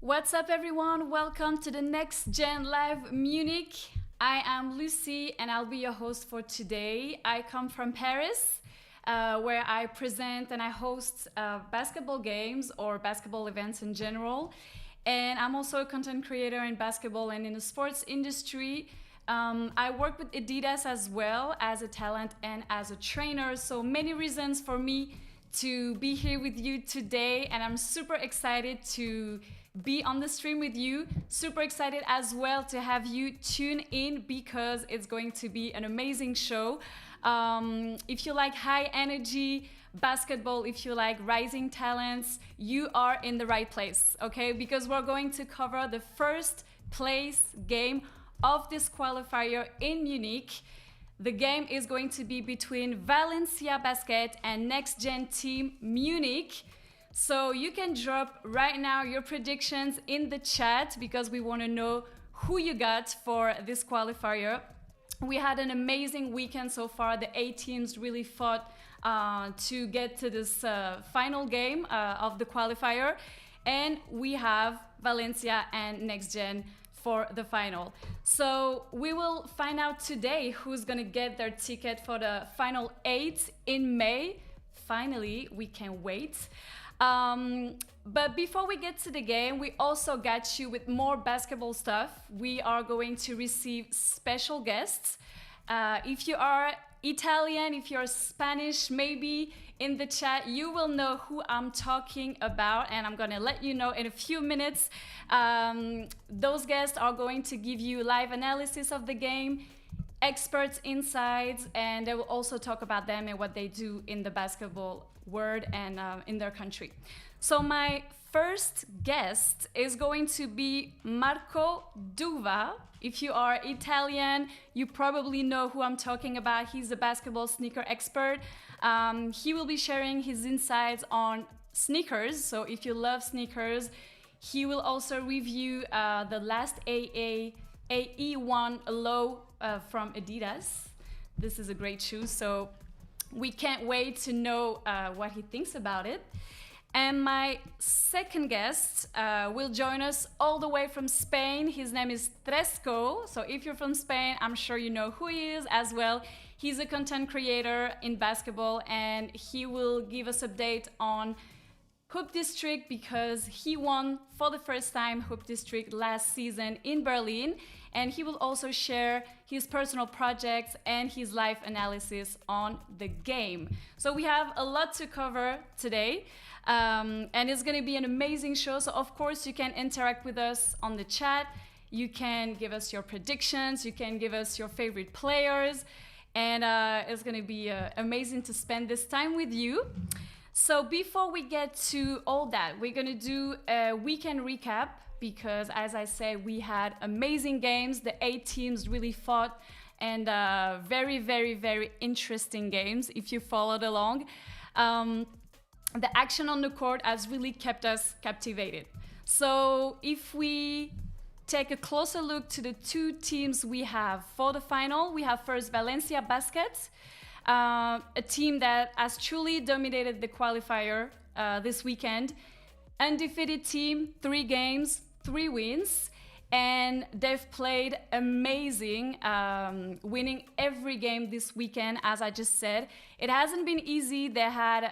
What's up, everyone? Welcome to the NextGen Live Munich. I am Lucy and I'll be your host for today. I come from Paris, where I present and I host basketball games or basketball events in general. And I'm also a content creator in basketball and in the sports industry. I work with Adidas as well as a talent and as a trainer. So many reasons for me to be here with you today. And I'm super excited to be on the stream with you. Super excited as well to have you tune in because it's going to be an amazing show. If you like high energy basketball, if you like rising talents, you are in the right place, okay? Because we're going to cover the first place game of this qualifier in Munich. The game is going to be between Valencia Basket and NextGen Team Munich. So you can drop right now your predictions in the chat because we want to know who you got for this qualifier. We had an amazing weekend so far. The 8 teams really fought to get to this final game of the qualifier. And we have Valencia and NextGen for the final. So we will find out today who's gonna get their ticket for the final 8 in May. Finally, we can't wait. But before we get to the game, we also got you with more basketball stuff. We are going to receive special guests. If you are Italian, if you're Spanish, maybe in the chat, you will know who I'm talking about, and I'm gonna let you know in a few minutes. Those guests are going to give you live analysis of the game, experts insights, and they will also talk about them and what they do in the basketball world and in their country. So my first guest is going to be Marco Duva. If you are Italian, you probably know who I'm talking about. He's a basketball sneaker expert. He will be sharing his insights on sneakers. So if you love sneakers, he will also review the last AE1 low from Adidas. This is a great shoe, so we can't wait to know what he thinks about it. And my second guest will join us all the way from Spain. His name is Tresco. So if you're from Spain, I'm sure you know who he is as well. He's a content creator in basketball, and he will give us update on Hoop District because he won for the first time Hoop District last season in Berlin. And he will also share his personal projects and his live analysis on the game. So we have a lot to cover today. And it's going to be an amazing show. So of course you can interact with us on the chat. You can give us your predictions. You can give us your favorite players. And it's going to be amazing to spend this time with you. So before we get to all that, we're going to do a weekend recap because, as I said, we had amazing games. The 8 teams really fought, and very, very, very interesting games if you followed along. The action on the court has really kept us captivated. So if we take a closer look to the 2 teams we have for the final, we have first Valencia Basket, a team that has truly dominated the qualifier this weekend. Undefeated team, 3 games, 3 wins, and they've played amazing, winning every game this weekend, as I just said. It hasn't been easy. They had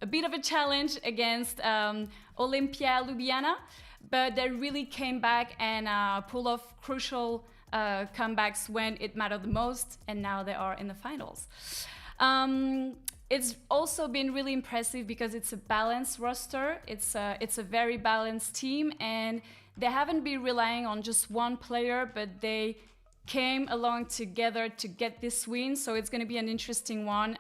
a bit of a challenge against Olimpia Ljubljana, but they really came back and pulled off crucial comebacks when it mattered the most, and now they are in the finals. It's also been really impressive because it's a balanced roster. It's a very balanced team, and they haven't been relying on just one player, but they came along together to get this win. So it's going to be an interesting one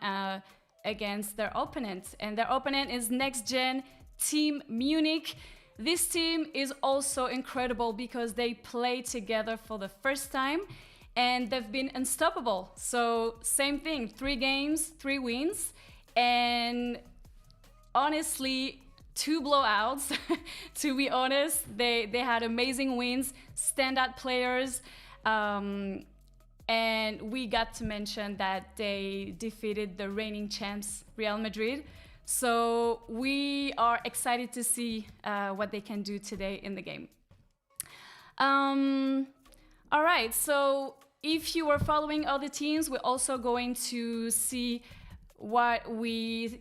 against their opponent. And their opponent is NextGen Team Munich. This team is also incredible because they play together for the first time and they've been unstoppable. So same thing, 3 games, 3 wins, and honestly, 2 blowouts. To be honest, they had amazing wins, standout players, and we got to mention that they defeated the reigning champs Real Madrid. So we are excited to see what they can do today in the game. All right, so if you were following other teams, we're also going to see what we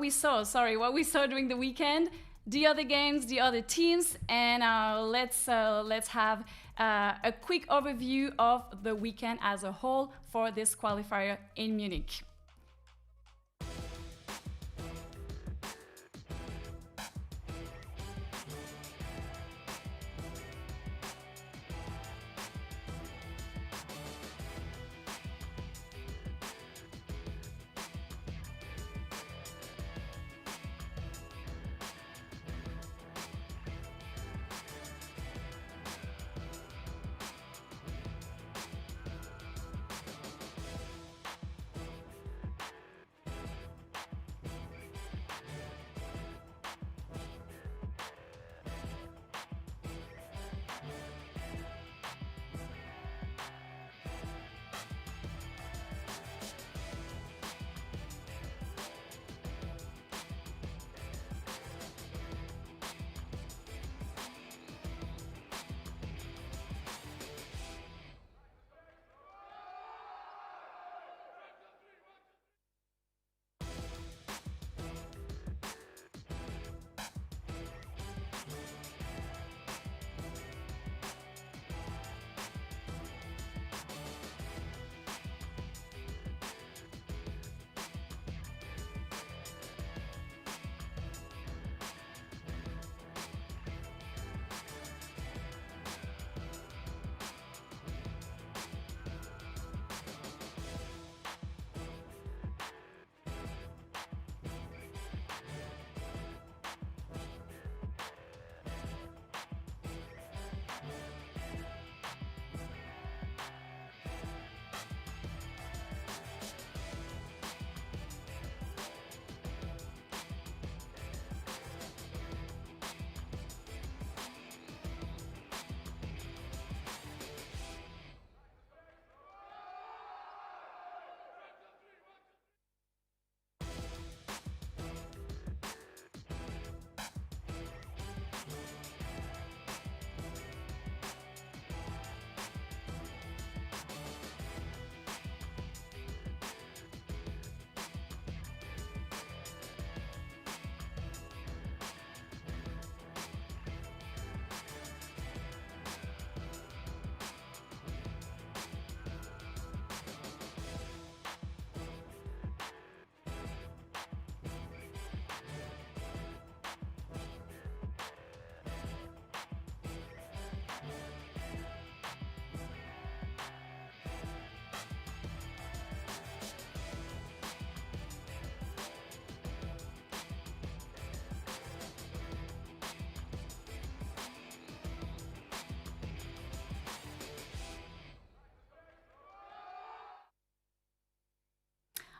saw during the weekend, the other games, the other teams, and let's have a quick overview of the weekend as a whole for this qualifier in Munich.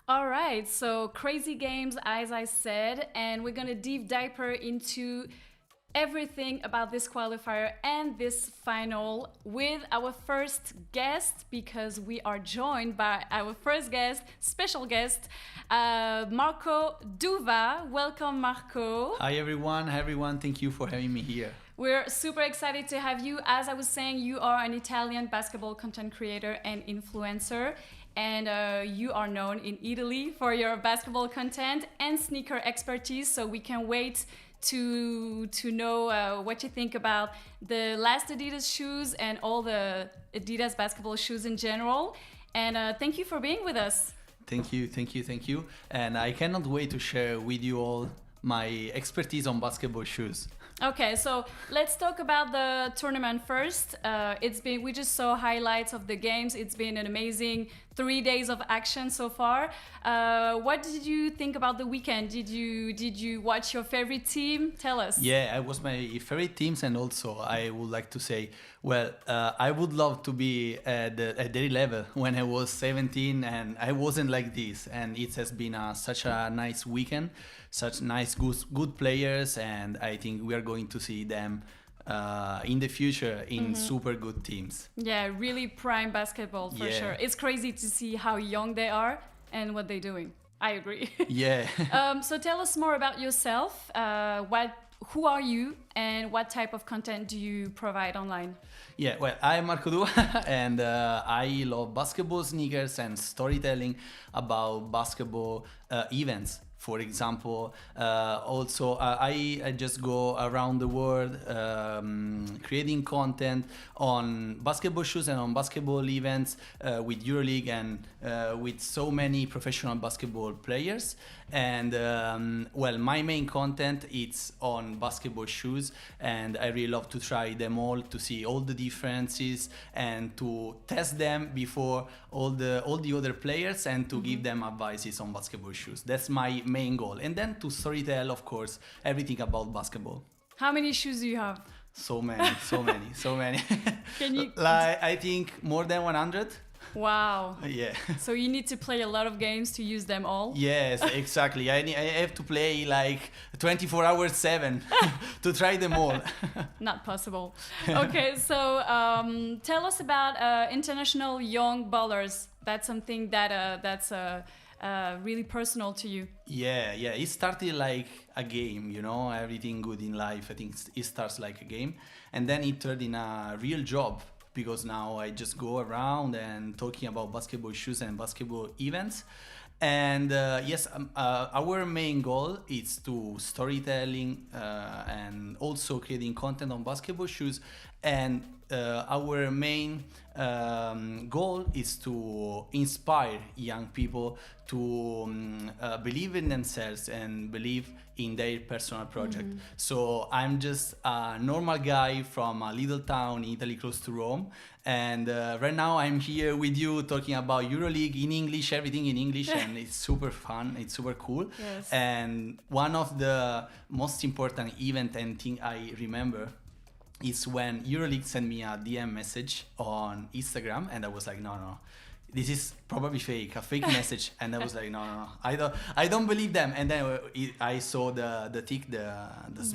All right, so crazy games, as I said, and we're gonna dive deeper into everything about this qualifier and this final with our first guest, because we are joined by our first guest, special guest, Marco Duva. Welcome, Marco. Hi everyone. Hi everyone. Thank you for having me here. We're super excited to have you. As I was saying, you are an Italian basketball content creator and influencer, and you are known in Italy for your basketball content and sneaker expertise. So we can wait to know what you think about the last Adidas shoes and all the Adidas basketball shoes in general. And thank you for being with us. Thank you. And I cannot wait to share with you all my expertise on basketball shoes. Okay, so let's talk about the tournament first. We just saw highlights of the games. It's been an amazing 3 days of action so far. What did you think about the weekend? Did you watch your favorite team? Tell us. Yeah, I was my favorite teams, and also I would like to say, well, I would love to be at their level when I was 17, and I wasn't like this. And it has been such a nice weekend, such nice good players, and I think we are going to see them in the future in super good teams. Yeah, really prime basketball for sure. It's crazy to see how young they are and what they're doing. I agree. Yeah. So tell us more about yourself. Who are you, and what type of content do you provide online? Yeah, well, I'm Marco Dua, and I love basketball, sneakers, and storytelling about basketball events. For example, I just go around the world creating content on basketball shoes and on basketball events with EuroLeague and with so many professional basketball players. And my main content is on basketball shoes, and I really love to try them all, to see all the differences and to test them before all the other players, and to give them advices on basketball shoes. That's my main goal. And then to storytell, of course, everything about basketball. How many shoes do you have? So many. Can you? I think more than 100. Wow. Yeah. So you need to play a lot of games to use them all? Yes, exactly. I have to play like 24 hours 7 to try them all. Not possible. Okay, so tell us about international young ballers. That's something that's really personal to you. Yeah. It started like a game, everything good in life. I think it starts like a game, and then it turned in a real job, because now I just go around and talking about basketball shoes and basketball events. And our main goal is to storytelling and also creating content on basketball shoes. And our main goal is to inspire young people to believe in themselves and believe in their personal project. So I'm just a normal guy from a little town in Italy close to Rome, and right now I'm here with you talking about EuroLeague in English, everything in English, and it's super fun, it's super cool. Yes. And one of the most important event and thing I remember is when EuroLeague sent me a DM message on Instagram, and I was like, no, this is probably fake, a fake message. And I was like, no, I don't believe them. And then I saw the tick, the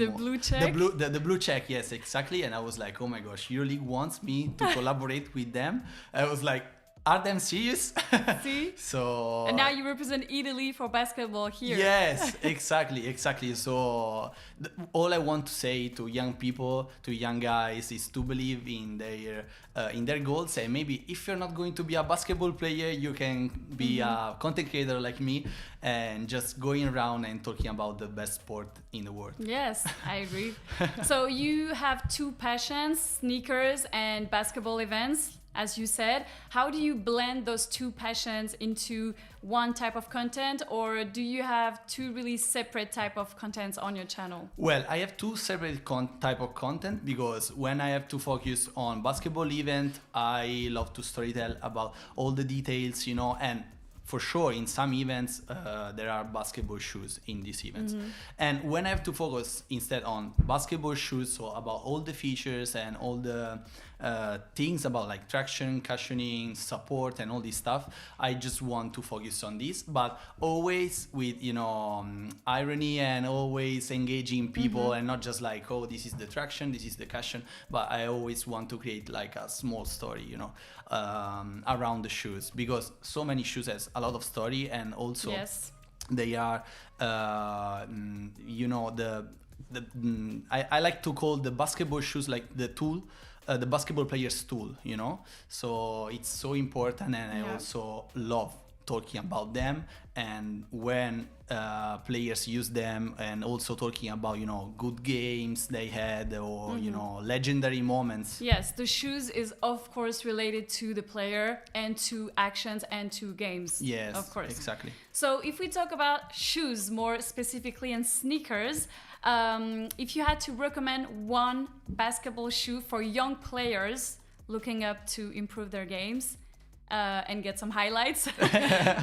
blue check, the blue check, yes, exactly. And I was like, oh my gosh, EuroLeague wants me to collaborate with them. I was like, are them serious? See? So and now you represent Italy for basketball here. Yes, exactly. So all I want to say to young people, to young guys, is to believe in their goals. And maybe if you're not going to be a basketball player, you can be a content creator like me, and just going around and talking about the best sport in the world. Yes, I agree. So you have two passions, sneakers and basketball events. As you said, how do you blend those two passions into one type of content, or do you have two really separate type of contents on your channel? Well, I have two separate type of content, because when I have to focus on basketball event, I love to storytell about all the details, and for sure in some events there are basketball shoes in these events. And when I have to focus instead on basketball shoes, so about all the features and all the things about like traction, cushioning, support, and all this stuff, I just want to focus on this, but always with irony, and always engaging people, and not just like, oh, this is the traction, this is the cushion, but I always want to create like a small story around the shoes, because so many shoes has a lot of story, and also yes, they are I like to call the basketball shoes like the tool, the basketball player's tool, so it's so important. And I also love talking about them, and when players use them, and also talking about good games they had, or legendary moments. Yes, the shoes is of course related to the player and to actions and to games. Yes, of course, exactly. So if we talk about shoes more specifically and sneakers, if you had to recommend one basketball shoe for young players looking up to improve their games and get some highlights,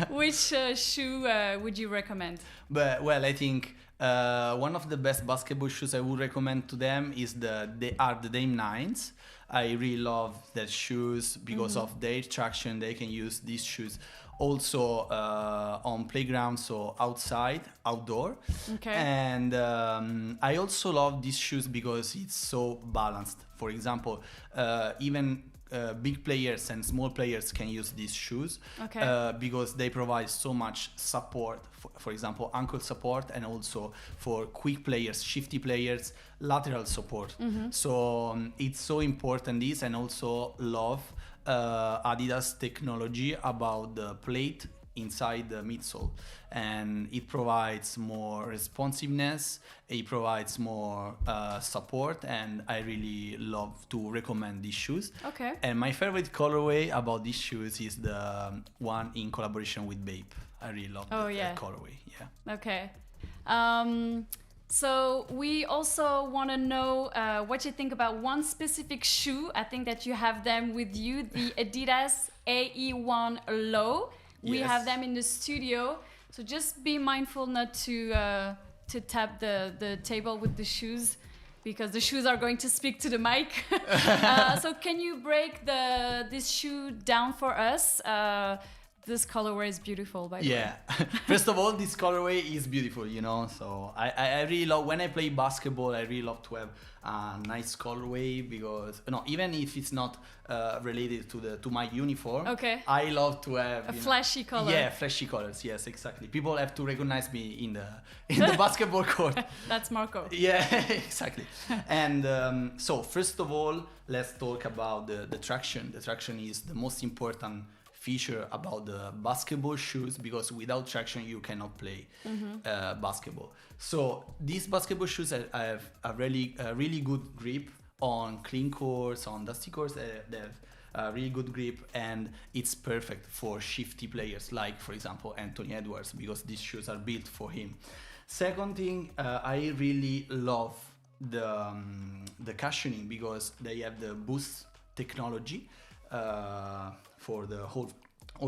which shoe would you recommend? Well, I think one of the best basketball shoes I would recommend to them is the Dame 9s. I really love their shoes because of their traction. They can use these shoes also on playgrounds, so outside, outdoor. Okay. And I also love these shoes because it's so balanced. For example, even big players and small players can use these shoes because they provide so much support, for example, ankle support, and also for quick players, shifty players, lateral support. So it's so important this, and also love Adidas technology about the plate inside the midsole, and it provides more responsiveness, it provides more support, and I really love to recommend these shoes. And my favorite colorway about these shoes is the one in collaboration with Bape. I really love that colorway. So we also want to know what you think about one specific shoe. I think that you have them with you, the Adidas AE1 Low. We have them in the studio, so just be mindful not to tap the table with the shoes, because the shoes are going to speak to the mic. So can you break this shoe down for us? This colorway is beautiful, by the way. First of all, this colorway is beautiful, you know. So I really love, when I play basketball, I really love to have a nice colorway, because even if it's not related to my uniform, I love to have a flashy color. Yeah, flashy colors. Yes, exactly. People have to recognize me in the basketball court. That's Marco. Yeah, exactly. And so first of all, let's talk about the traction. The traction is the most important feature about the basketball shoes, because without traction you cannot play basketball. So these basketball shoes have a really good grip on clean courts, on dusty courts. They have a really good grip, and it's perfect for shifty players like, for example, Anthony Edwards, because these shoes are built for him. Second thing, I really love the cushioning, because they have the boost technology for the whole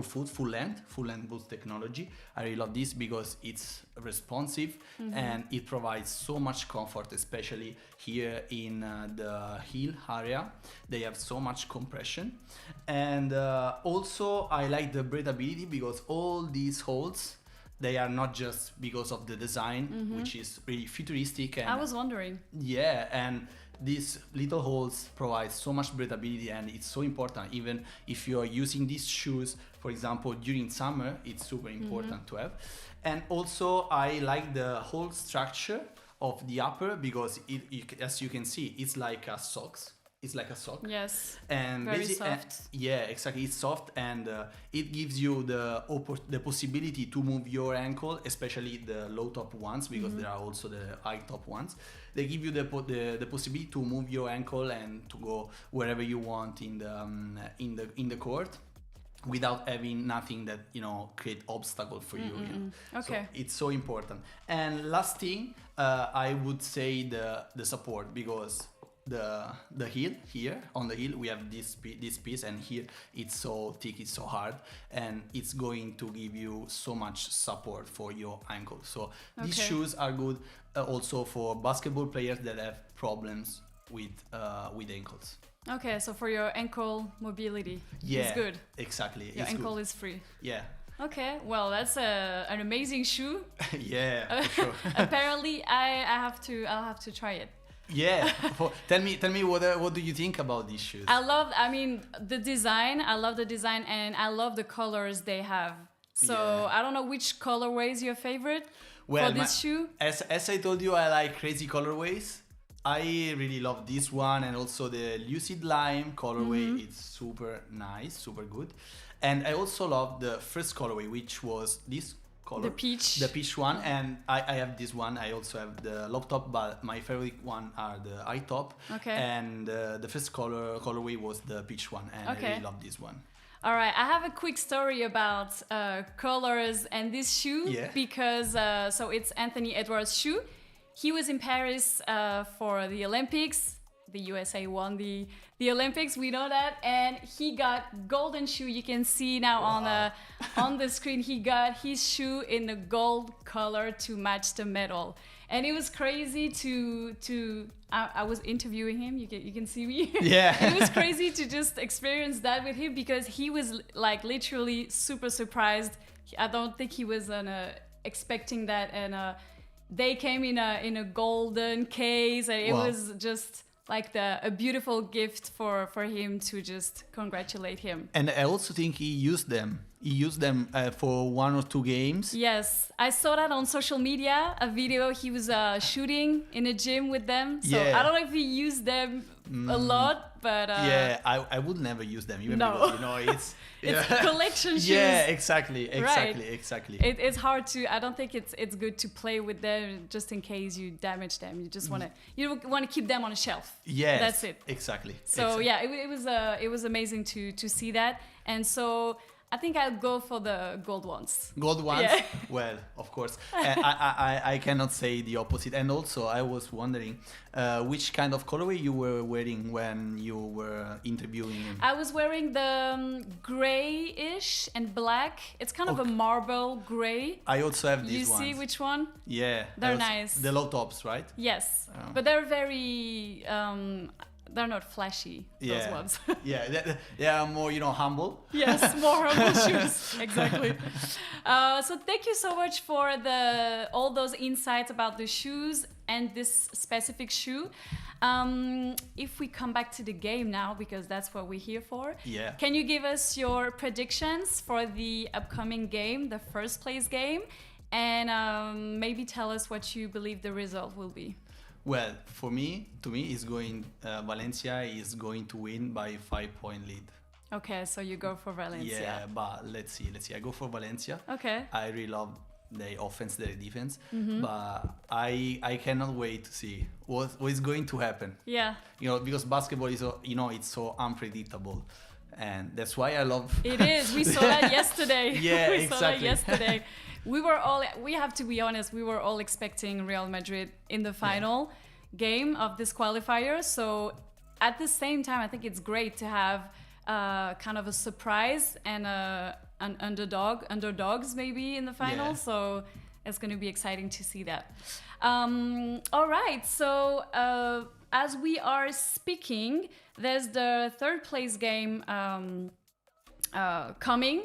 foot, full length boost technology. I really love this because it's responsive and it provides so much comfort, especially here in the heel area. They have so much compression, and also I like the breathability, because all these holes, they are not just because of the design, which is really futuristic. And I was wondering. Yeah, and these little holes provide so much breathability, and it's so important. Even if you are using these shoes, for example, during summer, it's super important to have. And also, I like the whole structure of the upper, because as you can see, it's like a socks. It's like a sock. Yes. And very soft. Yeah, exactly. It's soft, and it gives you the possibility to move your ankle, especially the low top ones, because there are also the high top ones. They give you the possibility to move your ankle and to go wherever you want in the court, without having nothing that create obstacle for you. Okay. So it's so important. And last thing, I would say the support, because the heel here on the heel we have this piece, and here it's so thick, it's so hard, and it's going to give you so much support for your ankle. So these shoes are good also for basketball players that have problems with ankles. Okay, so for your ankle mobility, it's good. Exactly. Your ankle is free. Yeah. Okay, well, that's an amazing shoe. Yeah, for sure. Apparently, I'll have to try it. Yeah. Tell me what do you think about these shoes? I love the design. I love the design, and I love the colors they have. So I don't know which colorway is your favorite for this shoe. As I told you, I like crazy colorways. I really love this one, and also the Lucid Lime colorway. It's super nice, super good. And I also love the first colorway, which was this color, the peach one. And I have this one. I also have the low top, but my favorite one are the high top. Okay. And the first colorway was the peach one, and I really love this one. All right, I have a quick story about colors and this shoe, because so it's Anthony Edwards' shoe. He was in Paris for the Olympics. The USA won the Olympics, we know that, and he got golden shoe. You can see now on the screen, he got his shoe in the gold color to match the medal, and it was crazy to I was interviewing him. You can see me. Yeah. It was crazy to just experience that with him, because he was like literally super surprised. I don't think he was expecting that, and they came in a golden case, and it was just like a beautiful gift for him to just congratulate him. And I also think he used them. He used them for 1 or 2 games. Yes, I saw that on social media, a video he was shooting in a gym with them. So I don't know if he used them a lot, but... I would never use them, even because, you know, it's... It's collection shoes. Yeah, exactly. Right. It's hard to... I don't think it's good to play with them just in case you damage them. You just want to keep them on a shelf. Yeah, that's it. Exactly. So yeah, it was amazing to see that. And so I think I'll go for the gold ones. Gold ones? Yeah. Well, of course. I cannot say the opposite. And also, I was wondering which kind of colorway you were wearing when you were interviewing him. I was wearing the grayish and black. It's kind of a marble gray. I also have these ones. You see which one? Yeah. They're nice. The low tops, right? Yes. But they're very... they're not flashy, those ones. They are more, you know, humble. Yes, more humble shoes. Exactly. So thank you so much for all those insights about the shoes and this specific shoe. If we come back to the game now, because that's what we're here for. Yeah. Can you give us your predictions for the upcoming game, the first place game? And maybe tell us what you believe the result will be. Well, to me, Valencia is going to win by 5-point lead. Okay, so you go for Valencia. Yeah, but let's see. I go for Valencia. Okay. I really love their offense, their defense, but I cannot wait to see what is going to happen. Yeah. You know, because basketball is, you know, it's so unpredictable, and that's why I love. It is. We saw that yesterday. Yeah, we exactly. saw that yesterday. We have to be honest, we were all expecting Real Madrid in the final game of this qualifier. So at the same time, I think it's great to have kind of a surprise and an underdogs maybe in the final. Yeah. So it's going to be exciting to see that. All right. So as we are speaking, there's the third place game coming.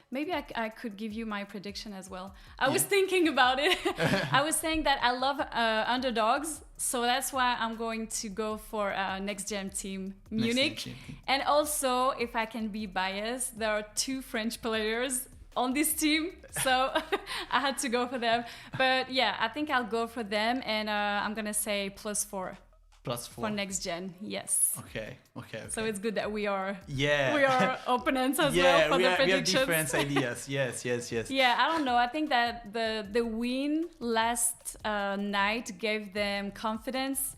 Maybe I could give you my prediction as well. I was thinking about it. I was saying that I love underdogs, so that's why I'm going to go for NextGen team Munich. And also, if I can be biased, there are 2 French players on this team, so I had to go for them. But yeah, I think I'll go for them, and I'm gonna say +4. +4 for NextGen, yes. Okay. So it's good that we are opponents as well for the predictions. We have different ideas. Yes. Yeah, I don't know. I think that the win last night gave them confidence,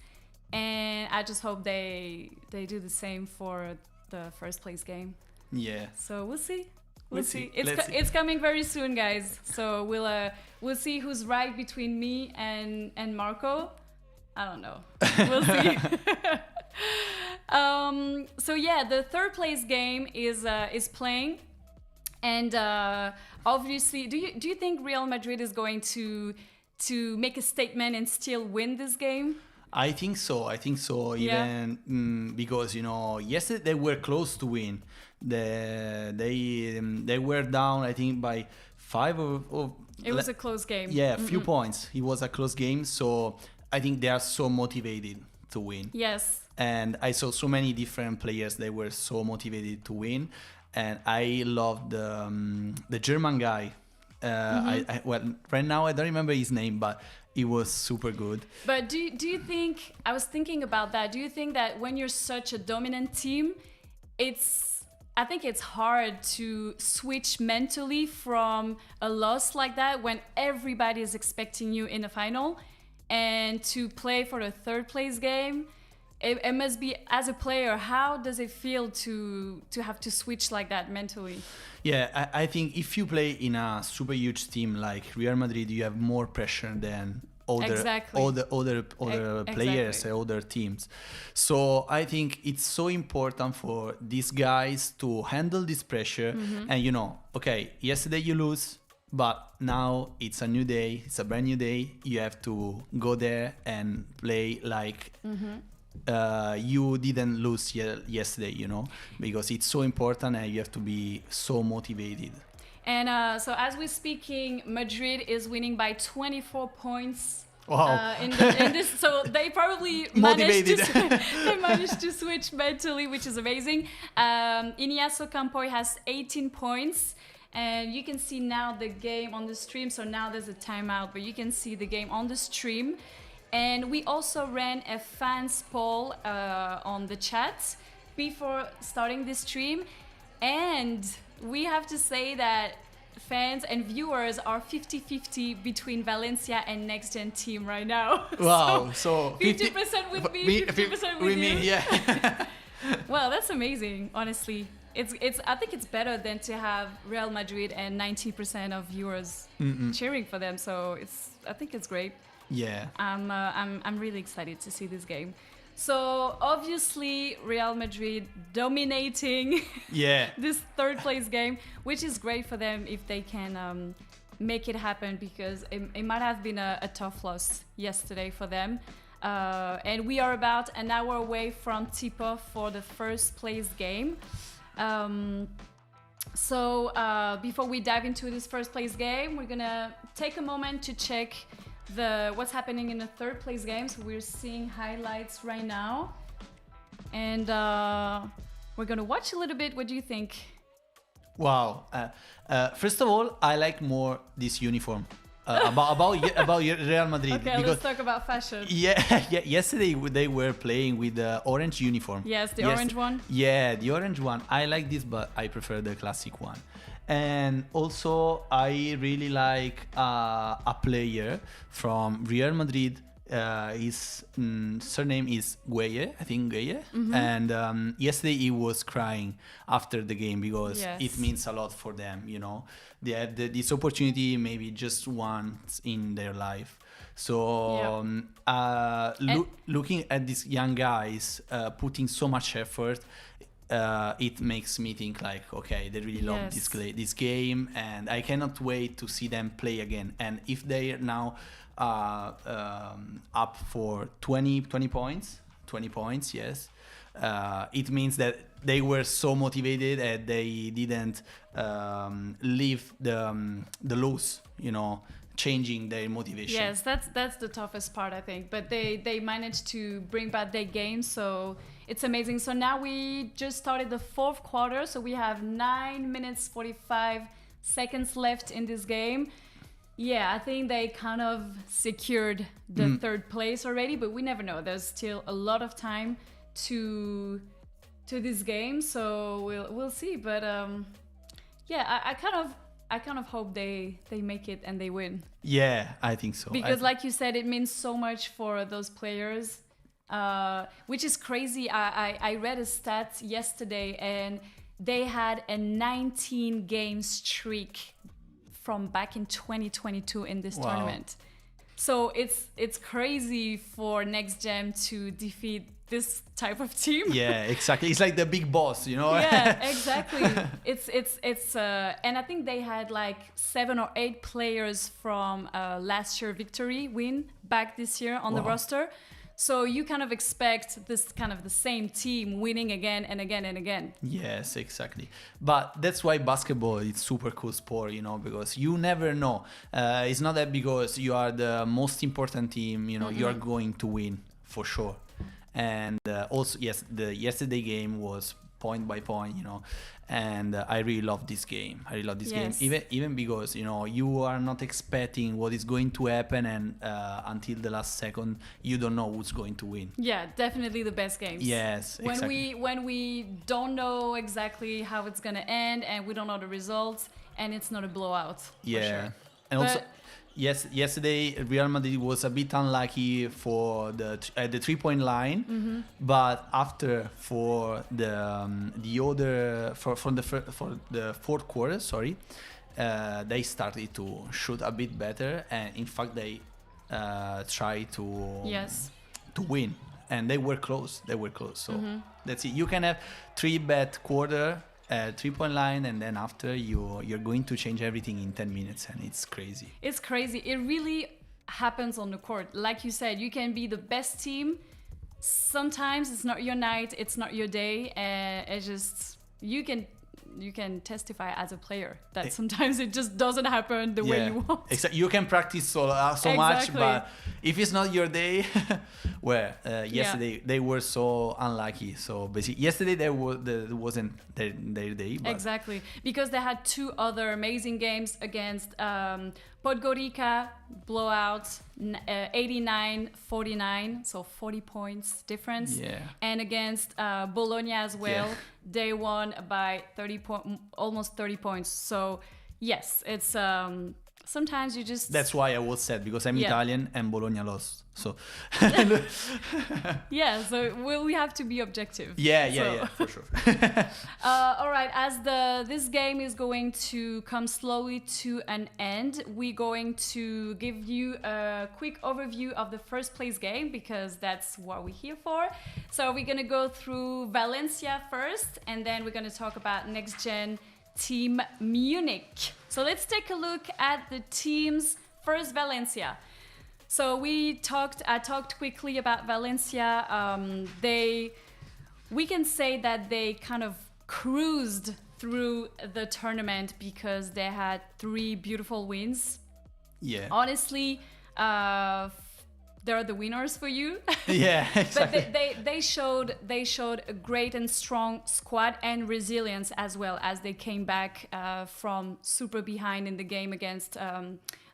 and I just hope they do the same for the first place game. Yeah. So we'll see. We'll see. Let's see. It's coming very soon, guys. So we'll see who's right between me and Marco. I don't know. We'll see. So yeah, the third place game is playing, and obviously, do you think Real Madrid is going to make a statement and still win this game? I think so. Even because, you know, yesterday they were close to win. They were down, I think, by 5 or it was a close game. Yeah, a few points. It was a close game, so I think they are so motivated to win. Yes. And I saw so many different players. They were so motivated to win, and I love the German guy. Well, right now I don't remember his name, but he was super good. But do you think, I was thinking about that, do you think that when you're such a dominant team, I think it's hard to switch mentally from a loss like that when everybody is expecting you in the final, and to play for the third place game? It must be, as a player, how does it feel to have to switch like that mentally? Yeah, I think if you play in a super huge team like Real Madrid, you have more pressure than other players, other teams. So I think it's so important for these guys to handle this pressure. And, you know, okay, yesterday you lose, but now it's a new day, it's a brand new day. You have to go there and play like you didn't lose yesterday, you know, because it's so important and you have to be so motivated. And so as we're speaking, Madrid is winning by 24 points Wow. In this, so they probably Motivated. they managed to switch mentally, which is amazing. Iniaso Campoy has 18 points. And you can see now the game on the stream. So now there's a timeout, but you can see the game on the stream. And we also ran a fans poll on the chat before starting this stream. And we have to say that fans and viewers are 50-50 between Valencia and NextGen team right now. Wow. So 50% with me, 50% with you. Yeah. Well, that's amazing, honestly. It's. I think it's better than to have Real Madrid and 90% of viewers cheering for them. So I think it's great. Yeah. I'm really excited to see this game. So obviously Real Madrid dominating this third place game, which is great for them if they can make it happen, because it might have been a tough loss yesterday for them. And we are about an hour away from tip-off for the first place game. So before we dive into this first place game, we're gonna take a moment to check what's happening in the third place game. So we're seeing highlights right now, and we're gonna watch a little bit. What do you think? Wow. First of all, I like more this uniform. About Real Madrid. Okay, because, let's talk about fashion. Yeah. Yesterday they were playing with the orange uniform. Yes, the orange one. Yeah, the orange one. I like this, but I prefer the classic one. And also, I really like a player from Real Madrid. His surname is Gueye, I think Gueye. And yesterday he was crying after the game because it means a lot for them, you know. They have this opportunity maybe just once in their life. So looking at these young guys putting so much effort, it makes me think like, okay, they really love this game, and I cannot wait to see them play again. And if they are now up for 20 points, yes, it means that they were so motivated and they didn't leave the loss, you know, changing their motivation. Yes, that's the toughest part, I think. But they managed to bring back their game, so it's amazing. So now we just started the fourth quarter, so we have 9 minutes 45 seconds left in this game. Yeah, I think they kind of secured the third place already, but we never know. There's still a lot of time to this game, so we'll see. But I kind of hope they make it and they win. Yeah, I think so. Because like you said, it means so much for those players, which is crazy. I read a stat yesterday, and they had a 19-game streak from back in 2022 in this tournament. So it's crazy for NextGen to defeat this type of team. Yeah, exactly. It's like the big boss, you know? Yeah, exactly. It's and I think they had like 7 or 8 players from last year victory win back this year on the roster. So you kind of expect this kind of the same team winning again and again and again. Yes, exactly. But that's why basketball is super cool sport, you know, because you never know. It's not that because you are the most important team, you know, you are going to win for sure. And also, yes, the yesterday game was point by point, you know, and I really love this game. I really love this game, even because, you know, you are not expecting what is going to happen, and until the last second, you don't know who's going to win. Yeah, definitely the best games. Yes, exactly. When we don't know exactly how it's gonna end, and we don't know the results, and it's not a blowout. Yeah, for sure. and also. Yes, yesterday Real Madrid was a bit unlucky for the 3-point line, but after for the fourth quarter, they started to shoot a bit better, and in fact they tried to win, and they were close. So that's it. You can have 3 bad quarter. 3-point line, and then after you're going to change everything in 10 minutes, and it's crazy. It's crazy. It really happens on the court. Like you said, you can be the best team. Sometimes it's not your night, it's not your day, and it's just you can testify as a player that sometimes it just doesn't happen the way you want. Exactly. You can practice so much, but if it's not your day, yesterday they were so unlucky. So basically, yesterday there wasn't their day. But exactly, because they had two other amazing games against Podgorica, blowout, 89-49, so 40 points difference. Yeah. And against Bologna as well, they won by almost 30 points. So yes, it's sometimes you just... That's why I was sad, because I'm Italian and Bologna lost. So so we have to be objective. Yeah, for sure. All right, as this game is going to come slowly to an end, we're going to give you a quick overview of the first place game, because that's what we're here for. So we're going to go through Valencia first, and then we're going to talk about NextGen Team Munich. So let's take a look at the teams. First, Valencia. So I talked quickly about Valencia. We can say that they kind of cruised through the tournament because they had 3 beautiful wins. Yeah. Honestly, they're the winners for you. Yeah, exactly. But they showed a great and strong squad and resilience as well, as they came back from super behind in the game against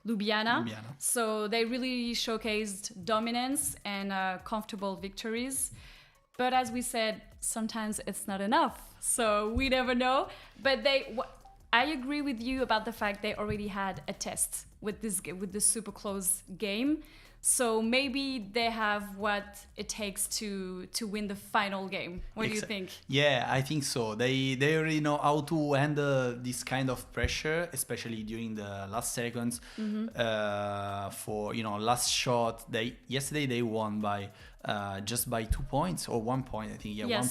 Ljubljana. So they really showcased dominance and comfortable victories. But as we said, sometimes it's not enough. So we never know. But I agree with you about the fact they already had a test with this super close game. So maybe they have what it takes to win the final game. What do you think? Yeah, I think so. They already know how to handle this kind of pressure, especially during the last seconds. For last shot. Yesterday they won by just by 2 points or 1 point. I think 1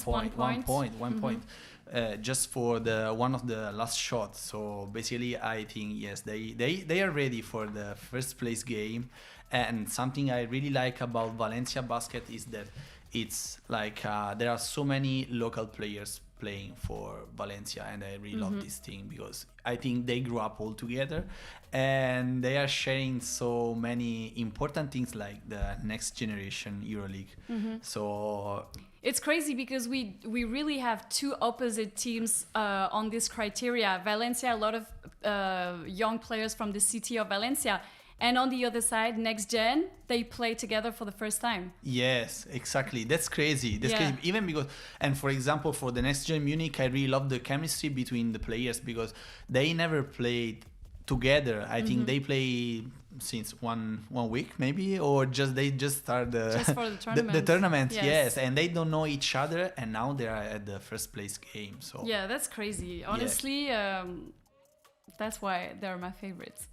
point. Just for one of the last shots. So basically, I think yes, they are ready for the first place game. And something I really like about Valencia basket is that it's like there are so many local players playing for Valencia, and I really love this thing because I think they grew up all together and they are sharing so many important things like the next generation EuroLeague. So it's crazy because we really have 2 opposite teams on this criteria. Valencia, a lot of young players from the city of Valencia. And on the other side, NextGen, they play together for the first time. Yes, exactly. That's crazy. Crazy. Even because, and for example, for the NextGen Munich, I really love the chemistry between the players because they never played together. I think they play since one week maybe, or they just start just for the tournament. the tournament. Yes, and they don't know each other, and now they are at the first place game. So yeah, that's crazy. Honestly. That's why they're my favorites.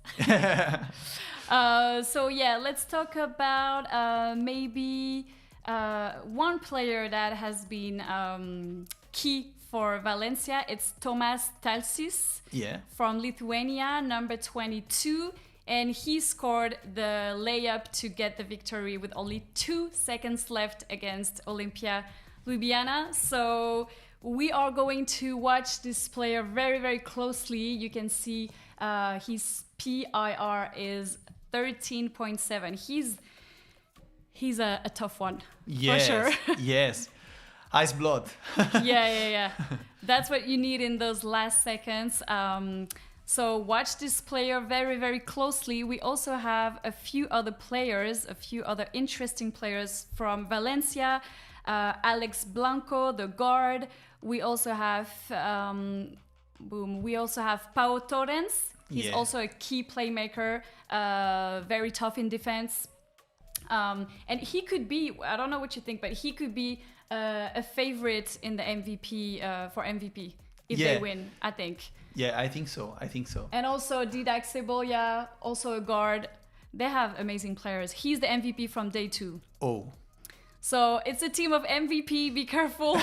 So yeah, let's talk about maybe one player that has been key for Valencia. It's Tomas Talsis from Lithuania, number 22. And he scored the layup to get the victory with only 2 seconds left against Olimpia Ljubljana. So we are going to watch this player very, very closely. You can see his PIR is 13.7. He's a tough one, for sure. Yes, ice blood. Yeah. That's what you need in those last seconds. So watch this player very, very closely. We also have a few other interesting players from Valencia. Alex Blanco, the guard. We also have Pau Torrens. He's also a key playmaker, very tough in defense. And he could be, I don't know what you think, but he could be a favorite in the MVP, for MVP if they win, I think. Yeah, I think so. And also Didac Cebolla, also a guard. They have amazing players. He's the MVP from day 2. Oh. So it's a team of MVP. Be careful.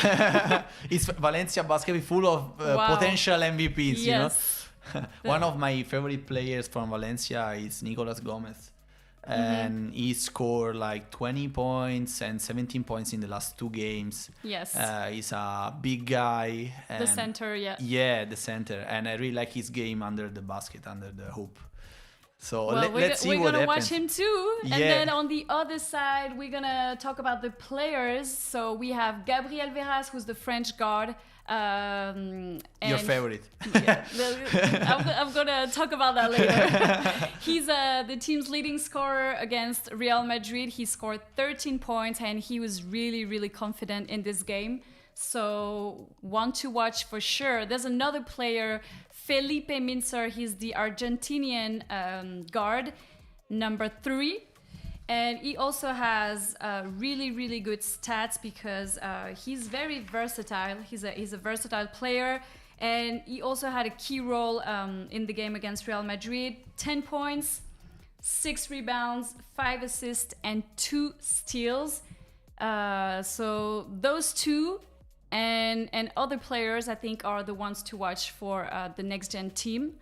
It's Valencia basket full of potential MVPs. Yes. One of my favorite players from Valencia is Nicolas Gomez. and he scored like 20 points and 17 points in the last 2 games. Yes. He's a big guy. And the center, yeah. Yeah, the center. And I really like his game under the basket, under the hoop. So well, let's see what happens. We're going to watch him too. Yeah. And then on the other side, we're going to talk about the players. So we have Gabriel Veras, who's the French guard. Your favorite. Yeah, I'm going to talk about that later. He's the team's leading scorer against Real Madrid. He scored 13 points and he was really, really confident in this game. So one to watch for sure. There's another player, Felipe Mincer. He's the Argentinian guard, number 3. And he also has really, really good stats because he's very versatile. He's a versatile player. And he also had a key role in the game against Real Madrid. 10 points, 6 rebounds, 5 assists, and 2 steals. So those two and other players, I think, are the ones to watch for the NextGen team.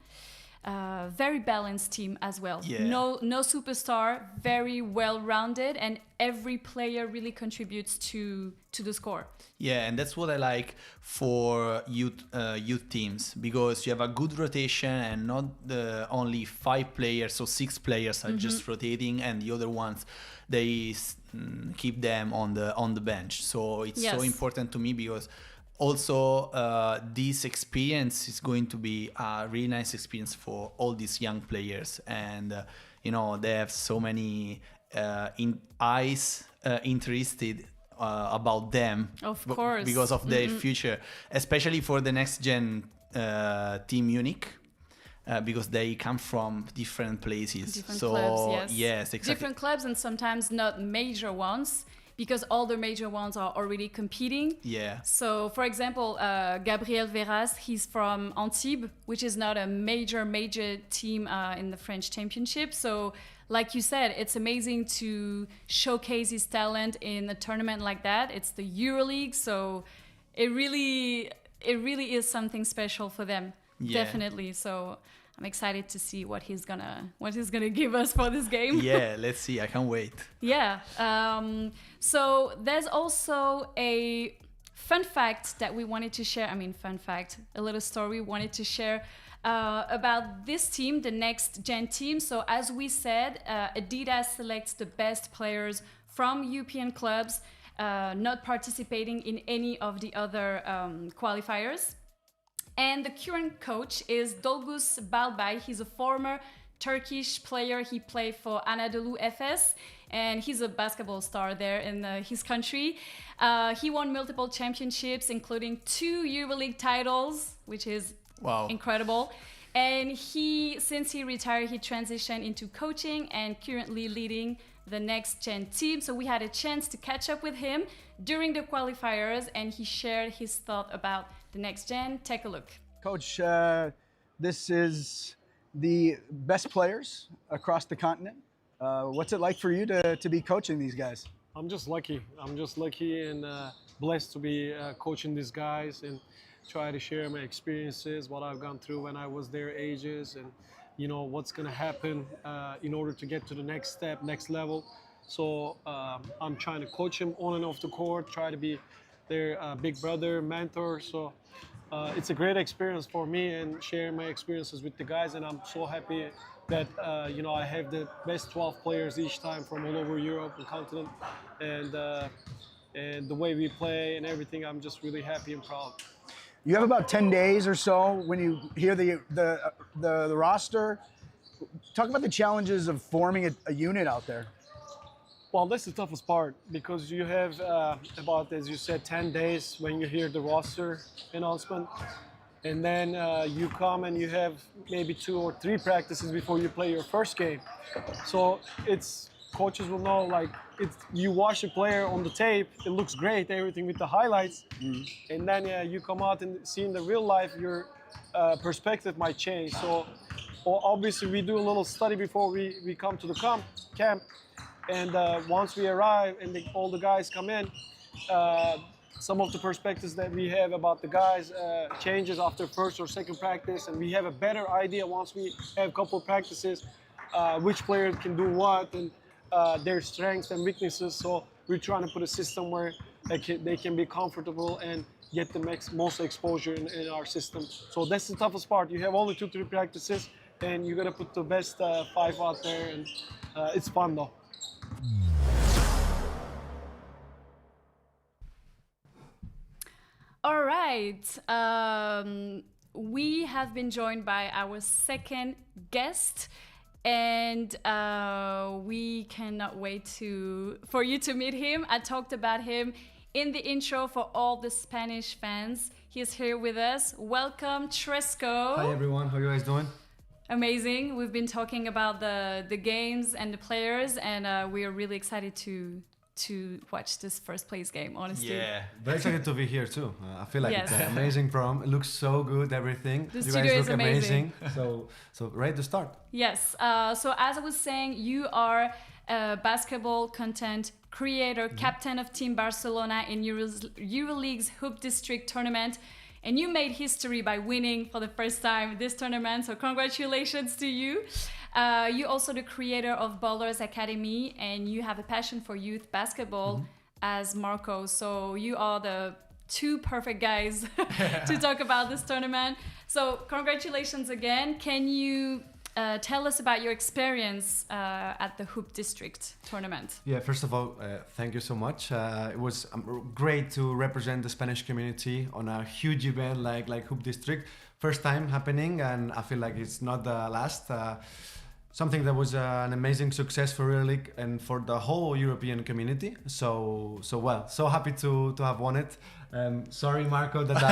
Very balanced team as well. Yeah. No superstar, very well-rounded, and every player really contributes to the score. Yeah, and that's what I like for youth teams, because you have a good rotation and not only 5 players, so 6 players are just rotating, and the other ones they keep them on the bench. So it's so important to me, because also this experience is going to be a really nice experience for all these young players, and they have so many eyes interested about them, of course, because of their future, especially for the NextGen team Munich. Because they come from different places. Different clubs, yes, exactly. Different clubs, and sometimes not major ones, because all the major ones are already competing. Yeah. So, for example, Gabriel Veras, he's from Antibes, which is not a major team in the French championship. So, like you said, it's amazing to showcase his talent in a tournament like that. It's the EuroLeague, so it really is something special for them. Yeah. Definitely. So I'm excited to see what he's gonna give us for this game. Yeah, let's see. I can't wait. Yeah. So there's also a fun fact that we wanted to share. A little story we wanted to share about this team, the NextGen team. So as we said, Adidas selects the best players from European clubs, not participating in any of the other qualifiers. And the current coach is Dolgus Balbay. He's a former Turkish player. He played for Anadolu Efes, and he's a basketball star there in his country. He won multiple championships, including 2 EuroLeague titles, which is incredible. And since he retired, he transitioned into coaching and currently leading the NextGen team. So we had a chance to catch up with him during the qualifiers, and he shared his thought about the NextGen. Take a look. Coach, this is the best players across the continent. What's it like for you to be coaching these guys? I'm just lucky. And blessed to be coaching these guys and try to share my experiences, what I've gone through when I was their ages, and what's going to happen in order to get to the next step, next level. So I'm trying to coach them on and off the court, try to be their big brother, mentor. So it's a great experience for me, and sharing my experiences with the guys. And I'm so happy that I have the best 12 players each time from all over Europe and continent, and the way we play and everything. I'm just really happy and proud. You have about 10 days or so when you hear the roster. Talk about the challenges of forming a unit out there. Well, that's the toughest part, because you have about, as you said, 10 days when you hear the roster announcement. And then you come and you have maybe 2 or 3 practices before you play your first game. So coaches will know, you watch a player on the tape, it looks great, everything with the highlights. And then you come out and see in the real life, your perspective might change. So obviously we do a little study before we come to the camp. And once we arrive and all the guys come in, some of the perspectives that we have about the guys changes after first or second practice, and we have a better idea once we have a couple of practices which player can do what and their strengths and weaknesses. So we're trying to put a system where they can be comfortable and get the most exposure in our system. So that's the toughest part. You have only 2-3 practices, and you got to put the best 5 out there, and it's fun though. All right. We have been joined by our second guest, and we cannot wait for you to meet him. I talked about him in the intro for all the Spanish fans. He's here with us. Welcome, Tresco. Hi everyone, how are you guys doing? Amazing. We've been talking about the games and the players, and we are really excited to watch this first place game, honestly. Yeah. Very excited to be here too. I feel like Yes. it's an amazing prom. It looks so good, everything. The You studio guys is look amazing. So ready to start. Yes. So as I was saying, you are a basketball content creator, captain of Team Barcelona in EuroLeague's Hoop District tournament. And you made history by winning for the first time this tournament. So congratulations to you. You're also the creator of Ballers Academy, and you have a passion for youth basketball as Marco. So you are the two perfect guys to talk about this tournament. So congratulations again. Can you tell us about your experience at the Hoop District tournament? Yeah, first of all, thank you so much. It was great to represent the Spanish community on a huge event like Hoop District. First time happening, and I feel like it's not the last. Something that was an amazing success for EuroLeague and for the whole European community. So happy to have won it. Sorry, Marco, that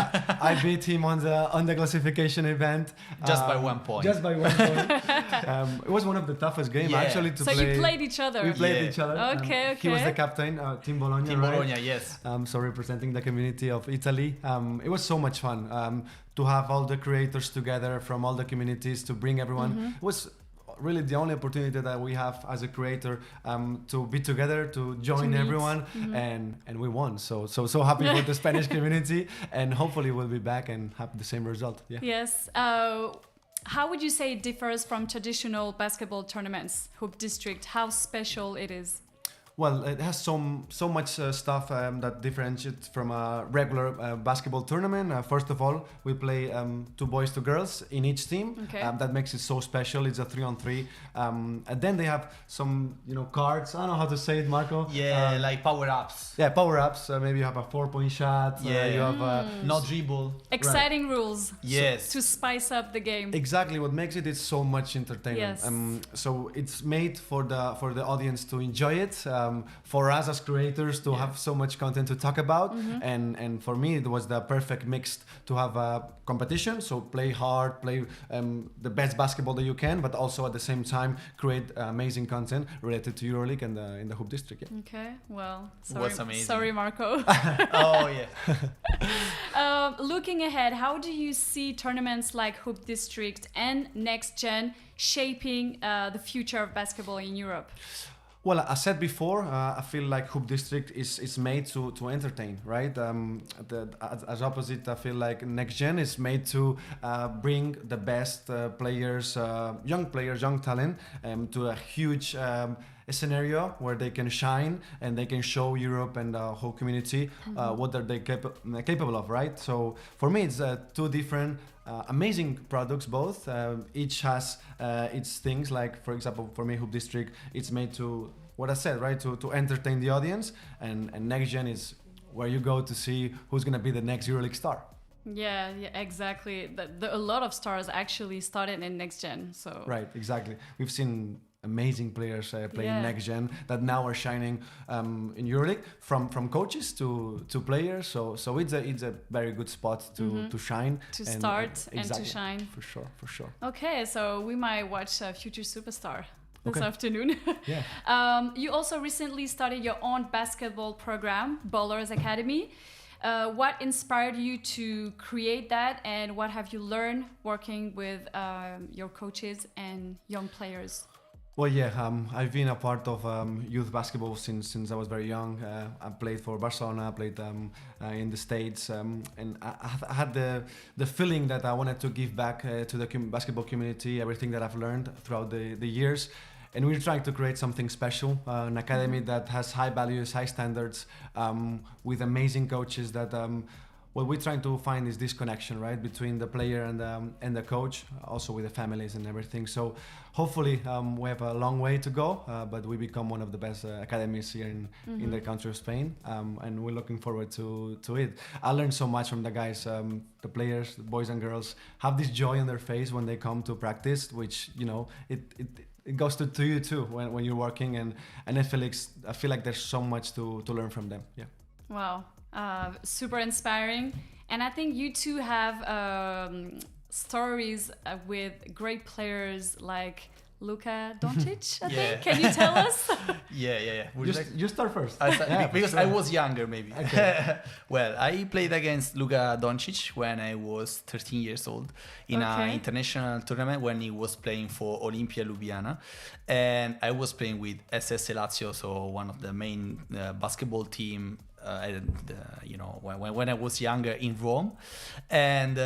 I beat him on the classification event. Just by 1 point. Just by 1 point. It was one of the toughest games actually to play. So you played each other. We played Yeah. each other. Okay, He was okay. the captain, Team Bologna. Team right? Bologna, yes. So representing the community of Italy. It was so much fun to have all the creators together from all the communities to bring everyone. It was really the only opportunity that we have as a creator to be together, to join meet. everyone, and we won. So happy for the Spanish community, and hopefully we'll be back and have the same result. Yeah. Yes. How would you say it differs from traditional basketball tournaments, Hoop District? How special it is? Well, it has so much stuff that differentiates from a regular basketball tournament. First of all, we play 2 boys, 2 girls in each team. Okay. That makes it so special. It's a 3-on-3, and then they have some cards. I don't know how to say it, Marco. Yeah, like power-ups. Yeah, power-ups. Maybe you have a 4-point shot. Yeah. You have No dribble. Exciting rules. Yes. To spice up the game. exactly what makes it is so much entertainment. Yes. So it's made for the audience to enjoy it. For us as creators to have so much content to talk about, and for me it was the perfect mix to have a competition. So play hard, play the best basketball that you can, but also at the same time create amazing content related to EuroLeague and in the Hoop District. Yeah. Okay, well, Was amazing. sorry, Marco. Oh, yeah. Looking ahead, how do you see tournaments like Hoop District and NextGen shaping the future of basketball in Europe? Well, I said before, I feel like Hoop District is made to entertain, right? As opposite, I feel like NextGen is made to bring the best players, young talent, to a huge scenario where they can shine and they can show Europe and the whole community what are they capable of, right? So for me, it's 2 different amazing products both. Each has its things, like for example for me Hoop District, it's made to what I said, right, to entertain the audience, and NextGen is where you go to see who's gonna be the next EuroLeague star. Yeah, exactly. A lot of stars actually started in NextGen. So Right, exactly. We've seen amazing players playing NextGen that now are shining in EuroLeague, from coaches to players. So it's a very good spot to shine, to start and to exactly, shine. for sure. Okay, so we might watch Future Superstar this afternoon. Yeah. You also recently started your own basketball program, Ballers Academy. What inspired you to create that, and what have you learned working with your coaches and young players? Well, yeah, I've been a part of youth basketball since I was very young. I played for Barcelona, I played in the States, and I had the feeling that I wanted to give back to the basketball community, everything that I've learned throughout the years. And we're trying to create something special, an academy that has high values, high standards, with amazing coaches that what we're trying to find is this connection, right, between the player and the coach, also with the families and everything. So hopefully we have a long way to go, but we become one of the best academies here in the country of Spain, and we're looking forward to it. I learned so much from the guys, the players, the boys and girls, have this joy on their face when they come to practice, which, you know, it goes to you too when you're working, and I feel like there's so much to learn from them. Yeah. Wow. Super inspiring. And I think you two have stories with great players like Luka Doncic, I think. Can you tell us? Yeah. You start first. Because sure. I was younger, maybe. Okay. Well, I played against Luka Doncic when I was 13 years old in an international tournament when he was playing for Olimpia Ljubljana. And I was playing with SS Lazio, so one of the main basketball team. When I was younger in Rome, and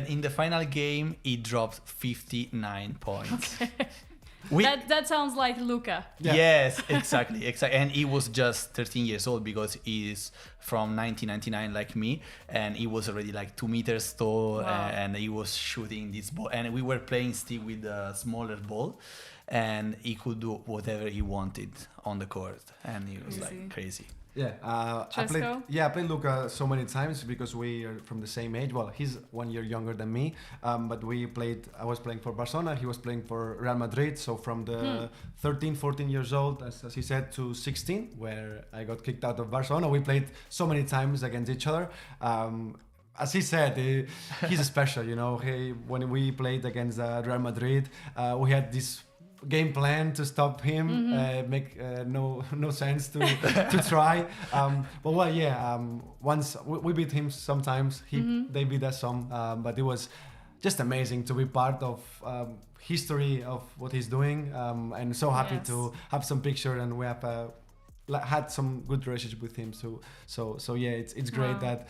in the final game he dropped 59 points. Okay. That sounds like Luka. Yeah. Yes, exactly. And he was just 13 years old because he's from 1999 like me, and he was already like 2 meters tall. Wow. And he was shooting this ball, and we were playing still with a smaller ball, and he could do whatever he wanted on the court, and he was like crazy. Yeah, I played Luka so many times because we are from the same age. Well, he's 1 year younger than me, but I was playing for Barcelona, he was playing for Real Madrid. So from the 13, 14 years old, as he said, to 16, where I got kicked out of Barcelona, we played so many times against each other. As he said, he's special, you know. When we played against Real Madrid, we had this game plan to stop him, make no sense to try. But well, yeah, once we beat him sometimes, they beat us some, but it was just amazing to be part of history of what he's doing, and so happy to have some picture, and we have had some good relationship with him. So yeah, it's great that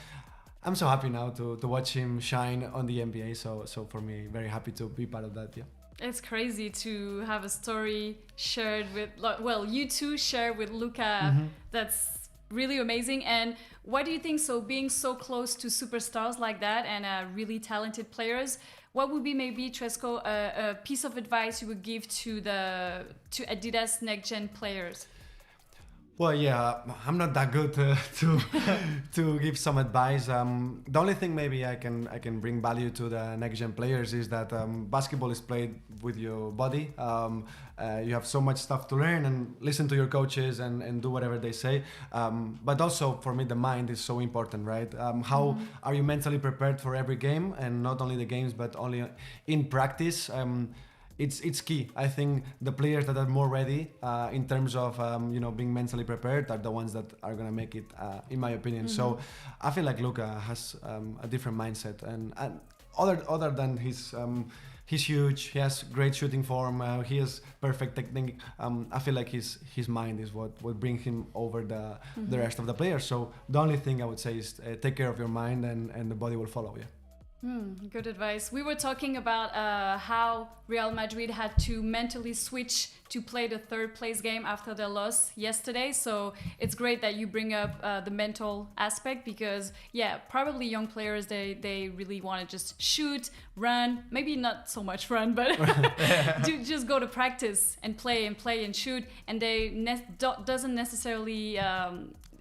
I'm so happy now to watch him shine on the NBA. So for me, very happy to be part of that. Yeah. It's crazy to have a story shared with, well, you two share with Luka. That's really amazing. And what do you think? So being so close to superstars like that and really talented players, what would be maybe, Tresco, a piece of advice you would give to Adidas NextGen players? Well, yeah, I'm not that good to give some advice. The only thing maybe I can bring value to the next gen players is that basketball is played with your body. You have so much stuff to learn and listen to your coaches and do whatever they say. But also for me, the mind is so important, right? How are you mentally prepared for every game, and not only the games, but only in practice? It's key. I think the players that are more ready in terms of being mentally prepared are the ones that are gonna make it, in my opinion. So I feel like Luka has a different mindset, and other than he's huge. He has great shooting form. He has perfect technique. I feel like his mind is what will bring him over the rest of the players. So the only thing I would say is take care of your mind, and the body will follow you. Good advice. We were talking about how Real Madrid had to mentally switch to play the third place game after their loss yesterday. So it's great that you bring up the mental aspect, because probably young players, they really want to just shoot, run, maybe not so much run, but just go to practice and play and shoot, and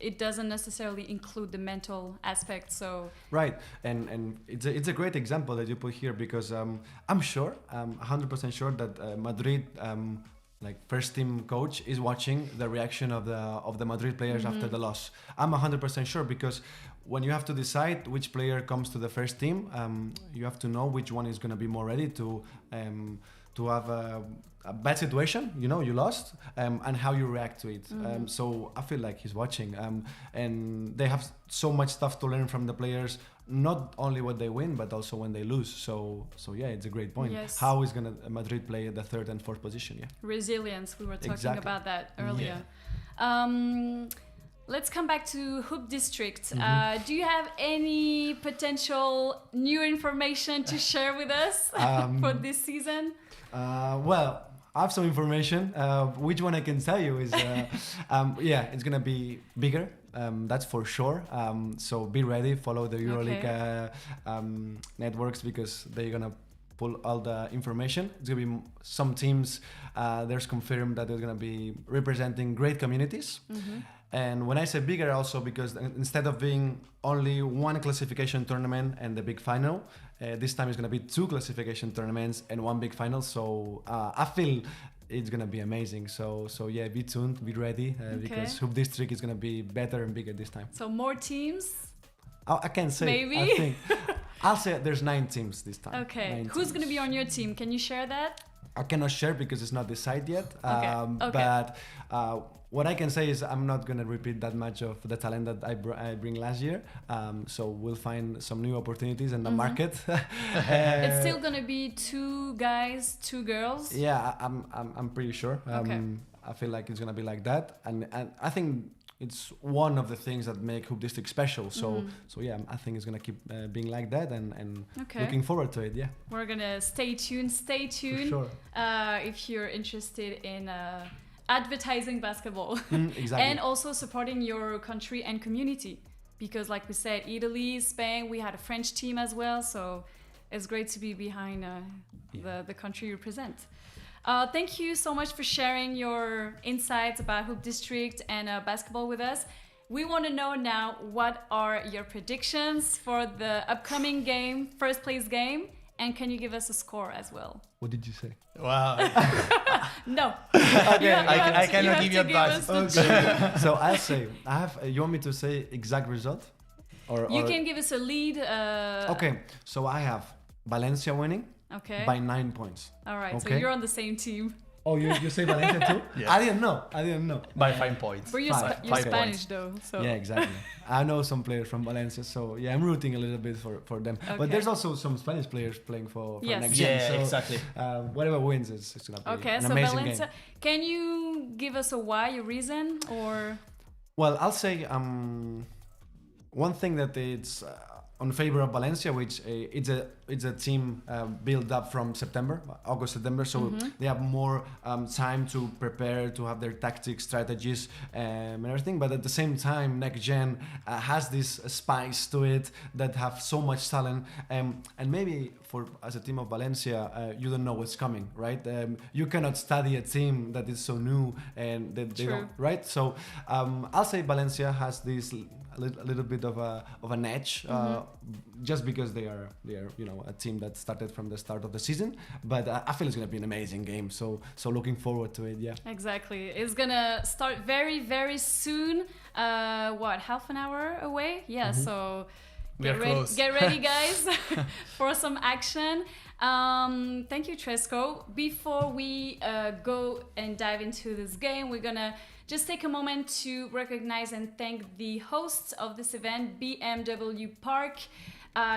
it doesn't necessarily include the mental aspect. So right, and it's a great example that you put here, because I'm 100% sure that Madrid first team coach is watching the reaction of the Madrid players after the loss. I'm 100% sure, because when you have to decide which player comes to the first team, you have to know which one is going to be more ready to to have a bad situation, you know, you lost, and how you react to it. So I feel like he's watching, and they have so much stuff to learn from the players, not only what they win, but also when they lose. So yeah, it's a great point. Yes. How is gonna Madrid play at the third and fourth position? Yeah. Resilience, we were talking Exactly. about that earlier. Let's come back to Hoop District. Do you have any potential new information to share with us for this season? Well, I have some information. Which one I can tell you is, yeah, it's gonna be bigger. That's for sure. So be ready. Follow the EuroLeague networks because they're gonna pull all the information. It's gonna be some teams. There's confirmed that they're gonna be representing great communities. And when I say bigger, also because instead of being only one classification tournament and the big final, this time it's going to be 2 classification tournaments and 1 big final. So I feel it's going to be amazing. So yeah, be tuned, be ready, because Hoop District is going to be better and bigger this time. So more teams? I can't say. Maybe? I think. I'll say there's 9 teams this time. Okay. Who's going to be on your team? Can you share that? I cannot share because it's not decided yet. Okay. But what I can say is I'm not going to repeat that much of the talent that I bring last year. So we'll find some new opportunities in the market. It's still going to be 2 guys, 2 girls? Yeah, I'm pretty sure. I feel like it's going to be like that. And I think it's one of the things that make Hoop District special. So yeah, I think it's going to keep being like that and looking forward to it, yeah. We're going to stay tuned. For sure. If you're interested in advertising basketball. Exactly. And also supporting your country and community. Because like we said, Italy, Spain, we had a French team as well. So it's great to be behind the country you represent. Thank you so much for sharing your insights about Hoop District and basketball with us. We want to know now, what are your predictions for the upcoming game, first place game? And can you give us a score as well? What did you say? Wow. No. Okay, I cannot give you advice. So I'll say, you want me to say exact result? You can give us a lead. Okay, so I have Valencia winning by 9 points. All right, so Okay. you're on the same team. Oh, you say Valencia too? Yeah. I didn't know. By 5 points. But you're, Five you're points. Spanish though, so. Yeah, exactly. I know some players from Valencia, so yeah, I'm rooting a little bit for them. Okay. But there's also some Spanish players playing for Yes. NextGen. Yeah, so, exactly. Whatever wins, it's gonna be Okay, an so amazing Valencia, game. can you give us a reason, or? Well, I'll say one thing that it's on favor of Valencia, which it's a team built up from August, September, so they have more time to prepare, to have their tactics, strategies, and everything. But at the same time, NextGen has this spice to it that have so much talent, and maybe as a team of Valencia, you don't know what's coming, right? You cannot study a team that is so new and that they don't, right? So I'll say Valencia has this a little bit of an edge, just because they are a team that started from the start of the season. But I feel it's gonna be an amazing game. So looking forward to it. Yeah. Exactly. It's gonna start very, very soon. Half an hour away? Yeah. So get ready, guys, for some action. Thank you, Tresco. Before we go and dive into this game, we're gonna just take a moment to recognize and thank the hosts of this event, BMW Park.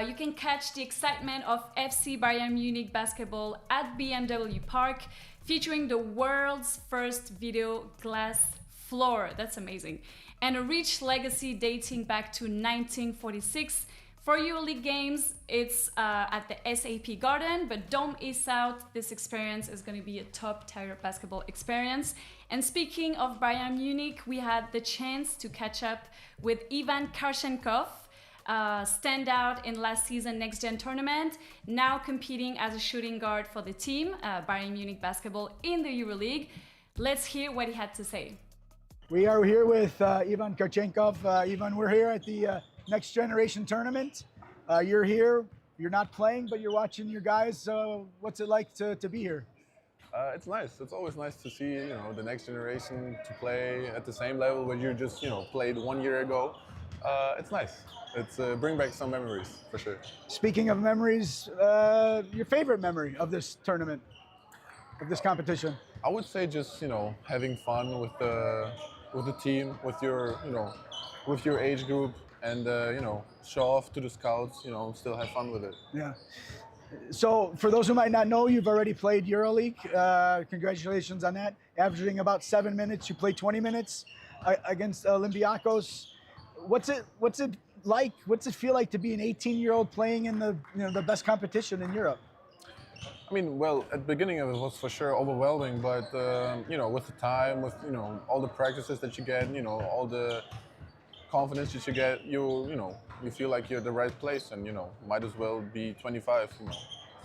You can catch the excitement of FC Bayern Munich basketball at BMW Park, featuring the world's first video glass floor. That's amazing. And a rich legacy dating back to 1946. For EuroLeague games, it's at the SAP Garden, but don't miss out. This experience is going to be a top-tier basketball experience. And speaking of Bayern Munich, we had the chance to catch up with Ivan Karchenkov, standout in last season NextGen tournament, now competing as a shooting guard for the team, Bayern Munich basketball in the EuroLeague. Let's hear what he had to say. We are here with Ivan Karchenkov. Ivan, we're here at the Next Generation tournament. You're here, you're not playing, but you're watching your guys. What's it like to be here? It's nice. It's always nice to see, the next generation to play at the same level where you just, played 1 year ago. It's nice. It's bring back some memories for sure. Speaking of memories, your favorite memory of this tournament? this competition? I would say just having fun with the team, with your with your age group, and show off to the scouts. Still have fun with it. Yeah. So for those who might not know, you've already played EuroLeague. Congratulations on that. Averaging about 7 minutes. You played 20 minutes against Olympiacos. What's it like? What's it feel like to be an 18-year-old playing in the best competition in Europe? I mean, well, at the beginning it was for sure overwhelming, but with the time, with all the practices that you get, all the confidence that you get, you feel like you're at the right place, and might as well be 25.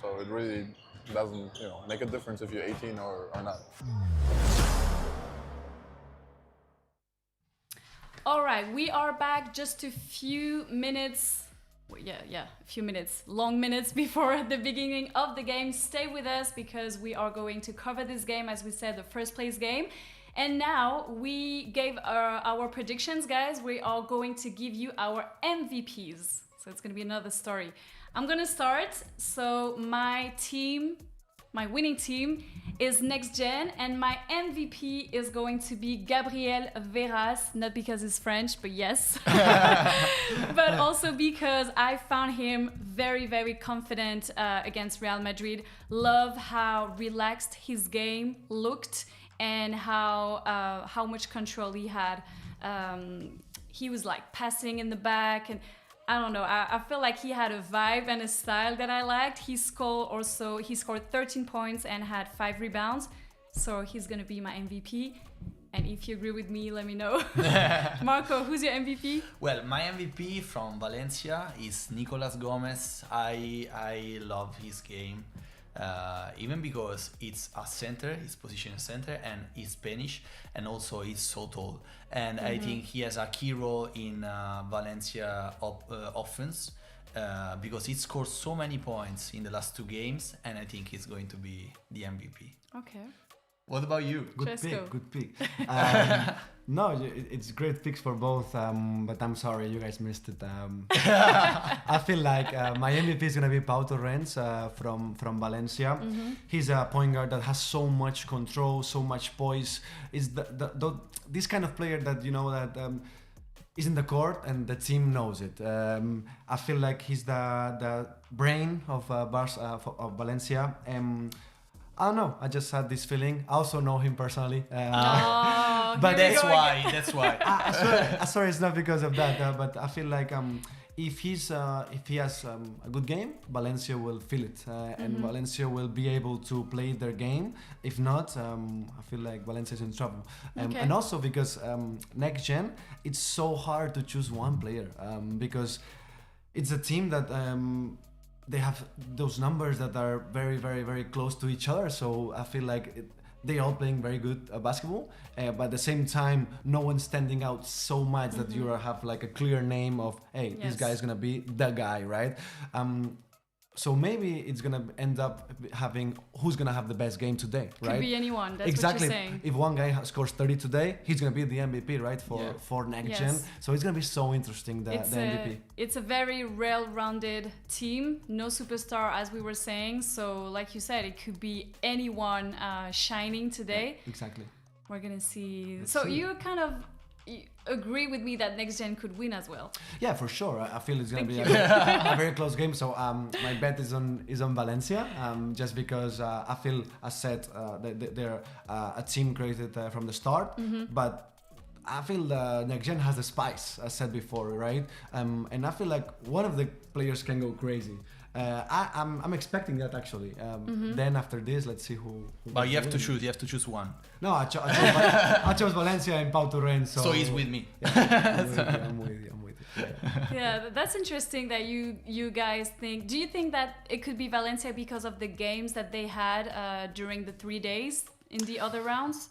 So it really doesn't make a difference if you're 18 or not. All right, we are back just a few minutes. A few minutes, long minutes before the beginning of the game. Stay with us because we are going to cover this game, as we said, the first place game. And now we gave our predictions, guys. We are going to give you our MVPs. So it's going to be another story. I'm going to start. So my winning team is NextGen, and my MVP is going to be Gabriel Veras, not because he's French, but yes. But also because I found him very, very confident against Real Madrid. Love how relaxed his game looked and how much control he had. He was like passing in the back, and I don't know, I feel like he had a vibe and a style that I liked. He scored 13 points and had 5 rebounds. So he's gonna be my MVP. And if you agree with me, let me know. Marco, who's your MVP? Well, my MVP from Valencia is Nicolas Gomez. I love his game. Even because it's a center, his position is center, and he's Spanish, and also he's so tall. And I think he has a key role in Valencia offense because he scored so many points in the last 2 games, and I think he's going to be the MVP. Okay. What about you? Good pick. No, it's great picks for both, but I'm sorry, you guys missed it. I feel like my MVP is gonna be Pau Torrents from Valencia. He's a point guard that has so much control, so much poise. Is this kind of player that is in the court and the team knows it. I feel like he's the brain of Valencia. I don't know. I just had this feeling. I also know him personally. But that's why. Sorry, it's not because of that. But I feel like if he has a good game, Valencia will feel it, and Valencia will be able to play their game. If not, I feel like Valencia is in trouble. And also because NextGen, it's so hard to choose one player because it's a team that. They have those numbers that are very, very, very close to each other. So I feel like they all playing very good basketball, but at the same time, no one's standing out so much that you have like a clear name of, hey, this guy is gonna be the guy, right? So maybe it's gonna end up having who's gonna have the best game today, right? Could be anyone. That's exactly. What you're saying. If one guy scores 30 today, he's gonna be the MVP, right? For NextGen. Yes. So it's gonna be so interesting the MVP. It's a very well-rounded team. No superstar, as we were saying. So, like you said, it could be anyone shining today. Yeah, exactly. We're gonna see. Let's so see. you kind of agree with me that NextGen could win as well. Yeah, for sure. I feel it's gonna be a very close game. So my bet is on Valencia, just because I feel, as said, they're a team created from the start, but I feel NextGen has the spice, as said before, right? And I feel like one of the players can go crazy. I'm expecting that actually. Then after this, let's see who But you have to choose. You have to choose one. No, I chose Valencia and Pau Torrents. So he's with me. Yeah, I'm with you. Yeah, that's interesting that you guys think. Do you think that it could be Valencia because of the games that they had during the 3 days in the other rounds?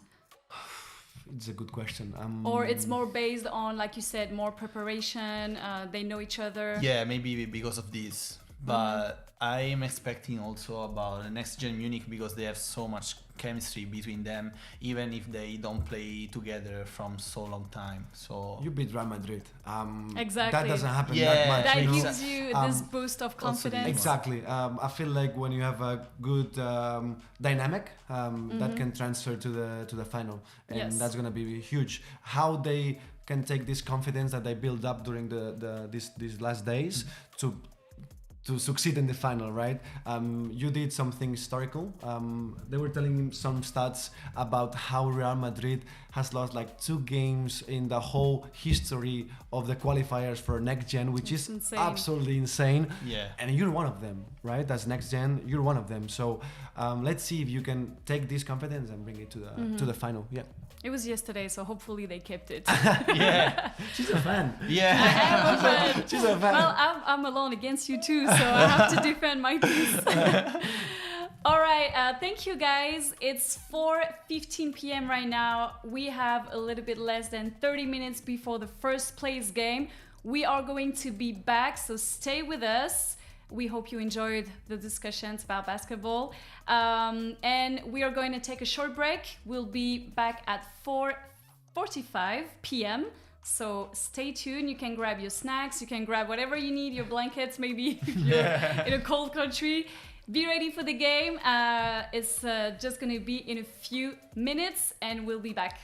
It's a good question. Or it's more based on, like you said, more preparation. They know each other. Yeah, maybe because of this. but I am expecting also about the NextGen Munich because they have so much chemistry between them, even if they don't play together from so long time. So You beat Real Madrid. Exactly. That doesn't happen Yeah. that much. That you know? gives you this boost of also the confidence. Exactly. I feel like when you have a good dynamic, that can transfer to the final, and Yes. that's gonna be huge. How they can take this confidence that they build up during these last days to succeed in the final, right? You did something historical. They were telling him some stats about how Real Madrid has lost like 2 games in the whole history of the qualifiers for NextGen, which It's is insane. absolutely insane. Yeah. And you're one of them, right? That's NextGen. You're one of them. So let's see if you can take this confidence and bring it to the final. Yeah, It was yesterday, so hopefully they kept it. Yeah. she's a fan. Yeah. I am a fan. She's a fan. Well, I'm alone against you too, so I have to defend my piece. All right, thank you guys. It's 4:15 p.m. right now. We have a little bit less than 30 minutes before the first place game. We are going to be back, so stay with us. We hope you enjoyed the discussions about basketball. And we are going to take a short break. We'll be back at 4:45 p.m. So stay tuned. You can grab your snacks. You can grab whatever you need, your blankets, maybe if you're in a cold country. Be ready for the game. It's just going to be in a few minutes and we'll be back.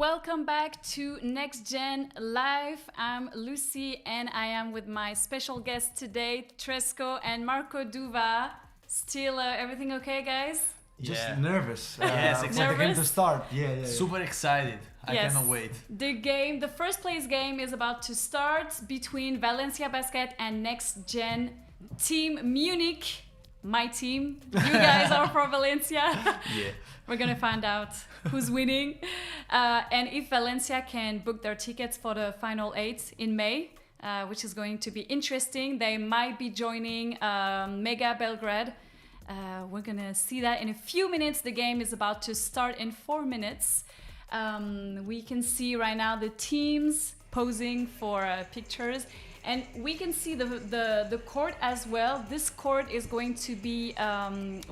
welcome back to NextGen Live. I'm Lucy and I am with my special guests today, Tresco and Marco Duva. Still everything okay, guys? Just nervous. Yes, for exactly. the game to start. Yeah. Super excited. I Yes. cannot wait. The first place game is about to start between Valencia Basket and NextGen Team Munich. My team. You guys are from Valencia. Yeah. We're gonna find out who's winning. And if Valencia can book their tickets for the final 8 in May, which is going to be interesting, they might be joining Mega Belgrade. We're gonna see that in a few minutes. The game is about to start in 4 minutes. We can see right now the teams posing for pictures. And we can see the court as well. This court is going to be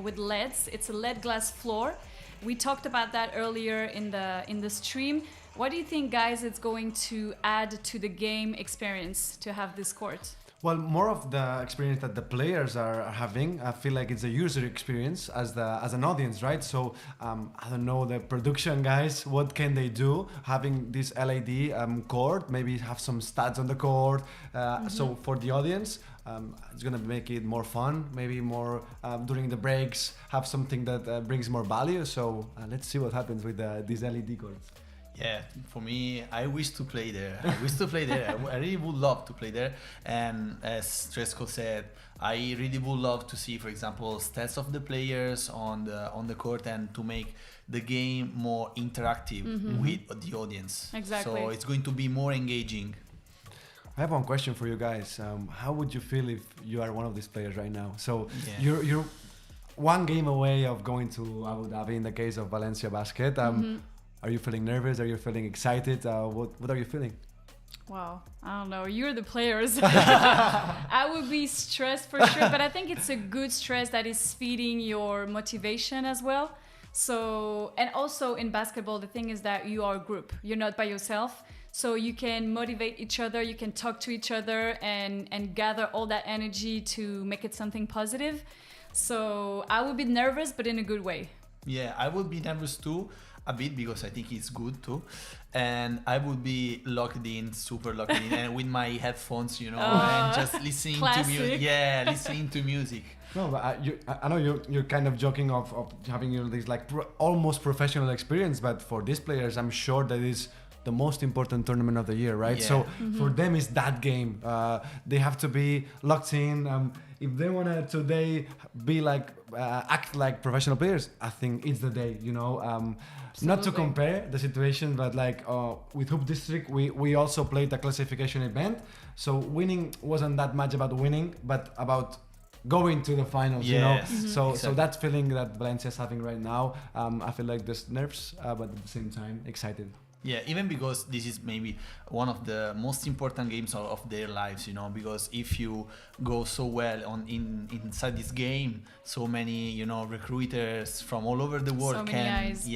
with LEDs. It's a LED glass floor. We talked about that earlier in the stream. What do you think, guys, it's going to add to the game experience to have this court? Well, more of the experience that the players are having, I feel like it's a user experience as an audience, right? So I don't know, the production guys, what can they do having this LED court? Maybe have some stats on the court. So for the audience, it's gonna make it more fun. Maybe more during the breaks, have something that brings more value. So let's see what happens with these LED courts. Yeah, for me, I wish to play there. I really would love to play there. And as Tresco said, I really would love to see, for example, stats of the players on the court and to make the game more interactive with the audience. Exactly. So it's going to be more engaging. I have one question for you guys. How would you feel if you are one of these players right now? So Yeah. you're one game away of going to Abu Dhabi in the case of Valencia Basket. Are you feeling nervous? Are you feeling excited? What are you feeling? Wow, I don't know. You're the players. I would be stressed for sure, but I think it's a good stress that is feeding your motivation as well. So, and also in basketball, the thing is that you are a group. You're not by yourself. So you can motivate each other, you can talk to each other and gather all that energy to make it something positive. So I would be nervous, but in a good way. Yeah, I would be nervous too, a bit, because I think it's good too. And I would be super locked in, and with my headphones, and just listening to music. Yeah, listening to music. No, but I know you're kind of joking of having this like almost professional experience, but for these players, I'm sure that is the most important tournament of the year, right? Yeah. So for them, it's that game. They have to be locked in. If they want to today be like act like professional players, I think it's the day. Not to compare the situation, but like with Hoop District, we also played a classification event. So winning wasn't that much about winning, but about going to the finals. Yes. So Exactly. that feeling that Valencia is having right now, I feel like there's nerves, but at the same time excited. Yeah, even because this is maybe one of the most important games of their lives, because if you go so well inside this game, so many, recruiters from all over the world So many eyes.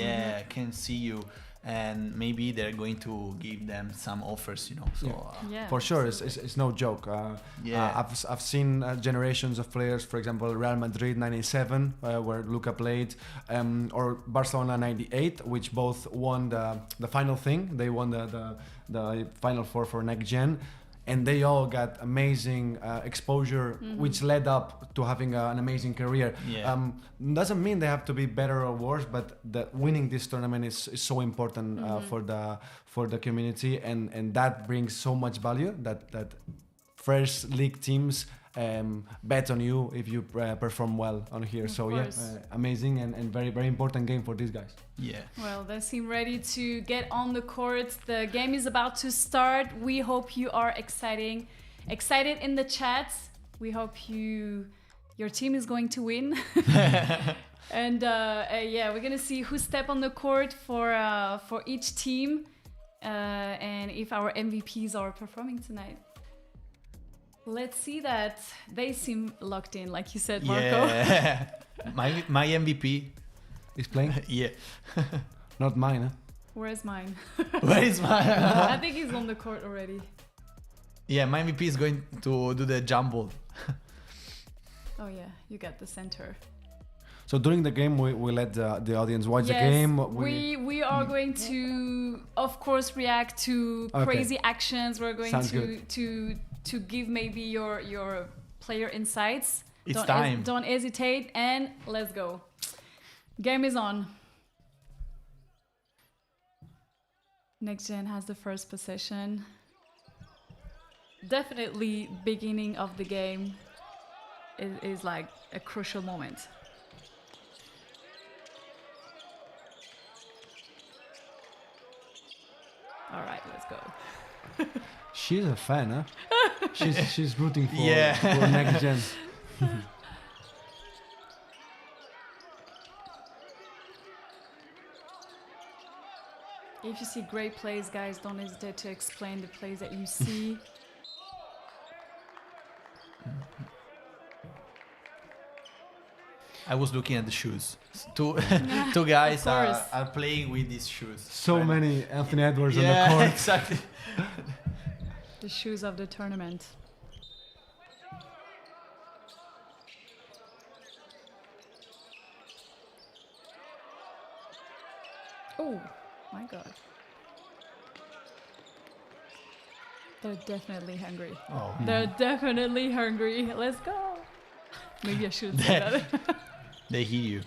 can see you, and maybe they're going to give them some offers, So Yeah. For sure, it's no joke. I've seen generations of players, for example, Real Madrid '97, where Luka played, or Barcelona '98, which both won the final thing. They won the Final Four for NextGen, and they all got amazing exposure, which led up to having an amazing career. Yeah. Doesn't mean they have to be better or worse, but winning this tournament is so important for the community, and that brings so much value that first league teams bet on you if you perform well on here. So amazing and very, very important game for these guys. Yeah. Well, they seem ready to get on the court. The game is about to start. We hope you are excited in the chat. We hope your team is going to win. And we're gonna see who step on the court for each team, and if our MVPs are performing tonight. Let's see that. They seem locked in, like you said, Marco. Yeah. my MVP. He's playing? Yeah. Not mine, huh? Where's mine? Where is my? I think he's on the court already. Yeah, my MVP is going to do the jump ball. Oh yeah, you got the center. So during the game, we let the audience watch the Yes, game. we are going to, of course, react to Okay. crazy actions. We're going Sounds to give maybe your player insights. It's Don't time. Don't hesitate, and let's go. Game is on. NextGen has the first possession. Definitely, beginning of the game is like a crucial moment. All right, let's go. She's a fan, huh? she's rooting for, Yeah. for next gen. If you see great plays, guys, don't hesitate to explain the plays that you see. I was looking at the shoes. Two guys Of course. are playing with these shoes. So Right. many Anthony Edwards on the Yeah, court. exactly. The shoes of the tournament. Oh my god. They're definitely hungry. Oh. They're definitely hungry. Let's go. Maybe I should say that. They hear you.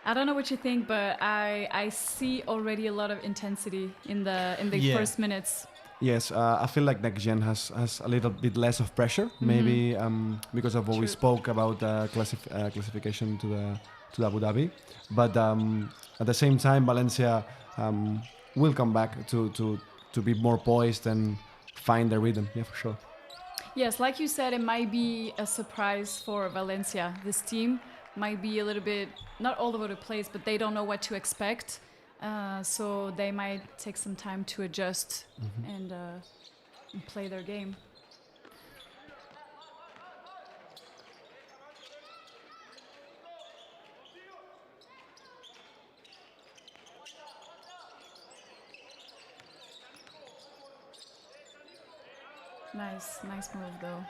I don't know what you think, but I see already a lot of intensity in the Yeah. first minutes. Yes, I feel like next gen has a little bit less of pressure, maybe because of what we True. spoke about classification to Abu Dhabi. But at the same time, Valencia will come back to be more poised and find their rhythm. Yeah, for sure. Yes, like you said, it might be a surprise for Valencia. This team might be a little bit, not all over the place, but they don't know what to expect. So they might take some time to adjust and play their game. Nice move though.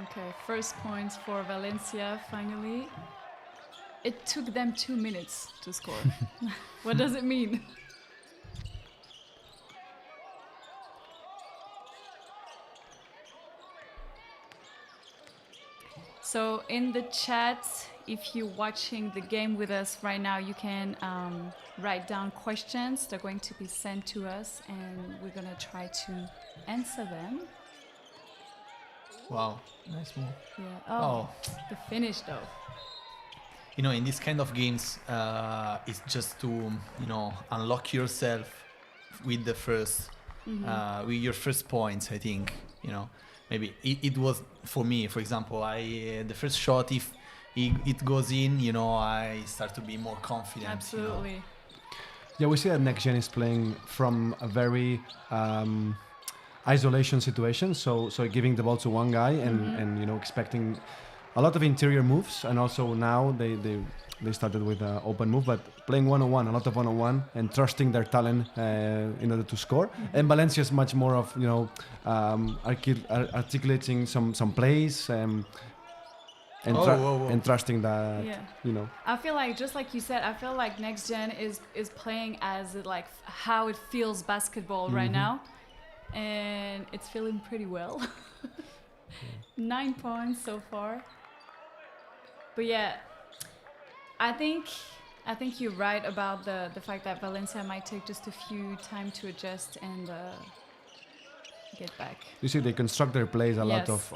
Okay, first points for Valencia finally. It took them 2 minutes to score. What does it mean? So in the chat, if you're watching the game with us right now, you can write down questions. They're going to be sent to us, and we're gonna try to answer them. Wow, nice move. Yeah. Oh. The finish though. You know, in this kind of games, it's just to, you know, unlock yourself with the first, with your first points. I think, you know, maybe it was for me. For example, the first shot, if it goes in, you know, I start to be more confident. Absolutely. You know? Yeah, we see that next gen is playing from a very isolation situation. So giving the ball to one guy and you know expecting a lot of interior moves, and also now they started with an open move, but playing one-on-one, a lot of one-on-one, and trusting their talent in order to score. And Valencia is much more of, you know, articulating some plays and trusting that, Yeah. you know. I feel like, just like you said, I feel like NextGen is playing as like how it feels basketball right now, and it's feeling pretty well. 9 points so far. But yeah, I think you're right about the fact that Valencia might take just a few time to adjust and get back. You see, they construct their plays a lot Yes. of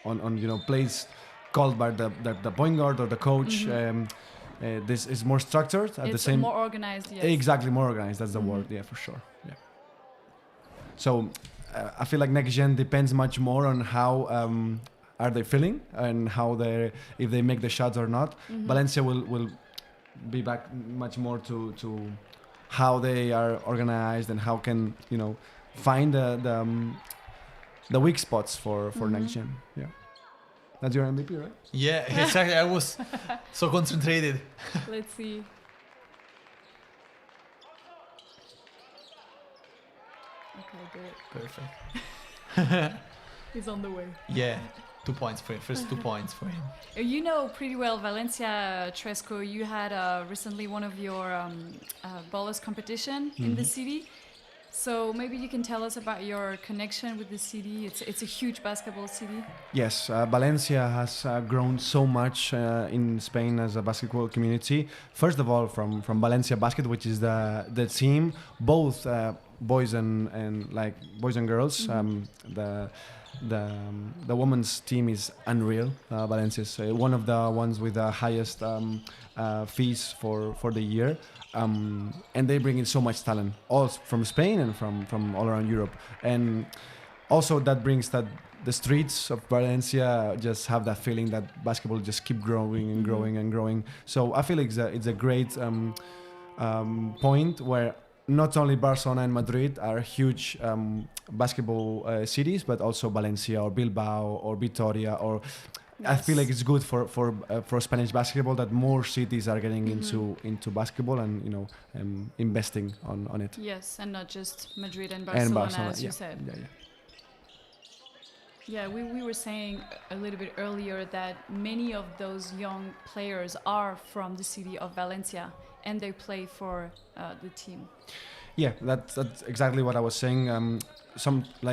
on you know plays called by the point guard or the coach. This is more structured at the It's same. more organized, yes. Exactly, more organized. That's the word. Yeah, for sure. Yeah. So I feel like next gen depends much more on how are they feeling and how they, if they make the shots or not. Valencia will be back much more to how they are organized and how can, you know, find the weak spots for next gen. Yeah. That's your MVP, right? Yeah, exactly. I was so concentrated. Let's see. do it. Perfect. He's on the way. Yeah, 2 points for him. First 2 points for him. You know pretty well Valencia, Tresco. You had recently one of your ballers competition in the city. So maybe you can tell us about your connection with the city. It's a huge basketball city. Yes, Valencia has grown so much in Spain as a basketball community. First of all, from Valencia Basket, which is the team, both boys and like boys and girls. The women's team is unreal. Valencia is one of the ones with the highest fees for the year. And they bring in so much talent, all from Spain and from all around Europe. And also that brings that the streets of Valencia just have that feeling that basketball just keep growing and growing and growing. So I feel it's a great point where not only Barcelona and Madrid are huge basketball cities, but also Valencia or Bilbao or Vitoria or... Yes. I feel like it's good for Spanish basketball that more cities are getting into basketball and investing on it. Yes, and not just Madrid and Barcelona, as you yeah. said. Yeah. Yeah, we were saying a little bit earlier that many of those young players are from the city of Valencia and they play for the team. Yeah, that's exactly what I was saying.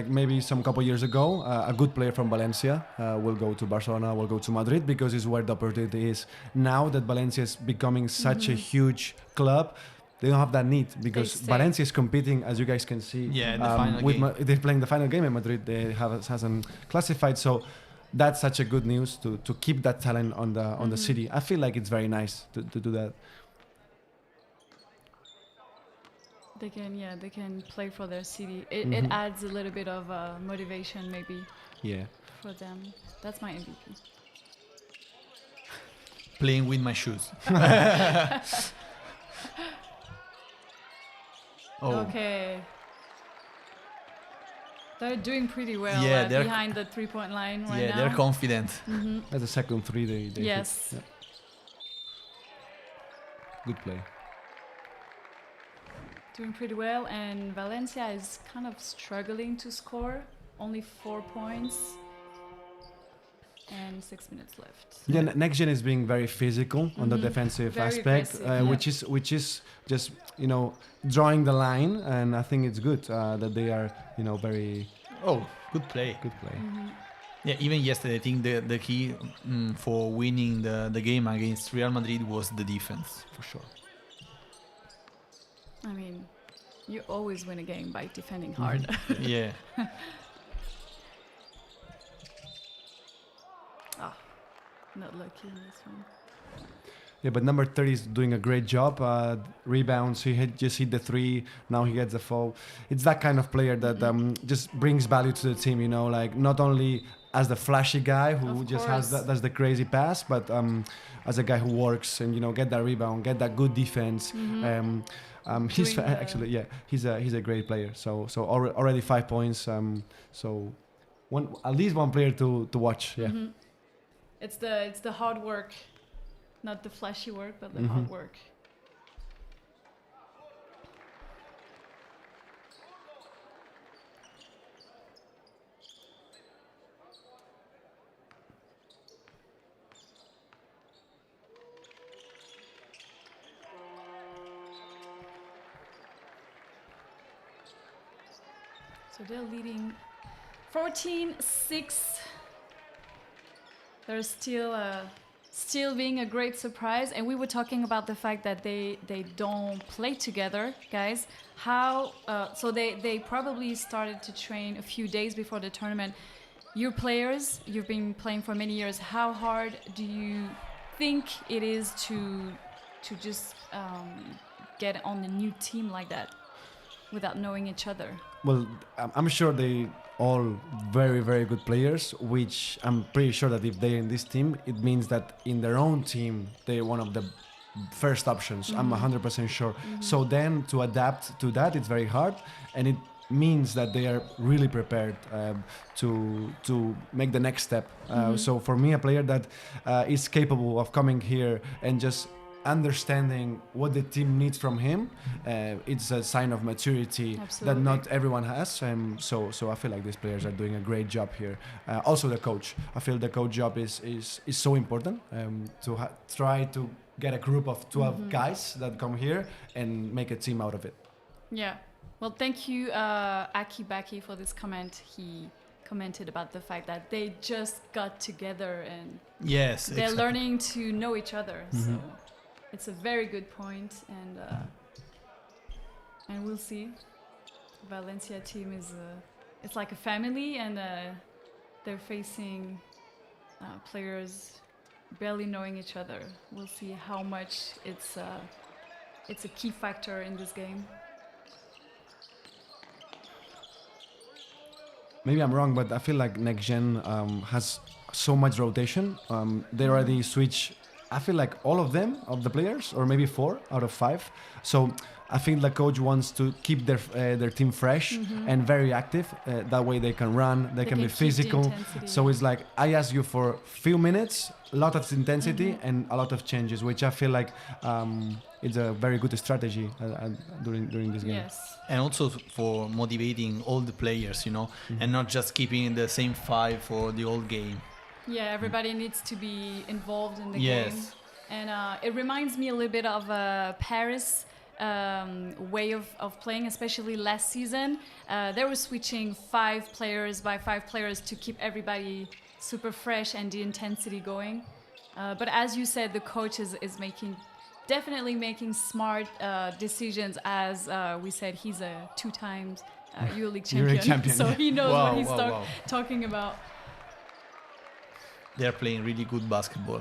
Maybe some couple years ago, a good player from Valencia will go to Barcelona, will go to Madrid because it's where the opportunity is. Now that Valencia is becoming such a huge club, they don't have that need because Valencia is competing, as you guys can see. Yeah, the final game. They're playing the final game in Madrid. They hasn't classified, so that's such a good news to keep that talent on the city. I feel like it's very nice to do that. They can play for their city. It adds a little bit of motivation maybe for them. That's my MVP. Playing with my shoes. Okay. They're doing pretty well they're behind the 3-point line right now. Yeah, they're confident. That's the second three they Yes. hit. Yeah. Good play. Doing pretty well, and Valencia is kind of struggling to score. Only 4 points and 6 minutes left. Yeah, NextGen is being very physical on the defensive Very aspect, aggressive, which is just drawing the line, and I think it's good that they are very Good play. good play. Yeah, even yesterday, I think the key for winning the game against Real Madrid was the defense, for sure. I mean, you always win a game by defending hard. Yeah. Not lucky in this one. Yeah, but number 30 is doing a great job. Rebounds, he just hit the three. Now he gets the foul. It's that kind of player that just brings value to the team. Like not only as the flashy guy who Of just course. does the crazy pass, but as a guy who works and get that rebound, get that good defense. He's he's a great player. So already 5 points. So at least one player to watch. Yeah. It's the hard work, not the flashy work, but the hard work. So they're leading 14-6. They're still being a great surprise, and we were talking about the fact that they don't play together, guys. How so they probably started to train a few days before the tournament. Your players, you've been playing for many years. How hard do you think it is to just get on a new team like that without knowing each other? Well, I'm sure they all very, very good players, which I'm pretty sure that if they're in this team, it means that in their own team, they're one of the first options. I'm 100% sure. So then to adapt to that, it's very hard. And it means that they are really prepared to make the next step. So for me, a player that is capable of coming here and just understanding what the team needs from him, it's a sign of maturity that not everyone has. So I feel like these players are doing a great job here. Also the coach. I feel the coach job is so important to try to get a group of 12 guys that come here and make a team out of it. Yeah. Well, thank you, Aki Baki, for this comment. He commented about the fact that they just got together and they're learning to know each other. So it's a very good point, and we'll see. Valencia team is it's like a family, and they're facing players barely knowing each other. We'll see how much it's a key factor in this game. Maybe I'm wrong, but I feel like NextGen has so much rotation. They already switch, I feel like all of them, of the players, or maybe 4 out of 5. So I think the coach wants to keep their team fresh and very active. That way they can run, they can be physical. So it's like, I ask you for few minutes, a lot of intensity and a lot of changes, which I feel like it's a very good strategy during this game. Yes. And also for motivating all the players, and not just keeping the same 5 for the whole game. Yeah, everybody needs to be involved in the Yes. game. And it reminds me a little bit of Paris way of playing, especially last season. They were switching 5 players by 5 players to keep everybody super fresh and the intensity going. But as you said, the coach is definitely making smart decisions. As we said, he's a 2 times EuroLeague champion, so he knows what he's talking about. They're playing really good basketball.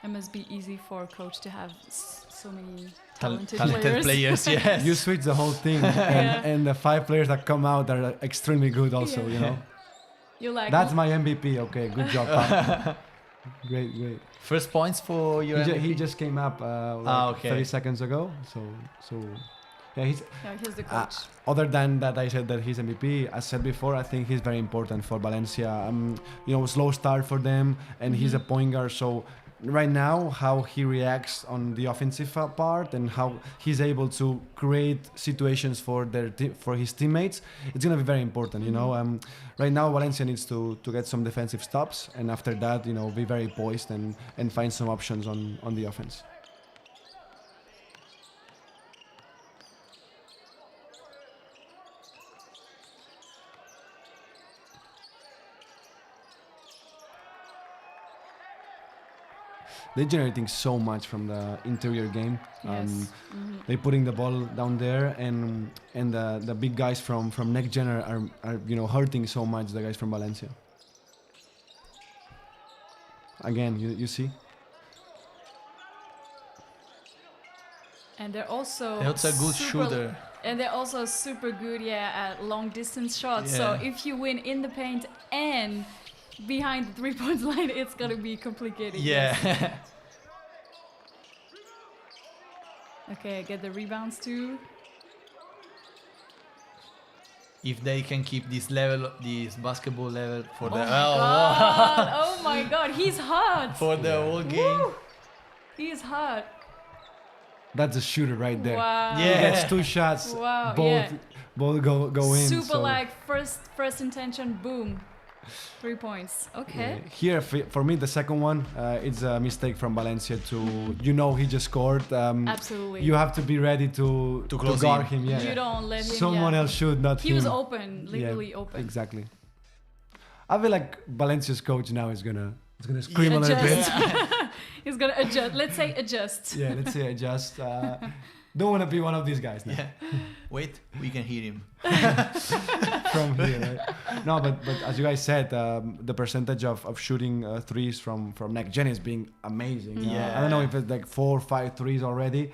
It must be easy for a coach to have so many Talented talented players, yes. You switch the whole thing, and the 5 players that come out are extremely good also, You like That's my MVP, okay, good job, Pam. Great. First points for your MVP? He just came up 30 seconds ago, so yeah, he's the coach. other than that, I said that he's MVP. As said before, I think he's very important for Valencia. Slow start for them, and he's a point guard, so right now how he reacts on the offensive part and how he's able to create situations for his teammates, it's going to be very important. Right now Valencia needs to get some defensive stops, and after that be very poised and find some options on the offense. They're generating so much from the interior game. Yes. They're putting the ball down there, and the big guys from NextGen are hurting so much the guys from Valencia. Again, you see. And they're also a good shooter. And they're also super good, at long distance shots. So if you win in the paint and behind the 3-point line, it's gonna be complicated. Yeah. Yes. Okay, get the rebounds too. If they can keep this basketball level for Oh my god, he's hot. for the whole game. Woo! He's hot. That's a shooter right there. Wow. He Yeah. gets 2 shots. Wow, Both go in. Super so. like first intention, boom. 3 points. Okay. Here, for me, the second one, it's a mistake from Valencia he just scored. Absolutely. You have to be ready to close guard him. Yeah. You don't let him. Someone else should, not He him. was open, literally open. Exactly. I feel like Valencia's coach now is gonna scream a little bit. He's gonna adjust. Let's say adjust. Yeah, let's say adjust. Don't want to be one of these guys now. Yeah. Wait, we can hear him. From here, right? No, but as you guys said, the percentage of shooting threes from NextGen is being amazing. Yeah. I don't know if it's like 4 or 5 threes already.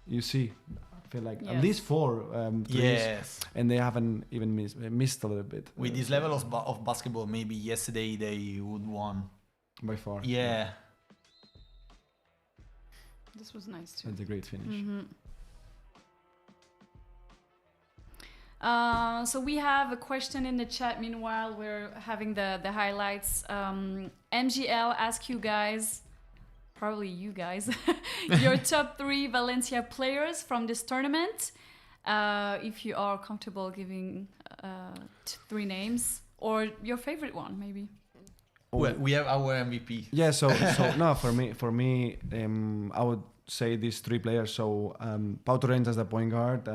You see, I feel like at least 4 threes. Yes. And they haven't even missed a little bit. With this level of basketball, maybe yesterday they would won. By far. Yeah. This was nice too. That's a great finish. So we have a question in the chat. Meanwhile, we're having the highlights. MGL ask you guys, probably you guys, your top 3 Valencia players from this tournament. If you are comfortable giving 3 names, or your favorite one, maybe. Well, we have our MVP. Yeah, so no, for me, I would say these 3 players. So Pau Torrents as the point guard.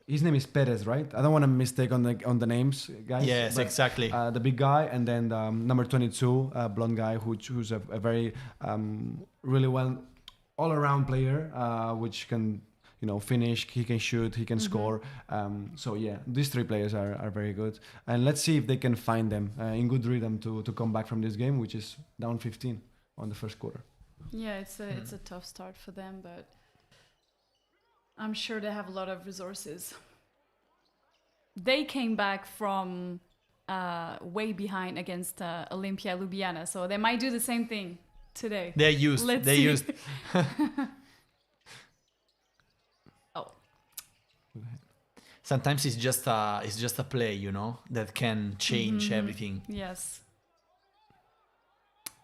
His name is Perez, right? I don't want to mistake on the names, guys. Yes, exactly. The big guy, and then the number 22, blonde guy, who's a very really well all-around player, which can finish. He can shoot. He can score. So yeah, these 3 players are very good, and let's see if they can find them in good rhythm to come back from this game, which is down 15 on the first quarter. Yeah, it's a tough start for them, but I'm sure they have a lot of resources. They came back from way behind against Olimpia Ljubljana, so they might do the same thing today. They're used. Let's They're see. used. Oh, Sometimes it's just a play, that can change everything. yes.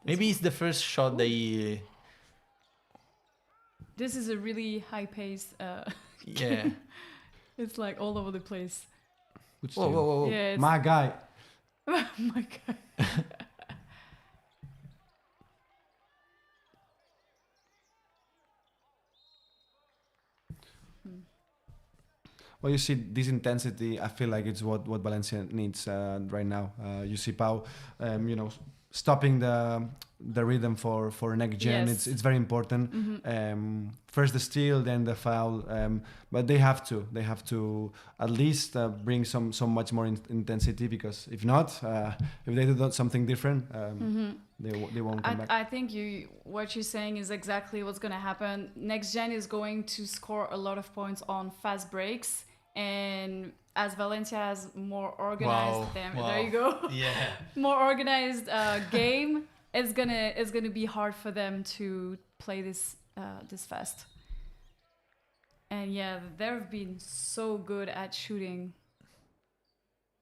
Maybe it's the first shot they. This is a really high pace. Yeah. It's like all over the place. Good Whoa, steal. whoa, whoa! Yeah, it's, My guy. oh my God. Well, you see this intensity. I feel like it's what Valencia needs right now. You see Pau, stopping the rhythm for NextGen. Yes. It's very important. First the steal, then the foul. But they have to at least bring so much more intensity, because if not, if they do something different, they won't come back. I think what you're saying is exactly what's going to happen. NextGen is going to score a lot of points on fast breaks, and as Valencia has more organized, there you go. Yeah. More organized game, it's gonna be hard for them to play this fast. And yeah, they've been so good at shooting.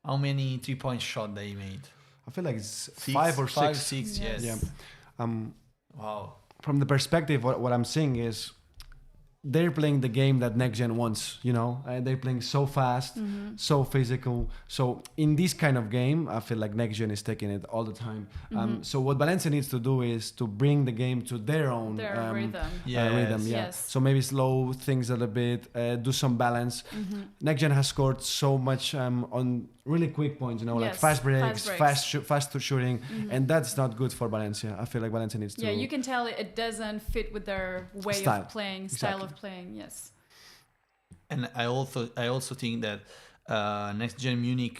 How many 3-point shot they made? I feel like it's 6, 5 or 5, 6. 6, yes. Yeah. Wow. From the perspective, what I'm seeing is they're playing the game that NextGen wants, they're playing so fast, so physical. So in this kind of game, I feel like NextGen is taking it all the time. So what Valencia needs to do is to bring the game to their own Rhythm. rhythm. Yeah. Yes. So maybe slow things a little bit, do some balance. NextGen has scored so much on really quick points, like Yes, fast breaks, fast fast shooting, and that's not good for Valencia. I feel like Valencia needs to. Yeah, you can tell it doesn't fit with their way Style. of playing, Exactly. style of playing. Yes. And I also think that NextGen Munich,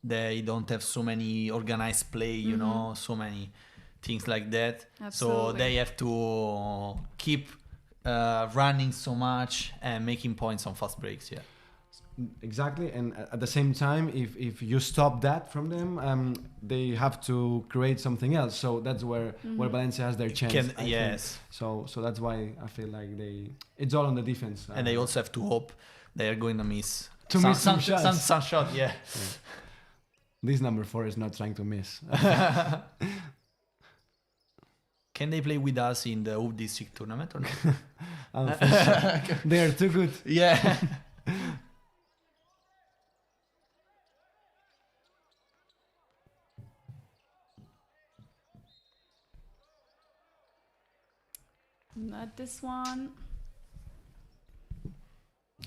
they don't have so many organized play, so many things like that. Absolutely. So they have to keep running so much and making points on fast breaks. Yeah. Exactly, and at the same time, if you stop that from them, they have to create something else. So that's where Valencia has their chance. I Yes. think. So that's why I feel like it's all on the defense. And they also have to hope they are going to miss some shots. Some shot. Yeah. This number 4 is not trying to miss. Can they play with us in the Hoop District tournament or not? Unfortunately, they are too good. Yeah. Not this one.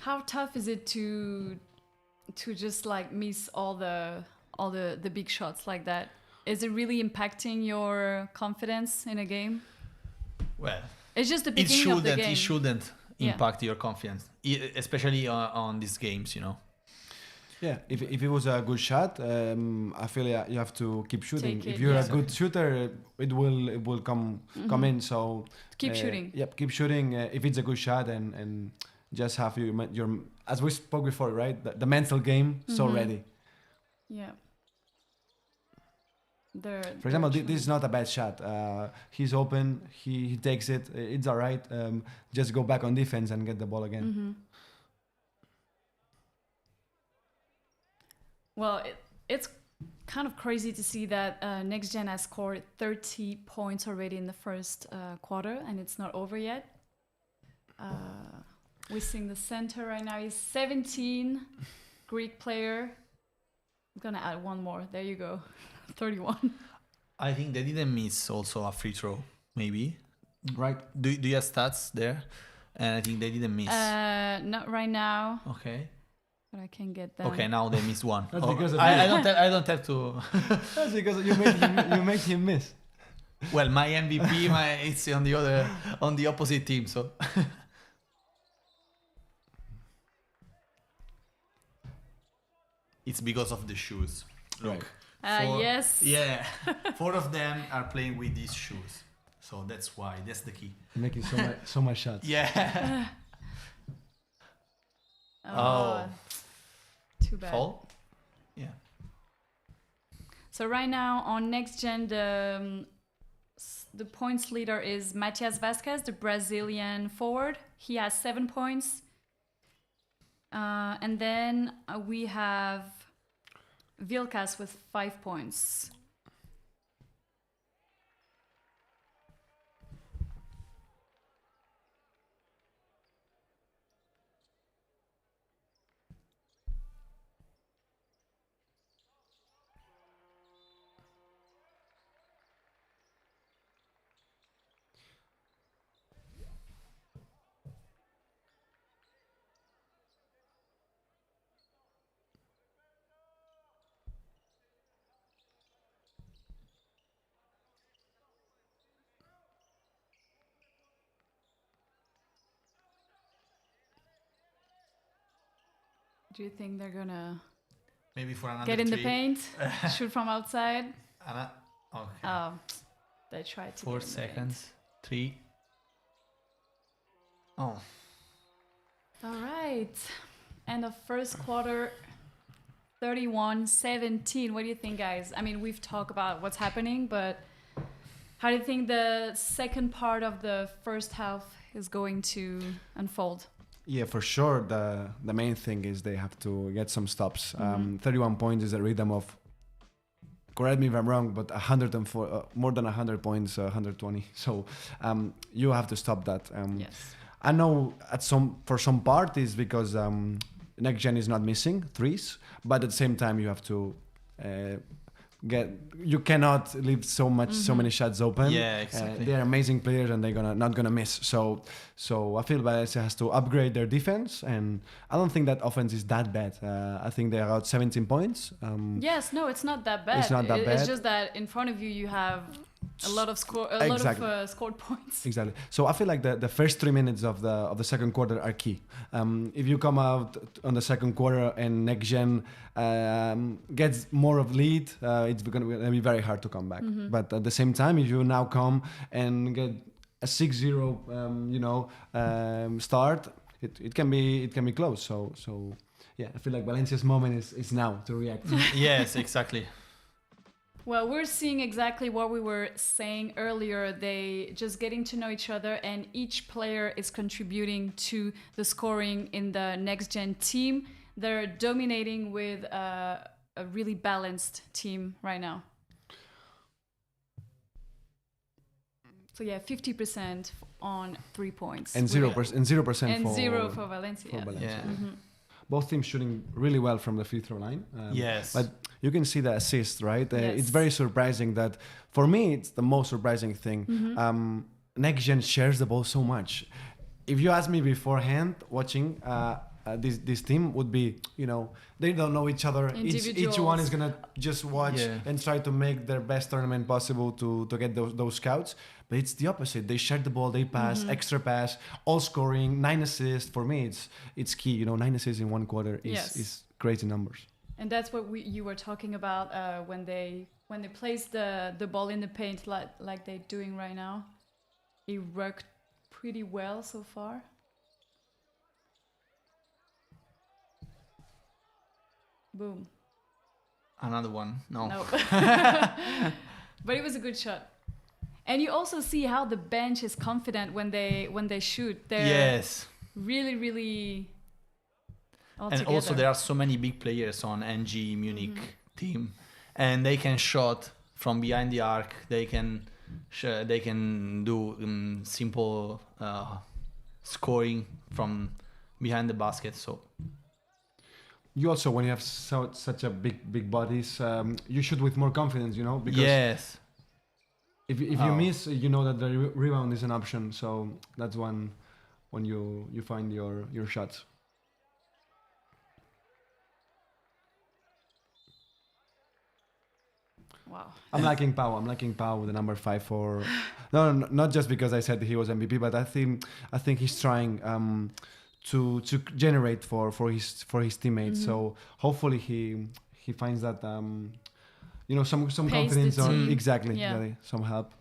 How tough is it to just like miss all the big shots like that? Is it really impacting your confidence in a game? Well, It's just the beginning of the game. It shouldn't Yeah. impact your confidence, especially on these games, Yeah, if it was a good shot, I feel you have to keep shooting. Take it, If you're yeah. a good shooter, it will come in. So Keep shooting. Yep, keep shooting. If it's a good shot, and just have your as we spoke before, right? The mental game so ready. Yeah. For example, this is not a bad shot. He's open. He takes it. It's all right. Just go back on defense and get the ball again. Well, it's kind of crazy to see that NextGen has scored 30 points already in the first quarter, and it's not over yet. We're seeing the center right now is 17, Greek player. I'm gonna add one more. There you go, 31. I think they didn't miss also a free throw, maybe. Right. Do you have stats there? And I think they didn't miss. Not right now, Okay. but I can get them. Okay, now they missed one. That's Oh, because of I don't have to. That's because you make him miss. Well, my MVP, it's on the opposite team. So it's because of the shoes. Look. Yes. Yeah. 4 of them are playing with these shoes. So that's why. That's the key. Making so much shots. Yeah. Oh. Too bad. Fall? Yeah. So right now on NextGen, the points leader is Matias Vasquez, the Brazilian forward. He has 7 points. And then we have Vilkas with 5 points. Do you think they're gonna Maybe for another get in the 3. paint, shoot from outside? Okay. Oh, they tried to. 4 get in the paint. seconds. 3. Oh. All right. End of first quarter, 31-17. What do you think, guys? I mean, we've talked about what's happening, but how do you think the second part of the first half is going to unfold? Yeah, for sure. The main thing is they have to get some stops. 31 points is a rhythm of, correct me if I'm wrong, but 104, more than 100 points, 120. So you have to stop that. Yes. I know for some part is because NextGen is not missing threes, but at the same time you have to you cannot leave so many shots open. Yeah, exactly. They're amazing players and they're not gonna miss. So I feel Valencia has to upgrade their defense, and I don't think that offense is that bad. I think they're out 17 points. Yes, no, it's not that bad. It's not that It's bad. just that in front of you have a lot of scored points. Exactly. So I feel like the first 3 minutes of the second quarter are key. If you come out on the second quarter and NextGen gets more of lead, it's going to be very hard to come back. But at the same time, if you now come and get a 6-0, start, it can be close. So yeah, I feel like Valencia's moment is now to react. Yes, exactly. Well, we're seeing exactly what we were saying earlier. They just getting to know each other, and each player is contributing to the scoring in the NextGen team. They're dominating with a really balanced team right now. So yeah, 50% on 3 points. And 0% and 0% and for 0 for Valencia. for Valencia. Yeah. Both teams shooting really well from the free throw line. Yes. But you can see the assist, right? Yes. It's very surprising that, for me, it's the most surprising thing. NextGen shares the ball so much. If you asked me beforehand, watching this team would be, they don't know each other. Each one is going to just watch and try to make their best tournament possible to get those scouts. But it's the opposite. They share the ball, they pass, extra pass, all scoring, 9 assists. For me, it's key. 9 assists in one quarter is crazy numbers. And that's what you were talking about when they place the ball in the paint like they're doing right now. It worked pretty well so far. Boom. Another one. No. Nope. But it was a good shot. And you also see how the bench is confident when they shoot. They're Yes. really, really. And also there are so many big players on NG Munich team, and they can shot from behind the arc. They can do simple scoring from behind the basket. So You also, when you have such a big bodies, you shoot with more confidence, you know, because yes, if you miss, you know that the rebound is an option. So that's when you find your shots. Wow. I'm liking Pau. I'm liking Pau with the number 5 for no, not just because I said he was MVP, but I think he's trying to generate for his teammates. So hopefully he finds that you know, some confidence or exactly some help.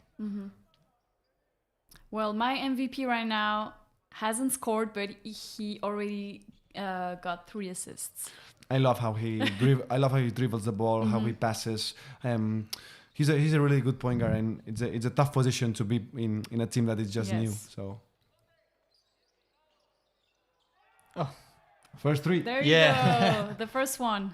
Well, my MVP right now hasn't scored, but he already got 3 assists. I love how he dribbles the ball, how he passes. He's a really good point guard, and it's a tough position to be in a team that is just new. So, first 3. There you go, the first one.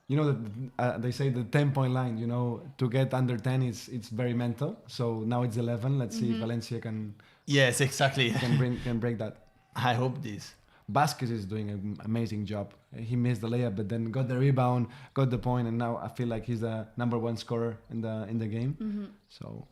You know that they say the 10-point line. You know, to get under 10 it's very mental. So now it's 11. Let's see if Valencia can. Yes, exactly. can break that. I hope this. Vasquez is doing an amazing job. He missed the layup, but then got the rebound, got the point, and now I feel like he's the number 1 scorer in the game. So.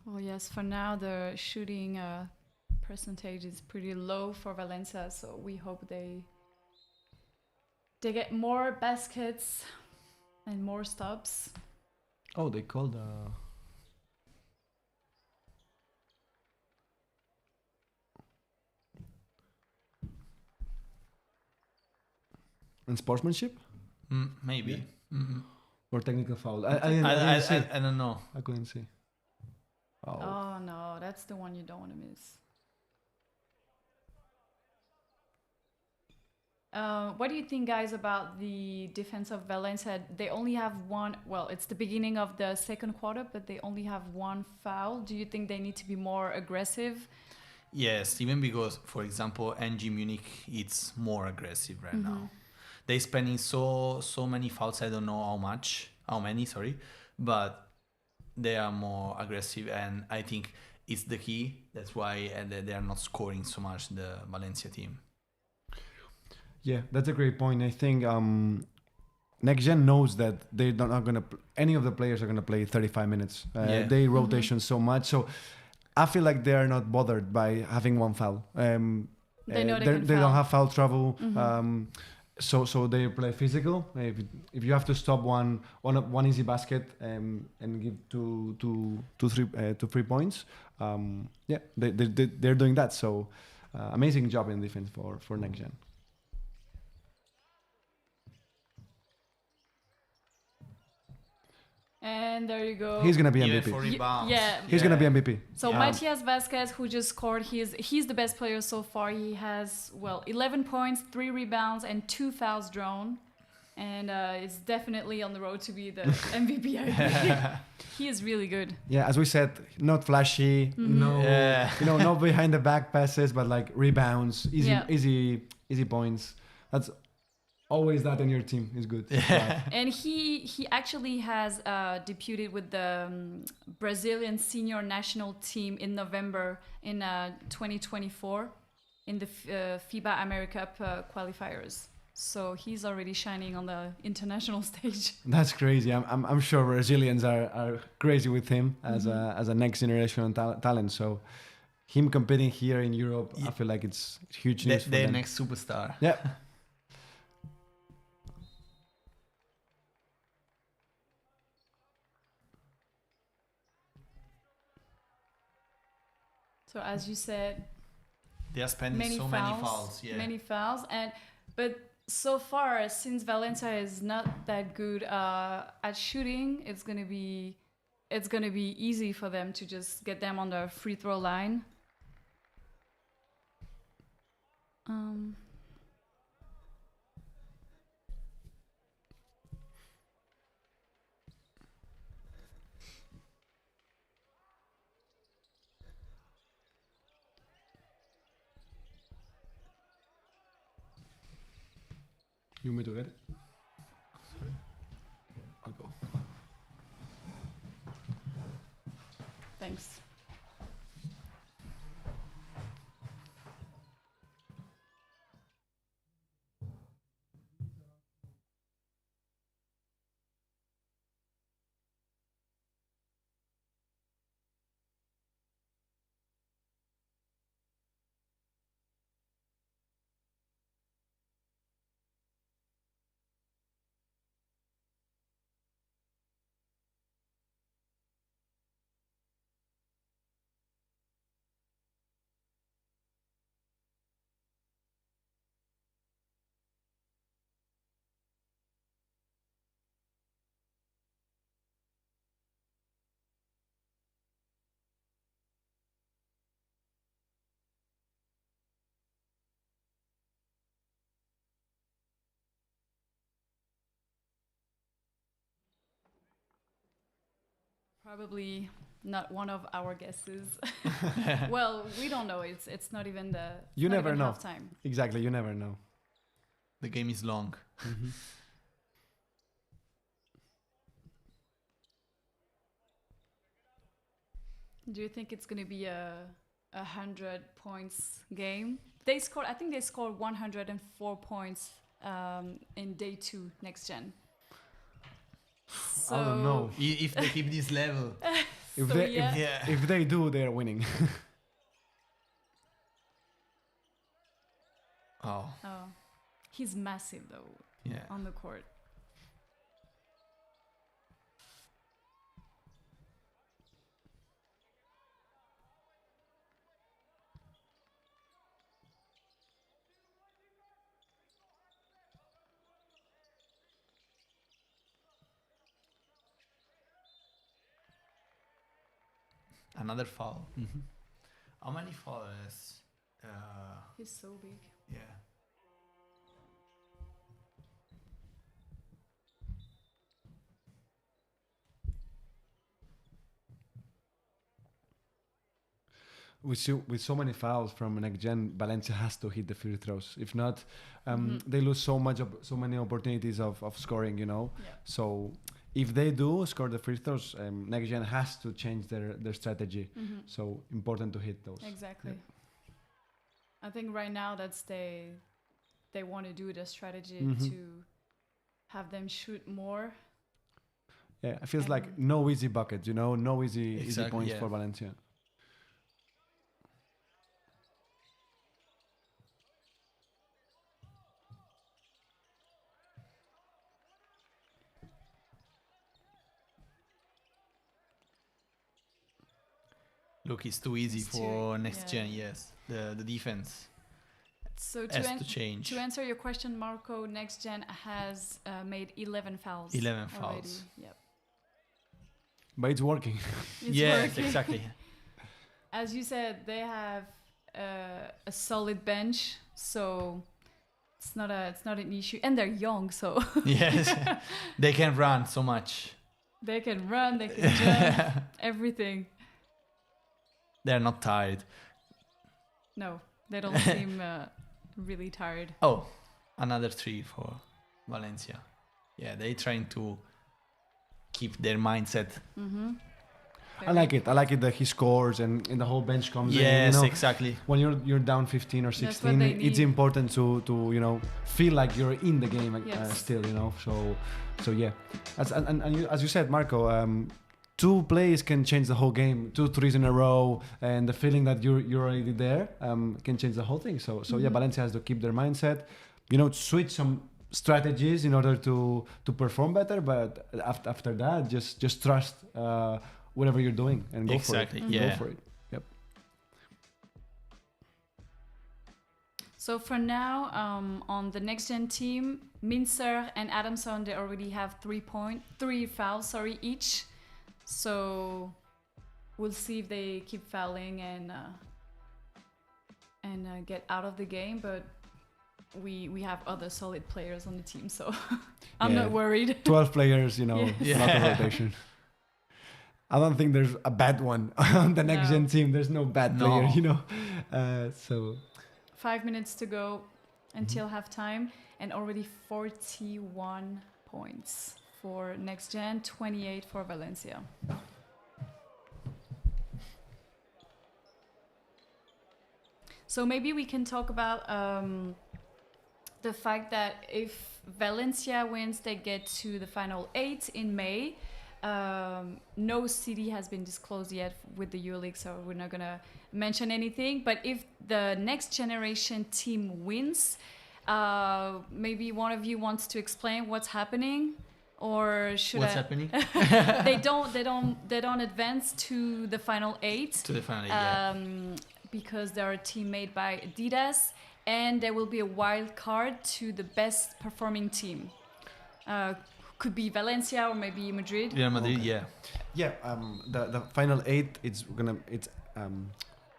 Well, yes, for now the shooting percentage is pretty low for Valencia, so we hope they get more baskets and more stops. Oh, they called and sportsmanship? Maybe. Or technical foul? I don't know. I couldn't see. Oh no, that's the one you don't want to miss. What do you think, guys, about the defense of Valencia? They only have one. Well, it's the beginning of the second quarter, but they only have 1 foul. Do you think they need to be more aggressive? Yes, even because, for example, NG Munich, it's more aggressive right now. They spending so many fouls. I don't know how many, but they are more aggressive, and I think it's the key. That's why they are not scoring so much, the Valencia team. Yeah, that's a great point. I think NextGen knows that they're not going to. Any of the players are going to play 35 minutes. They rotation so much, so I feel like they are not bothered by having 1 foul. They know they don't have foul trouble. So they play physical. If you have to stop one easy basket and give two 3 points, they're doing that. So amazing job in defense for NextGen. And there you go. He's gonna be Even MVP. for rebounds. He's gonna be MVP. So Matias Vasquez, who just scored, he's the best player so far. He has 11 points, 3 rebounds, and 2 fouls drawn, and is definitely on the road to be the MVP. I think. He is really good. Yeah, as we said, not flashy, no behind the back passes, but like rebounds, easy points. That's always that in your team is good. And he actually has debuted with the Brazilian senior national team in November in 2024 in the FIBA America Cup qualifiers. So he's already shining on the international stage. That's crazy. I'm sure Brazilians are crazy with him as a next generation talent. So him competing here in Europe, I feel like it's huge news for them. Their next superstar. Yeah. So as you said, they are spending many fouls. Many fouls, but so far, since Valencia is not that good at shooting, it's gonna be easy for them to just get them on the free throw line. You want me to get it? I'll go. Thanks. Probably not one of our guesses. Well, we don't know. It's not even the. You not never even know. Halftime. Exactly, you never know. The game is long. Do you think it's going to be a 100 points game? They scored. I think they scored 104 points in day 2 next gen. So, I don't know. If they keep this level. If so they yeah. if they do, they're winning. Oh, Oh, he's massive though yeah. on the court. Another foul. How many fouls? He's so big. Yeah. With so many fouls from next gen, Valencia has to hit the free throws. If not, they lose so many opportunities of scoring. You know. Yeah. So if they do score the free throws, next gen has to change their strategy. So important to hit those. Exactly. Yep. I think right now they want to do the strategy to have them shoot more. Yeah, it feels like no easy buckets. You know, no easy points yeah. for Valencia. Look, it's too easy It's for too- next gen. Yes, the defense So has to change. to answer your question, Marco, next gen has made 11 fouls. 11 already. fouls. Yep. But it's working. It's Yes, working. exactly. As you said, they have a solid bench, so it's not an issue, and they're young, so Yes, they can run so much. they can run, they can jump, everything. They're not tired. No, they don't seem really tired. Oh, another 3 for Valencia. Yeah, they're trying to keep their mindset. I like it. I like it that he scores and the whole bench comes in. Yes, You know, exactly. when you're down 15 or That's what 16, they it's need. important to you know feel like you're in the game Yes. still. You know, so yeah. As you said, Marco. 2 plays can change the whole game. 2 threes in a row, and the feeling that you're already there can change the whole thing. So yeah, Valencia has to keep their mindset. You know, switch some strategies in order to perform better. But after that, just trust whatever you're doing and go Exactly, for it. yeah. Go for it. Yep. So for now, on the next gen team, Mincer and Adamson, they already have 3 fouls, each. So we'll see if they keep fouling and get out of the game. But we have other solid players on the team, so I'm Yeah. not worried. 12 players, you know, Yeah. a lot of rotation. I don't think there's a bad one on the next gen team. There's no bad player, No. you know. So 5 minutes to go until halftime. and already 41 points for NextGen, 28 for Valencia. So maybe we can talk about the fact that if Valencia wins, they get to the final 8 in May. No city has been disclosed yet with the EuroLeague, so we're not gonna mention anything. But if the next generation team wins, maybe one of you wants to explain what's happening, or should What's happening? they don't advance to the final 8. To the final, yeah. Because they're a team made by Adidas, and there will be a wild card to the best performing team. Could be Valencia or maybe Madrid. Real Madrid, yeah. Yeah, the final 8, it's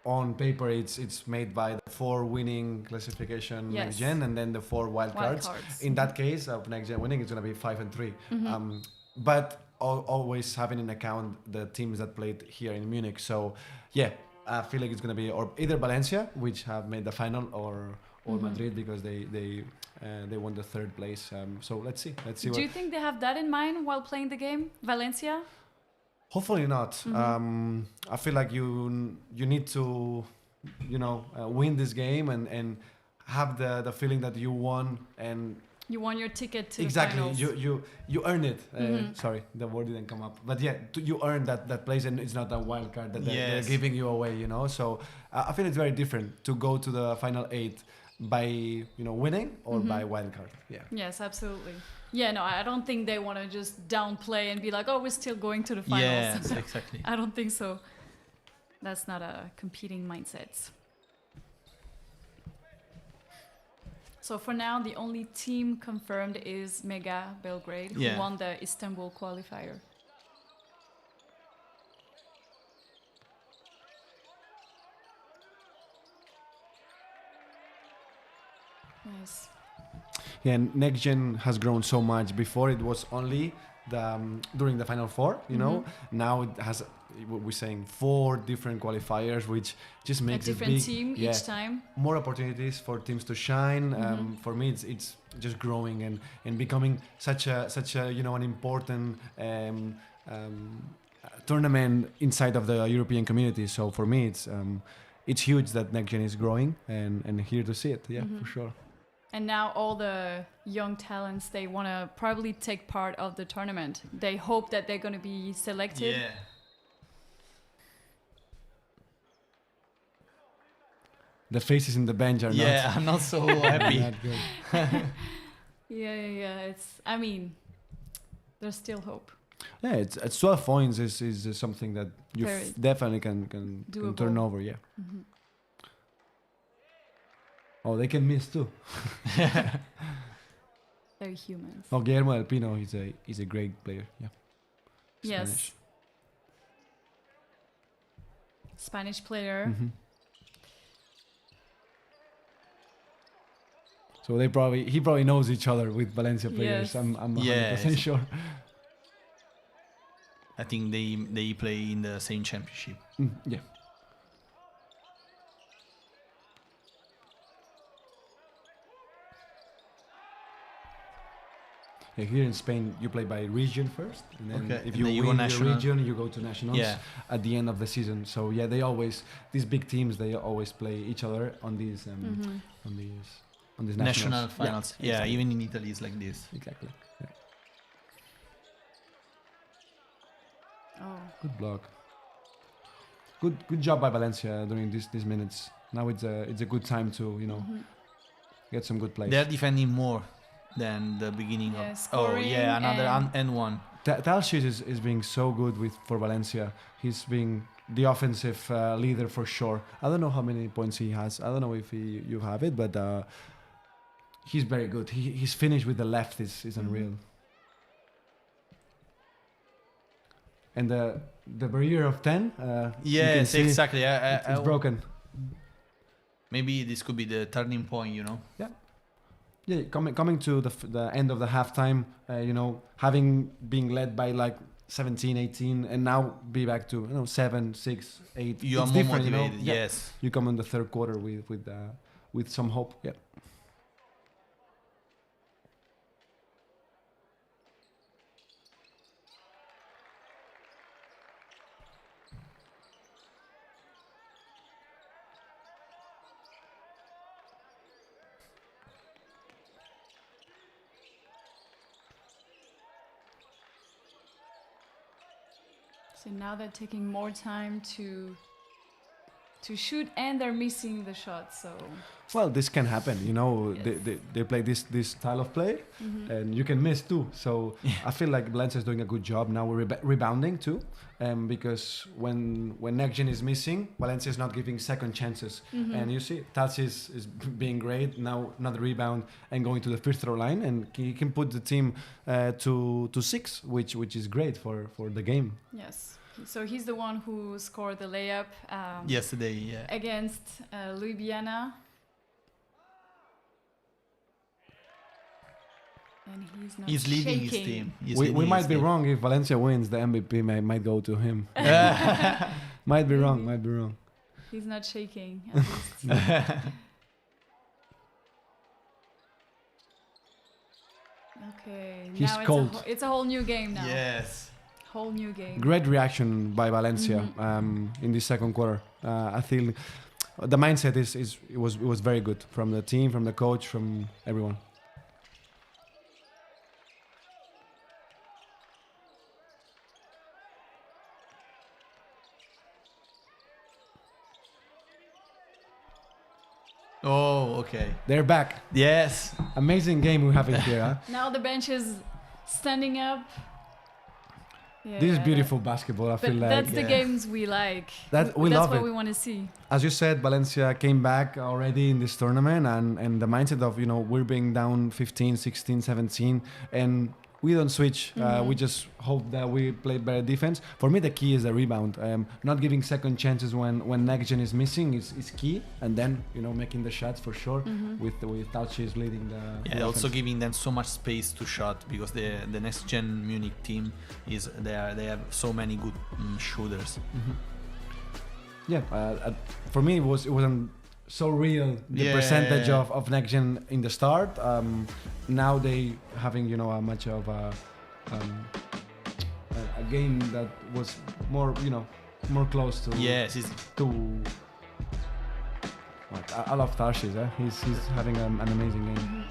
on paper it's made by the 4 winning classification Yes. NextGen and then the 4 wild cards. In that case of NextGen winning, it's gonna be 5 and 3. But always having in account the teams that played here in Munich. So yeah, I feel like it's gonna be or either Valencia, which have made the final, or Madrid, because they won the 3rd place. So let's see. Do you think they have that in mind while playing the game, Valencia? Hopefully not. I feel like you need to, win this game and have the feeling that you won, and You won your ticket to exactly the finals. you earn it. Sorry, the word didn't come up. But yeah, you earn that place, and it's not a wild card that they're giving you away. So I feel it's very different to go to the final 8 by winning or by wild card. Yeah. Yes, absolutely. Yeah, no, I don't think they want to just downplay and be like, oh, we're still going to the finals. Yes, exactly. I don't think so. That's not a competing mindset. So for now, the only team confirmed is Mega Belgrade, who won the Istanbul qualifier. Nice. Yeah, and NextGen has grown so much. Before it was only during the Final Four, Now it has, we're saying, 4 different qualifiers, which just makes a it different big. team each time. More opportunities for teams to shine. For me, it's just growing and becoming such a an important tournament inside of the European community. So for me, it's huge that NextGen is growing and here to see it. Yeah, for sure. And now all the young talents, they want to probably take part of the tournament. They hope that they're going to be selected. Yeah. The faces in the bench are not. I'm not so happy. Not good. Yeah. I mean, there's still hope. Yeah, it's 12 points is something that you Very definitely can turn over. Yeah. Oh, they can miss too. They're humans. Oh, Guillermo del Pino, he's a great player. Yeah. Yes. Spanish player. So he probably knows each other with Valencia players. Yes. I'm 100% sure. I think they play in the same championship. Yeah. Yeah, here in Spain, you play by region first, and then if you then you go win your national. region, you go to nationals at the end of the season. So yeah, these big teams, they always play each other on these nationals. National finals. Yeah, Yeah, exactly. even in Italy it's like this. Exactly. Yeah. Oh. Good block. Good job by Valencia during these minutes. Now it's a good time to get some good plays. They're defending more than the beginning Yeah, of. scoring Another and one. Talshis is being so good for Valencia. He's being the offensive leader for sure. I don't know how many points he has. I don't know if you have it, but he's very good. His finish with the left is unreal. And the barrier of 10. You can Yes, see exactly. it's broken. Maybe this could be the turning point. Yeah, coming to the end of the halftime, having been led by like 17, 18, and now be back to 7, 6, 8. You are It's more different, motivated. Yeah. Yes. You come in the third quarter with some hope. Yeah. So now they're taking more time to shoot, and they're missing the shot. So Well, this can happen. You know, Yes. they play this style of play, and you can miss too. So I feel like Valencia is doing a good job now. We're rebounding too, because when NextGen is missing, Valencia is not giving second chances. And you see, Touch is being great now. Another rebound and going to the first throw line, and he can put the team to 6, which is great for the game. yes. So he's the one who scored the layup Yesterday, yeah. against Ljubljana. And he's not He's leading his shaking. team. He's We leading his might be team. wrong if Valencia wins. The MVP might go to him. Might be wrong. Might be wrong. He's not shaking, at least. Okay, He's now cold. It's a whole new game now. Yes. Whole new game. Great reaction by Valencia in the second quarter. I think the mindset it was very good from the team, from the coach, from everyone. Oh, okay. They're back. Yes. Amazing game we're having here. Huh? Now the bench is standing up. This is Yeah, beautiful basketball. I But feel like that's the yeah. games we like. That we that's love what it. we want to see. As you said, Valencia came back already in this tournament, and the mindset of, you know, we're being down 15, 16, 17, and we don't switch. We just hope that we play better defense. For me, the key is the rebound. Not giving second chances when NextGen is missing is key, and then, you know, making the shots for sure. With Tauchi leading the Yeah, also offense. giving them so much space to shot, because the next gen Munich team they have so many good shooters. Yeah, for me it wasn't so real the Yeah. percentage of NextGen in the start. Now they having, you know, a much of a game that was more, you know, more close to Yes, to. Like, I love Tarshis. He's having an amazing game.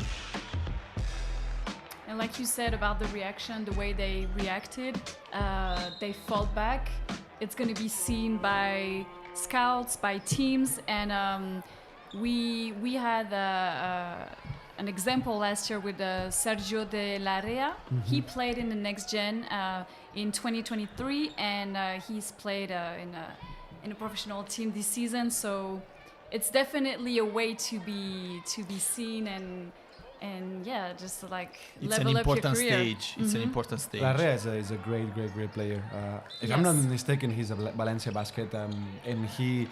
And like you said about the reaction, the way they reacted, they fought back. It's going to be seen by scouts, by teams, and we had an example last year with Sergio de la Rea. He played in the Next Gen in 2023, and he's played in a professional team this season. So it's definitely a way to be seen and yeah, just to like it's level an up your important career. stage. It's an important stage. Larrea is a great player. If I'm not Yes. mistaken, he's a Valencia basket, and he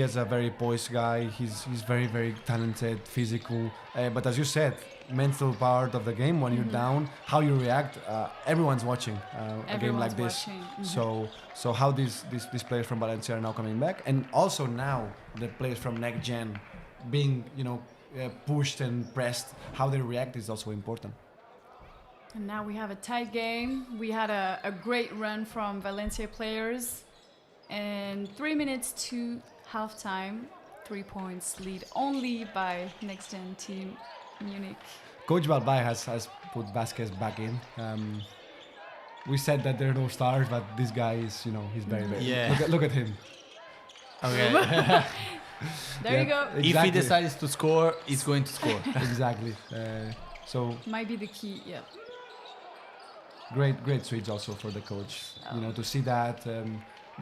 is a very poised guy. He's very talented, physical. But as you said, mental part of the game. When you're down, how you react. Everyone's watching a game like this. Watching. So how these players from Valencia are now coming back, and also now the players from NextGen being, you know, pushed and pressed, how they react is also important. And now we have a tight game. We had a great run from Valencia players. And 3 minutes to halftime, 3 points lead only by Next Gen team Munich. Coach Balbay has put Vasquez back in. We said that there are no stars, but this guy is, you know, he's very. Yeah. Look at him. Okay. There you go. If he Exactly. decides to score, he's going to score. Exactly. So Might be the key, yeah. great switch also for the coach. You know, to see that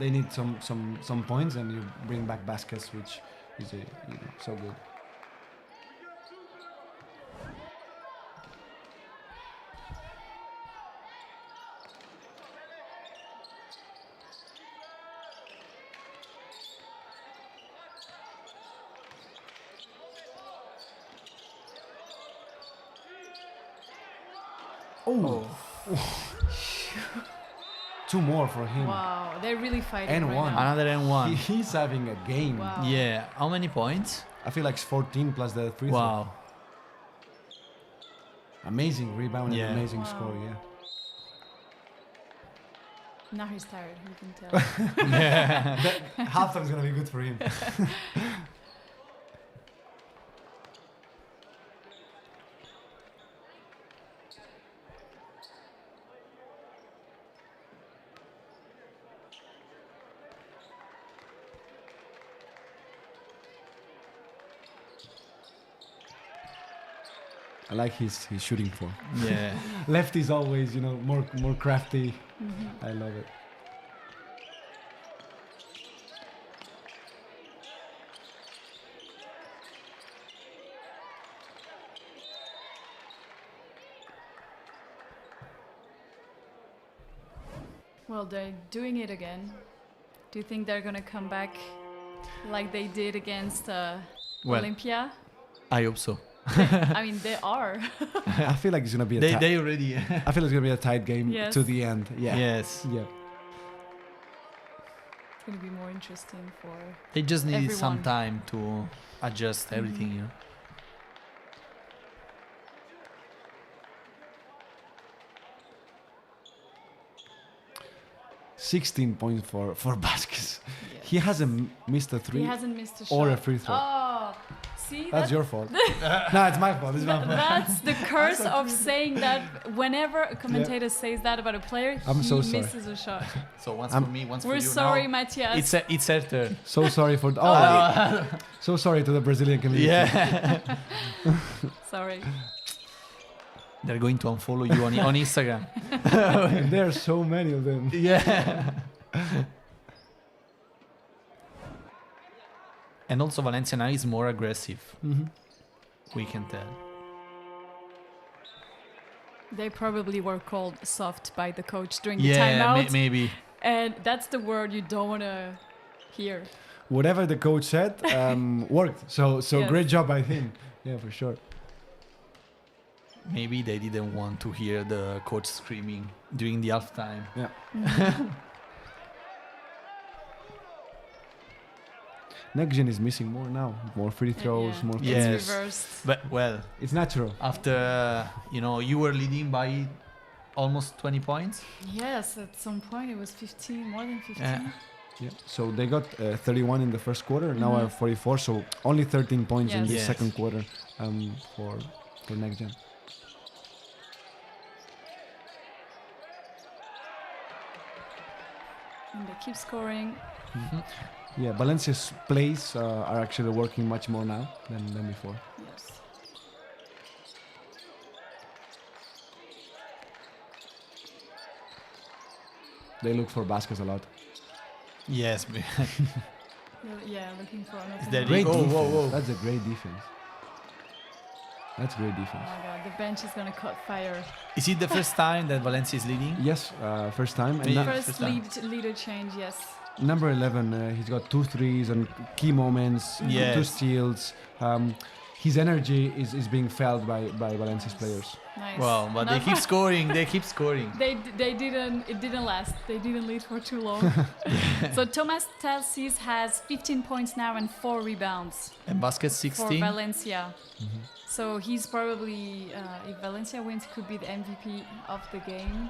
they need some points, and you bring back Vasquez, which is you know, so good. Oh. Two more for him. Wow, they're really fighting And right one. now. Another N1. He's having a game. Wow. Yeah. How many points? I feel like it's 14 plus the free throw. Wow. Amazing rebound Yeah. and amazing Wow. score, yeah. Now he's tired, you can tell. Halftime's gonna be good for him. I like his shooting form. Yeah. Left is always, more crafty. I love it. Well, they're doing it again. Do you think they're gonna come back like they did against Well, Olympia? I hope so. I mean, they are. I feel like it's gonna be They already. I feel it's gonna be a tight game Yes. to the end. Yeah. Yes. Yeah. It's gonna be more interesting for. They just needed some Everyone. time to adjust everything. 16 points for Vasquez. Yes. He hasn't missed a three He hasn't missed a shot. or a free throw. Oh, see, That's your fault. No, it's my fault. It's my fault. That's the curse of saying that whenever a commentator says that about a player, I'm he so sorry. misses a shot. So once I'm- for me, once We're for you. sorry, Now, Matthias. it's her turn. So sorry for. So sorry to the Brazilian community. Yeah. Sorry. They're going to unfollow you on Instagram. And there are so many of them. Yeah. And also Valencia now is more aggressive. We can tell. They probably were called soft by the coach during the Yeah, timeout. maybe. And that's the word you don't want to hear. Whatever the coach said worked. So Yes. great job by him. Yeah, for sure. Maybe they didn't want to hear the coach screaming during the halftime. Yeah. NextGen is missing more now. More free throws, Yeah. more. Yeah. It's Yes. reversed. But well, It's natural. after you were leading by almost 20 points. Yes, at some point it was 15, more than 15. Yeah. So they got 31 in the first quarter. Now are 44. So only 13 points in Yes. this Yes. second quarter for NextGen. And they keep scoring. Yeah, Valencia's plays are actually working much more now than before. Yes. They look for baskets a lot. Yes. Yeah, looking for an there opening. Great Oh, defense. whoa, whoa. That's a great defense. That's great Oh defense. my god, the bench is gonna cut fire. Is it the first time that Valencia is leading? Yes, first time. And Yeah. First first time. leader change, yes. number 11, he's got 2 threes and key moments, 2 Yes. steals. His energy is being felt by Valencia's players. Nice. Wow, but they Not keep for- scoring. They keep scoring. They didn't. It didn't last. They didn't lead for too long. So Thomas Telsis has 15 points now and 4 rebounds And basket for 16. Valencia. So he's probably, if Valencia wins, could be the MVP of the game.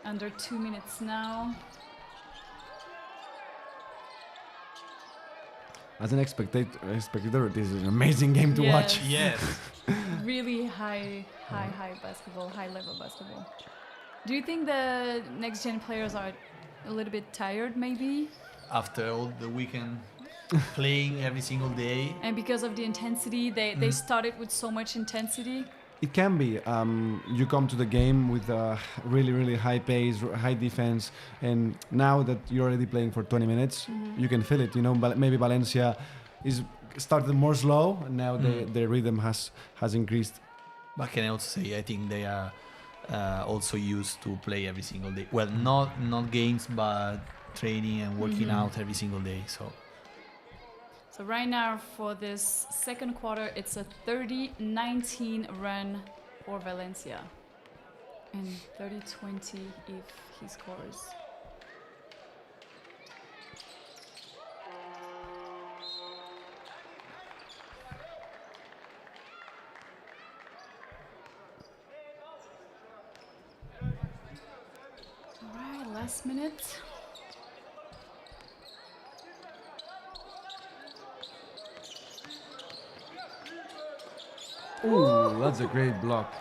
Under 2 minutes now. As an spectator, this is an amazing game to watch. Yes. Yes. Really high basketball, high level basketball. Do you think the next gen players are a little bit tired, maybe? After all the weekend playing every single day. And because of the intensity, they started with so much intensity. It can be. You come to the game with really high pace, high defense, and now that you're already playing for 20 minutes, you can feel it. But maybe Valencia is started more slow, and now the rhythm has increased. But can I also say I think they are also used to play every single day. Well, not games, but training and working out every single day. So right now for this second quarter, it's a 30-19 run for Valencia. And 30-20 if he scores. All right, last minute. Ooh, that's a great block.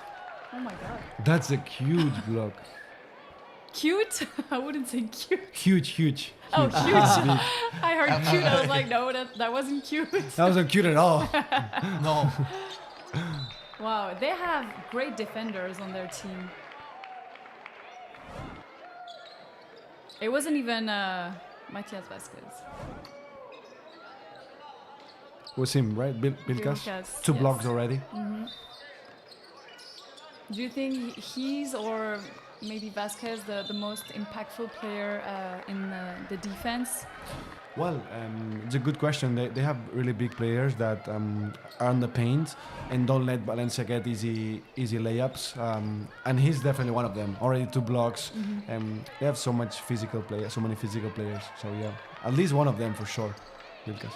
Oh my god. That's a huge block. Cute? I wouldn't say cute. Huge. Oh, cute. I heard cute. I was like, no, that wasn't cute. That wasn't cute at all. No. Wow, they have great defenders on their team. It wasn't even Matias Vasquez. Was him, right? Bilkas? Bilkas, Two yes. blocks already. Do you think he's or maybe Vasquez the most impactful player in the defense? Well, it's a good question. They have really big players that are on the paint and don't let Valencia get easy layups. And he's definitely one of them. Already 2 blocks. They have so many physical players. So yeah, at least one of them for sure. Bilkas.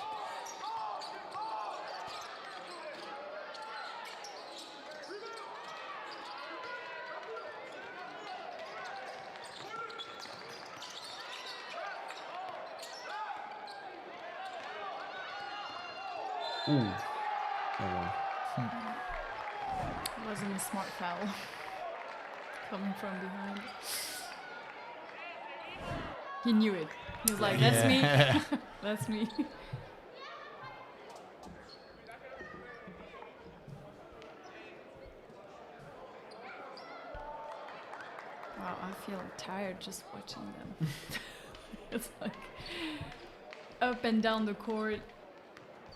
Ooh. Oh wow. It wasn't a smart foul. Coming from behind. He knew it. He was like, that's me. That's me. Wow, I feel tired just watching them. It's like up and down the court,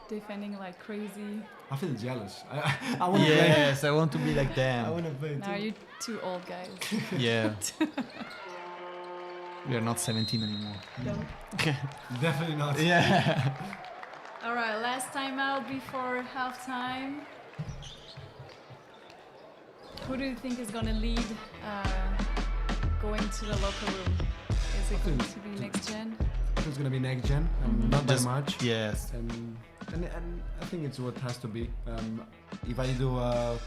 defending like crazy. I feel jealous. I want to Yes, I want to be like play. I them. want to play Now too. you're 2 old guys. Yeah. We are not 17 anymore. Definitely not. Yeah. All right, last time out before halftime. Who do you think is going to lead going to the locker room? Is it going to be NextGen? It's gonna be NextGen. Not that much. Yes. And I think it's what has to be. If I do a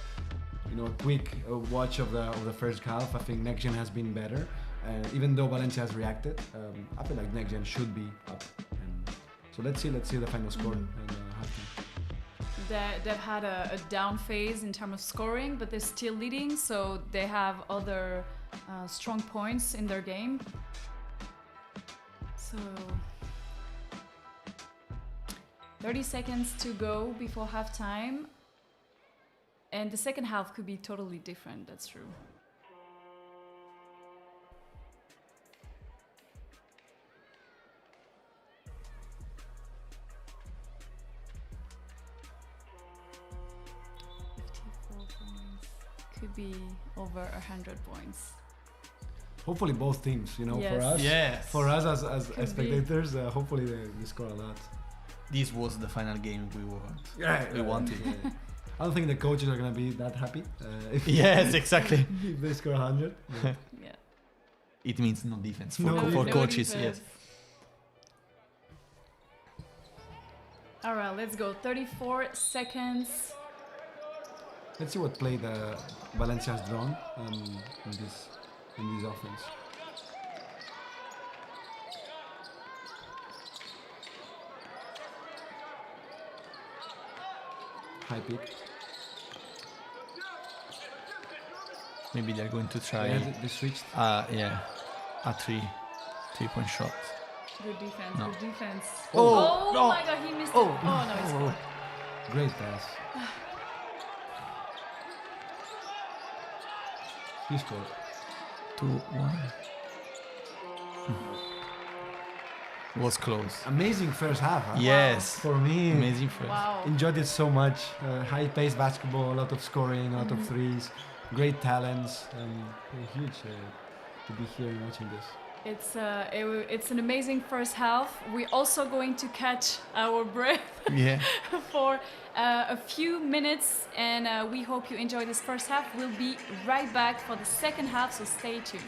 quick watch of the first half, I think NextGen has been better. Even though Valencia has reacted, I feel like NextGen should be up. So let's see the final score and halftime. They've had a down phase in terms of scoring, but they're still leading, so they have other strong points in their game. So 30 seconds to go before halftime, and the second half could be totally different. That's true. Could be over 100 points. Hopefully both teams, Yes. for us. Yes. For us as Could be. spectators, hopefully they score a lot. This was the final game we wanted. I don't think the coaches are gonna be that happy if, Yes, exactly. if they score 100. But Yeah. It means no defense for, No for defense. coaches. defense. Yes. All right, let's go. 34 seconds. let's see what play the Valencia has drawn in this offense. High pick. Maybe they're going to try. Yeah, they switched. A three-point shot. Good defense. No. Good defense. Oh, no. My God, he missed Oh. it. Oh no, he scored. Great pass. He scored. 2-1. Was close. Amazing first half. Huh? Yes. For me, Amazing first. Wow. enjoyed it so much. High-paced basketball, a lot of scoring, a lot of threes, great talents. Huge to be here and watching this. It's an amazing first half. We're also going to catch our breath Yeah. for a few minutes, and we hope you enjoy this first half. We'll be right back for the second half, so stay tuned.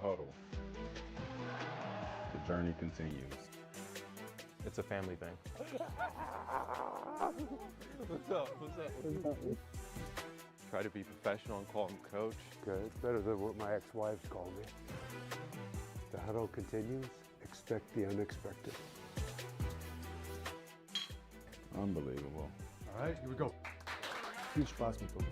huddle. The journey continues. It's a family thing. What's up? Try to be professional and call him coach. Good. It's better than what my ex-wives call me. The huddle continues. Expect the unexpected. Unbelievable. All right, here we go. Viel Spaß mit uns.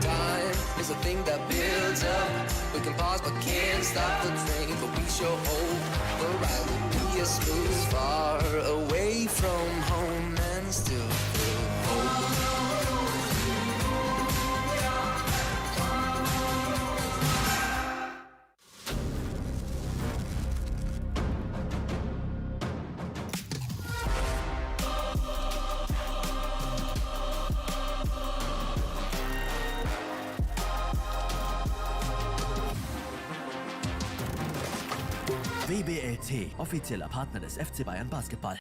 Time is a thing that builds up. We can pause but can't stop the train. But we sure hope the ride will be a smooth. Far away from home and still feel hope. WBLT, offizieller Partner des FC Bayern Basketball.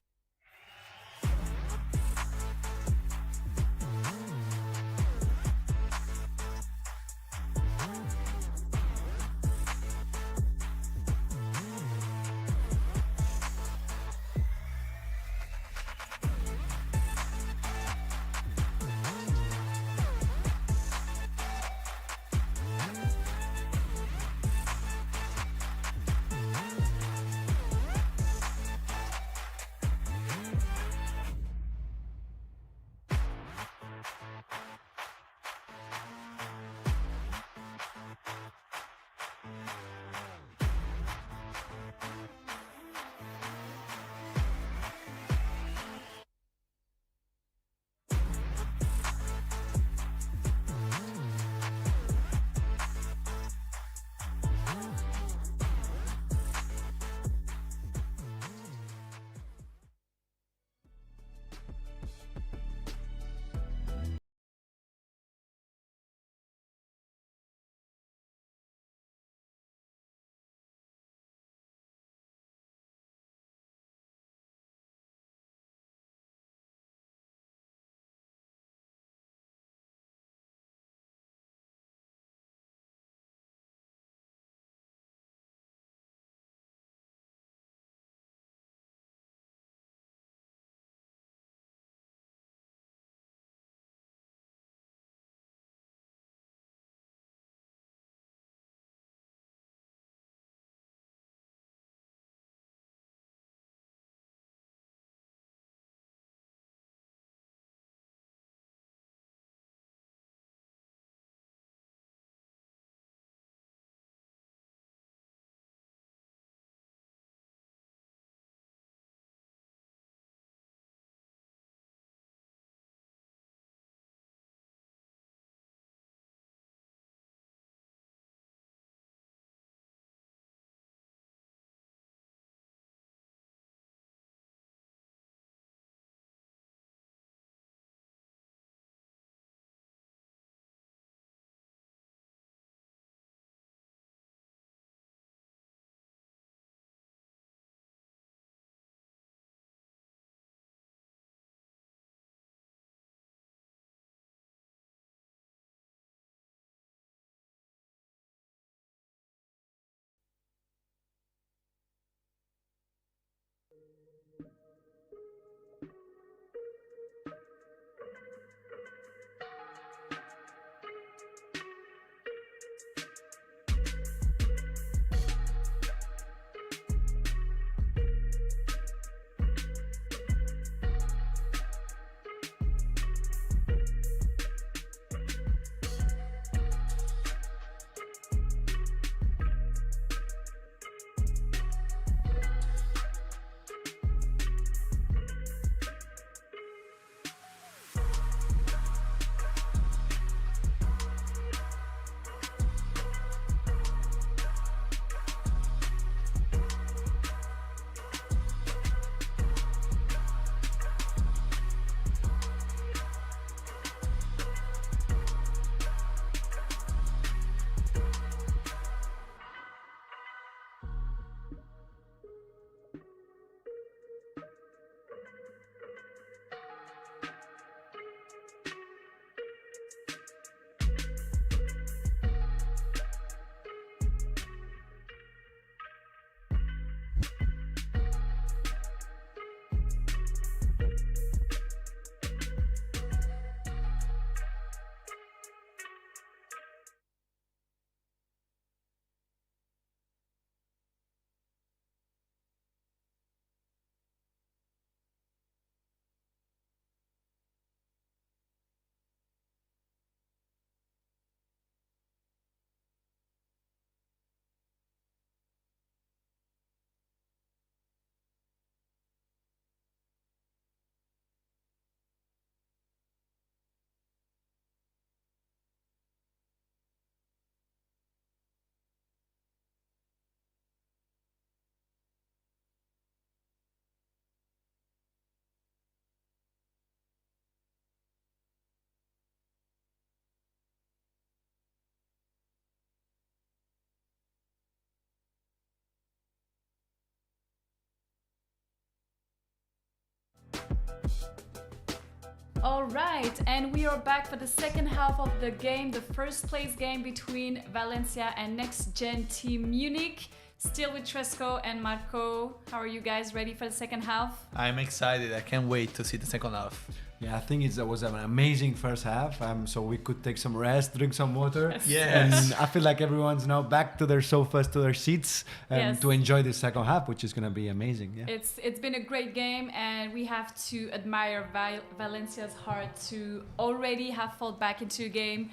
All right, and we are back for the second half of the game, the first place game between Valencia and NextGen Team Munich. Still with Tresco and Marco. How are you guys ready for the second half? I'm excited. I can't wait to see the second half. Yeah, I think it was an amazing first half. So we could take some rest, drink some water. Yes. And I feel like everyone's now back to their sofas, to their seats, Yes. to enjoy the second half, which is going to be amazing. Yeah. It's been a great game, and we have to admire Valencia's heart to already have fought back into a game,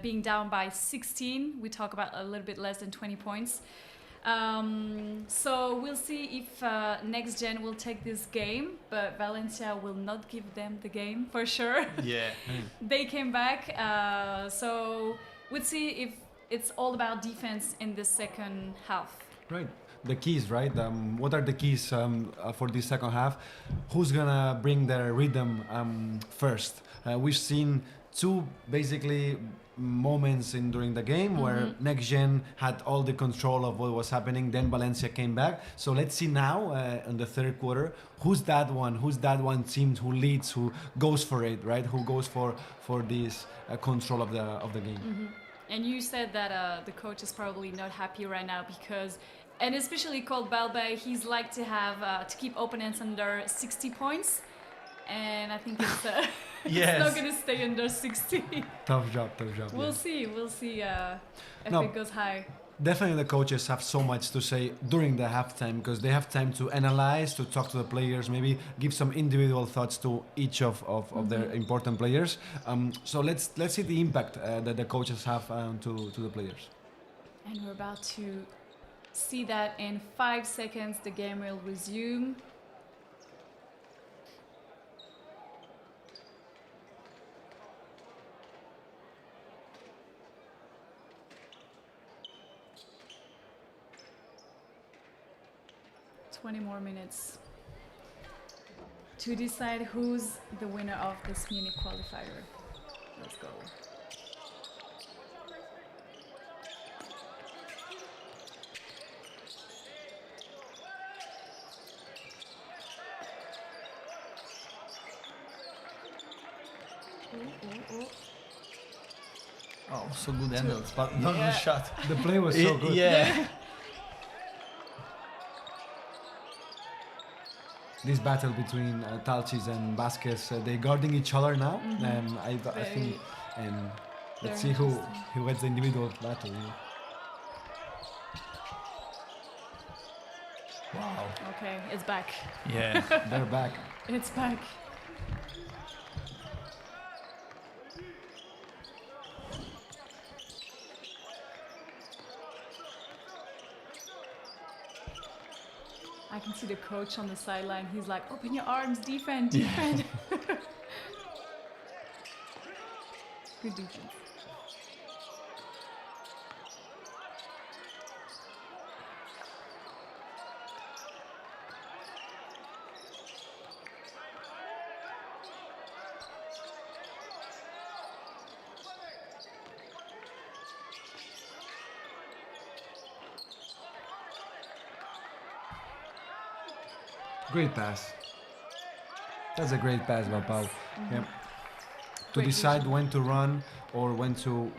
being down by 16. We talk about a little bit less than 20 points. So we'll see if NextGen will take this game, but Valencia will not give them the game for sure. Yeah. They came back, so we'll see if it's all about defense in the second half. Right. The keys, right? What are the keys for this second half? Who's gonna bring their rhythm first? We've seen two basically moments during the game where NextGen had all the control of what was happening. Then Valencia came back. So let's see now in the third quarter who's that one team who leads, who goes for it, right? Who goes for this control of the game. And you said that the coach is probably not happy right now because, and especially Colt Balbe, he's like to have to keep opponents under 60 points, and I think it's it's not gonna stay under 60. Tough job. We'll see if No. it goes high. Definitely the coaches have so much to say during the halftime because they have time to analyze, to talk to the players, maybe give some individual thoughts to each of their important players. So let's see the impact that the coaches have to the players. And we're about to see that in 5 seconds. The game will resume. Twenty more minutes to decide who's the winner of this Munich qualifier. Let's go. Oh, so good handles, but not the shot. The play was so good. Yeah. This battle between Talcis and Vasquez, they're guarding each other now. I think, and let's see who gets the individual battle. Wow. Okay, it's back. Yeah. They're back. It's back. I can see the coach on the sideline. He's like, open your arms, defend. Good defense. Great pass. That's a great pass, Pau. Yeah. To Great decide vision. when to run or when to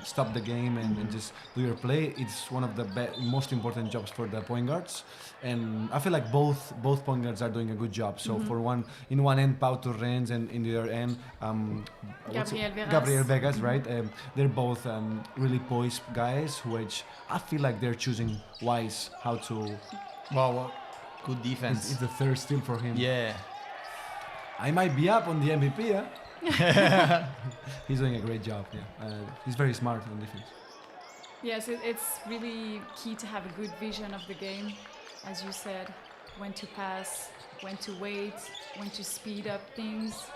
stop the game and just do your play, it's one of the most important jobs for the point guards. And I feel like both point guards are doing a good job. So for one end, Pau Torrens, and in the other end, Gabriel Vegas, right? They're both really poised guys, which I feel like they're choosing wise how to. Wow. Good defense. It's the third steal for him. Yeah. I might be up on the MVP, yeah? He's doing a great job, yeah. He's very smart on defense. Yes, it's really key to have a good vision of the game, as you said, when to pass, when to wait, when to speed up things.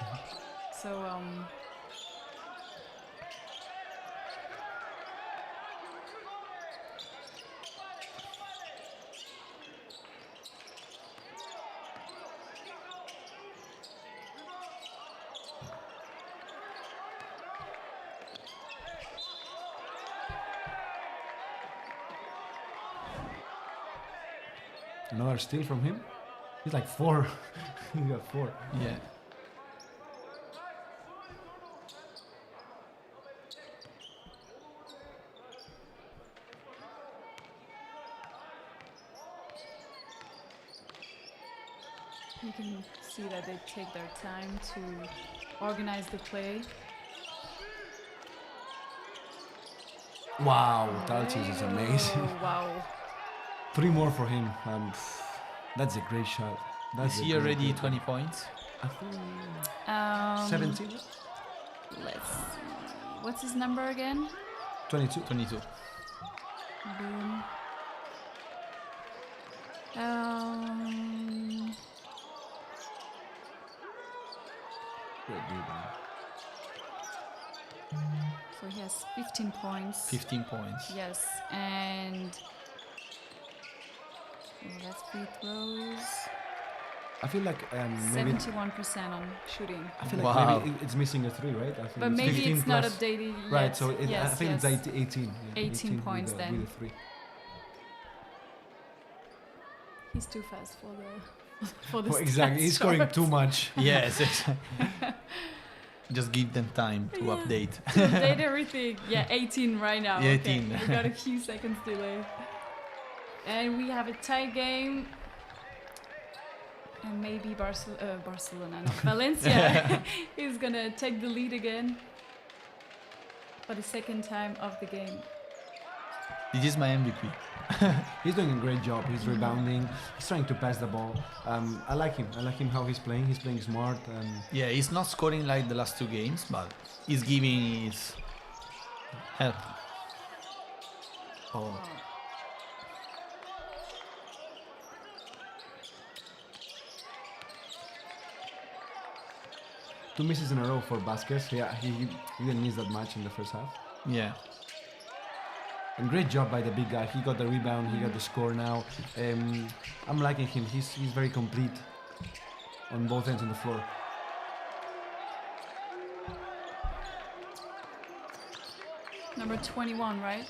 So, Another steal from him. He's like 4. He got 4. Yeah. You can see that they take their time to organize the play. Wow, Talsis is amazing. Oh, wow. 3 more for him. That's a great shot. Is he already 20 points? I think 17? Let's see. What's his number again? 22. 22. Boom. Great rebound. So he has 15 points. 15 points. Yes, and that's free throws. I feel like maybe 71% on shooting. I feel like Wow. maybe it's missing a 3, right? I think But it's maybe 15 it's not plus- updated yet. Right, so I Yes, think yes. it's 18. Yeah, 18 points with then. With a 3. He's too fast for the for the Well, exactly, stats he's scoring charts. too much. Yes, just give them time to update. To update everything. Yeah, 18 right now. Yeah, Okay, 18. we got a few seconds delay. And we have a tie game. And maybe Barcelona, no, Valencia is gonna take the lead again for the second time of the game. This is my MVP. He's doing a great job. He's rebounding. He's trying to pass the ball. I like him. I like him how he's playing. He's playing smart. Yeah, he's not scoring like the last 2 games, but he's giving his help. Oh. Two misses in a row for Vasquez. Yeah, he didn't miss that much in the first half. Yeah. And great job by the big guy. He got the rebound. He got the score now. I'm liking him. He's very complete on both ends of the floor. Number 21, right?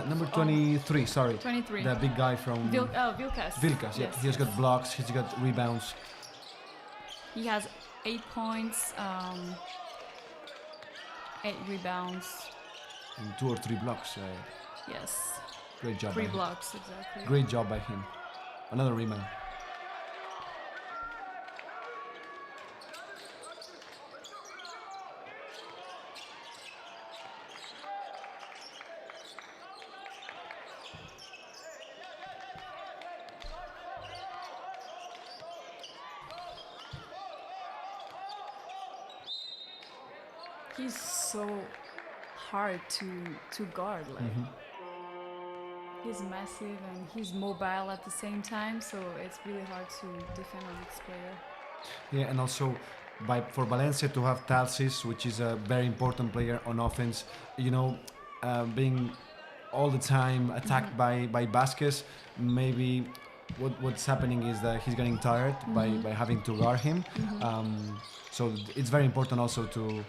Number 23, sorry. 23. The big guy from Vilkas. Vilkas, yeah. Yes, He's yes. got blocks. He's got rebounds. He has 8 points, 8 rebounds. And 2 or 3 blocks. Yes. Great job. 3 by him. blocks, exactly. Great job by him. Another rebound. He's so hard to guard. Like he's massive and he's mobile at the same time, so it's really hard to defend on this player. Yeah, and also for Valencia to have Talsis, which is a very important player on offense, being all the time attacked by Vasquez, maybe what's happening is that he's getting tired by having to guard him. So it's very important also to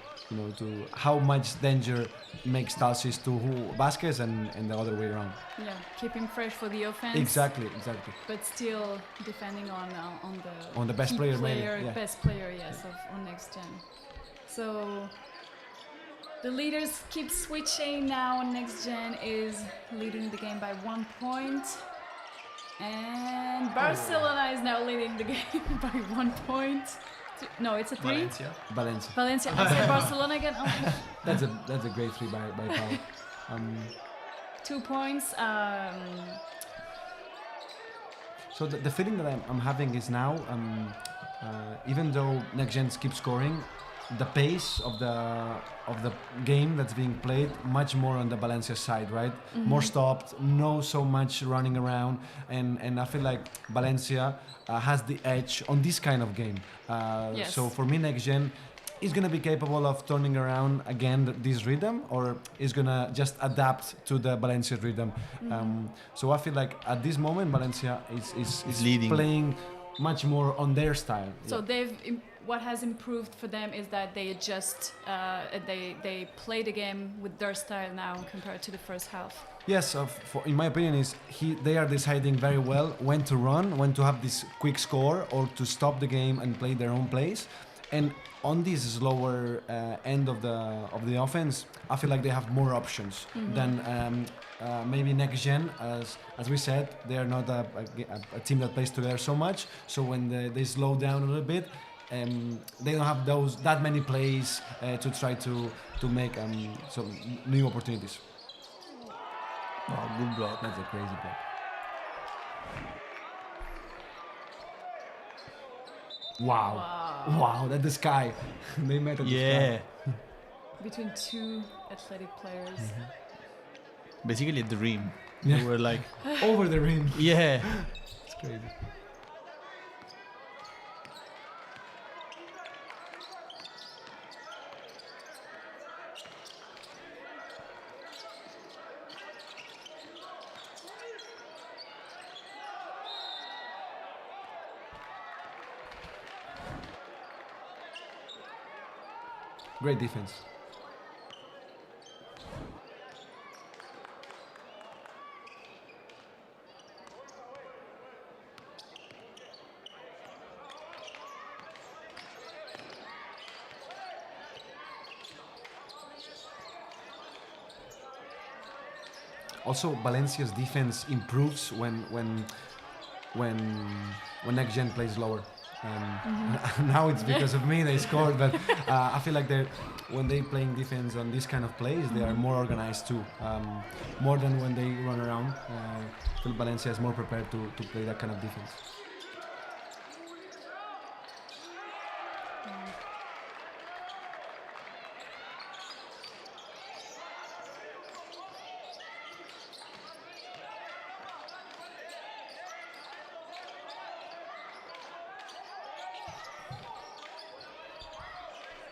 how much danger makes Talsis to Vasquez and the other way around. Yeah, keep him fresh for the offense. Exactly. But still defending on the best key player, maybe. Yeah. Best player, yes, on NextGen. So the leaders keep switching now. NextGen is leading the game by 1 point. And Barcelona is now leading the game by 1 point. No, it's a 3. Valencia. I said Barcelona again. Oh. That's a great 3 by Pau. 2 points. So the feeling that I'm having is now, even though NextGen keeps scoring, the pace of the game that's being played much more on the Valencia side, right? More stopped, no so much running around, and I feel like Valencia has the edge on this kind of game. Yes. So for me, NextGen is going to be capable of turning around again this rhythm, or is going to just adapt to the Valencia rhythm. So I feel like at this moment, Valencia is leading, playing much more on their style. So what has improved for them is that they adjust, they play the game with their style now compared to the first half. Yes, in my opinion, they are deciding very well when to run, when to have this quick score, or to stop the game and play their own plays. And on this slower end of the offense, I feel like they have more options than maybe NextGen. As we said, they are not a team that plays together so much. So when they slow down a little bit, they don't have that many plays to try to make some new opportunities. Oh, good block. That's a crazy block. Wow, that's the sky. They met at the sky. Between two athletic players. Basically a dream. Yeah. They were like Over the rim. yeah. It's crazy. Great defense. Also, Valencia's defense improves when NextGen plays lower. Now it's because of me they scored, but I feel like when they playing defense on this kind of plays, they are more organized too. More than when they run around. I feel Valencia is more prepared to play that kind of defense.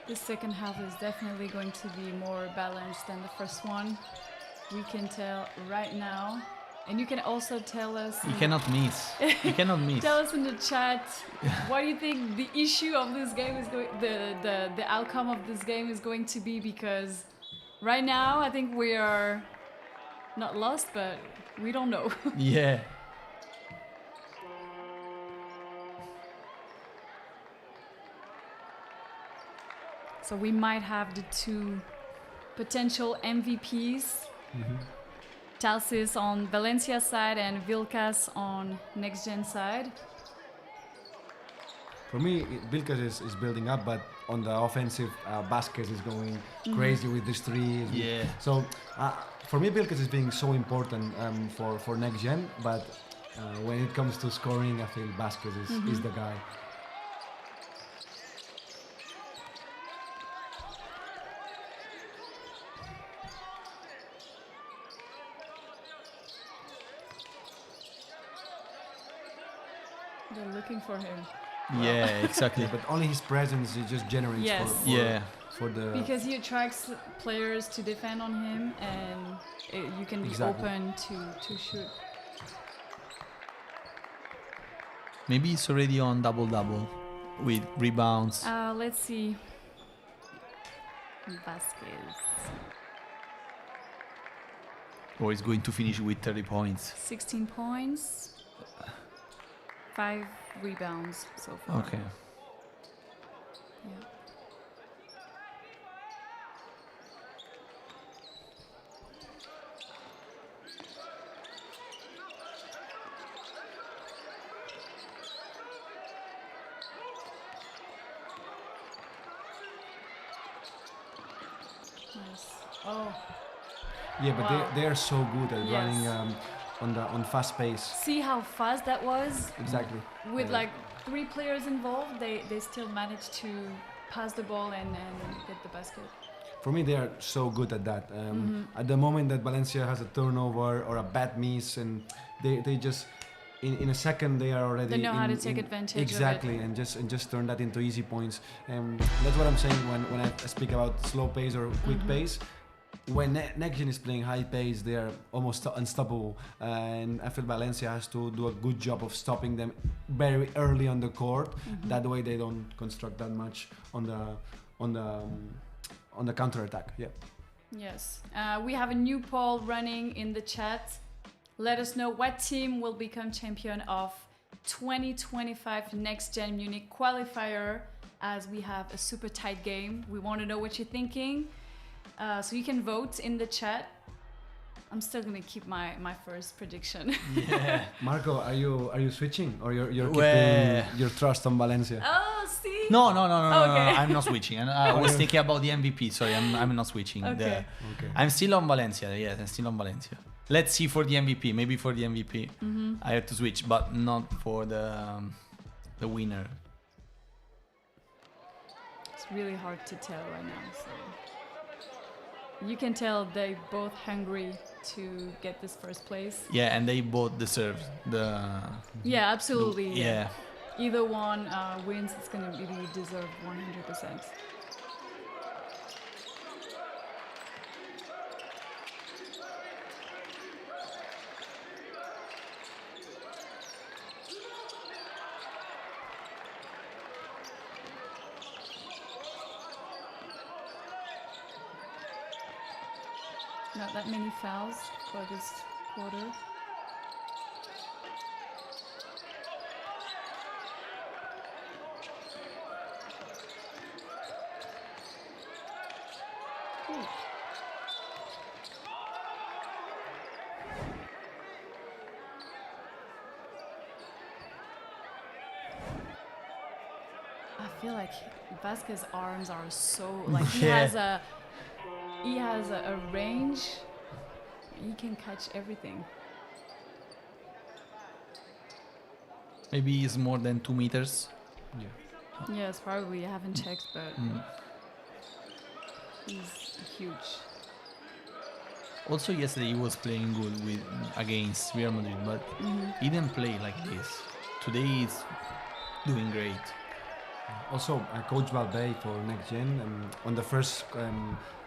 The second half is definitely going to be more balanced than the first one. We can tell right now. And you can also tell us... You cannot miss. You cannot miss. Tell us in the chat, what do you think the issue of this game is going... The outcome of this game is going to be, because right now I think we are not lost, but we don't know. Yeah. So we might have the two potential MVPs. Talsis on Valencia side and Vilkas on NextGen side. For me, Vilkas is building up, but on the offensive, Vasquez is going crazy with these threes. Yeah. So for me, Vilkas is being so important for NextGen, but when it comes to scoring, I feel Vasquez is the guy. They're looking for him. Yeah, exactly. But only his presence it just generates Yes. for the... Because he attracts players to defend on him, and you can be Exactly. open to shoot. Maybe it's already on double-double with rebounds. Let's see. Vasquez. Or it's going to finish with 30 points. 16 points. 5 rebounds so far. Okay. Yeah. Nice. Oh, Yeah, but Wow. they are so good at Yes. running on fast pace. see how fast that was? Exactly. With Yeah. like 3 players involved, they still managed to pass the ball and get the basket. For me, they are so good at that. At the moment that Valencia has a turnover or a bad miss, and they just in a second they are already They know how to take advantage of it. exactly, and just turn that into easy points. That's what I'm saying when I speak about slow pace or quick pace. When NextGen is playing high pace, they are almost unstoppable, and I feel Valencia has to do a good job of stopping them very early on the court. That way, they don't construct that much on the counter attack. Yeah. Yes. We have a new poll running in the chat. Let us know what team will become champion of 2025 NextGen Munich qualifier. as we have a super tight game. We want to know what you're thinking. So you can vote in the chat. I'm still gonna keep my first prediction. Yeah. Marco, are you switching or you're Well- keeping your trust on Valencia? Oh, see? No, Okay. I'm not switching. I was thinking about the MVP. Sorry, I'm not switching. Okay. Okay. I'm still on Valencia. Yes, I'm still on Valencia. Let's see for the MVP. Maybe for the MVP, I have to switch, but not for the winner. It's really hard to tell right now. So you can tell they both hungry to get this first place. Yeah, and they both deserve the. Yeah, absolutely. Yeah. Either one wins, it's gonna be deserved 100%. Not that many fouls for this quarter. Ooh. I feel like Vasquez's arms are so like he Yeah. has a range. He can catch everything. Maybe it's more than 2 meters. Yes, probably. I haven't checked, but he's huge. Also, yesterday he was playing good against Real Madrid, but he didn't play like this. Today he's doing great. Also, Coach Valverde for NextGen, on the first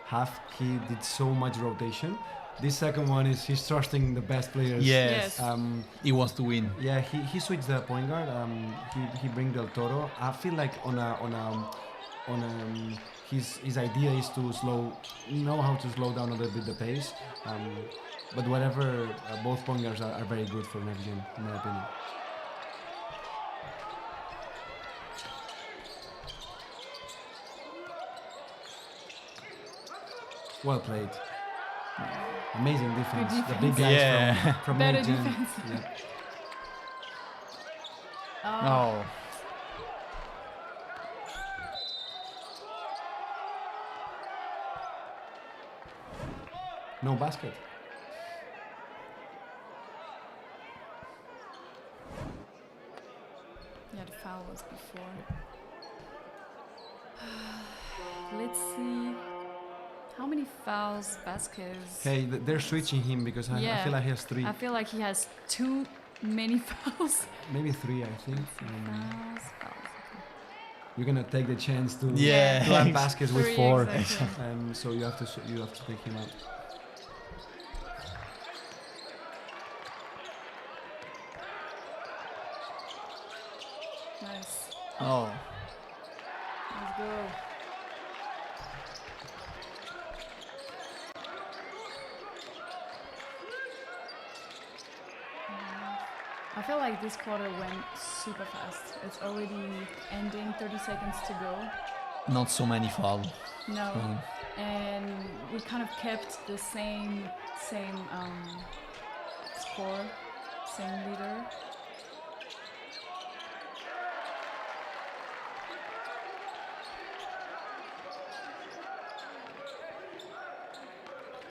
half, he did so much rotation. This second one is he's trusting the best players. Yes. He wants to win. Yeah, he switched the point guard. He bring Del Toro. I feel like his idea is to know how to slow down a little bit the pace. But whatever, both point guards are very good for NextGen, in my opinion. Well played. Amazing defense. Good The big defense. guys Yeah. from Better NextGen. defense. Yeah. Oh, Oh, No basket. yeah, the foul was before. Let's see. How many fouls Vasquez? Hey, they're switching him because I Yeah. feel like he has three. I feel like he has too many fouls. Maybe three, I think. Fouls. You're gonna take the chance to Yeah. to have baskets with Three, four, exactly. so you have to take him out. Nice. oh. Let's go. I feel like this quarter went super fast. It's already ending, 30 seconds to go. Not so many fouls. No, and we kind of kept the same score, same leader.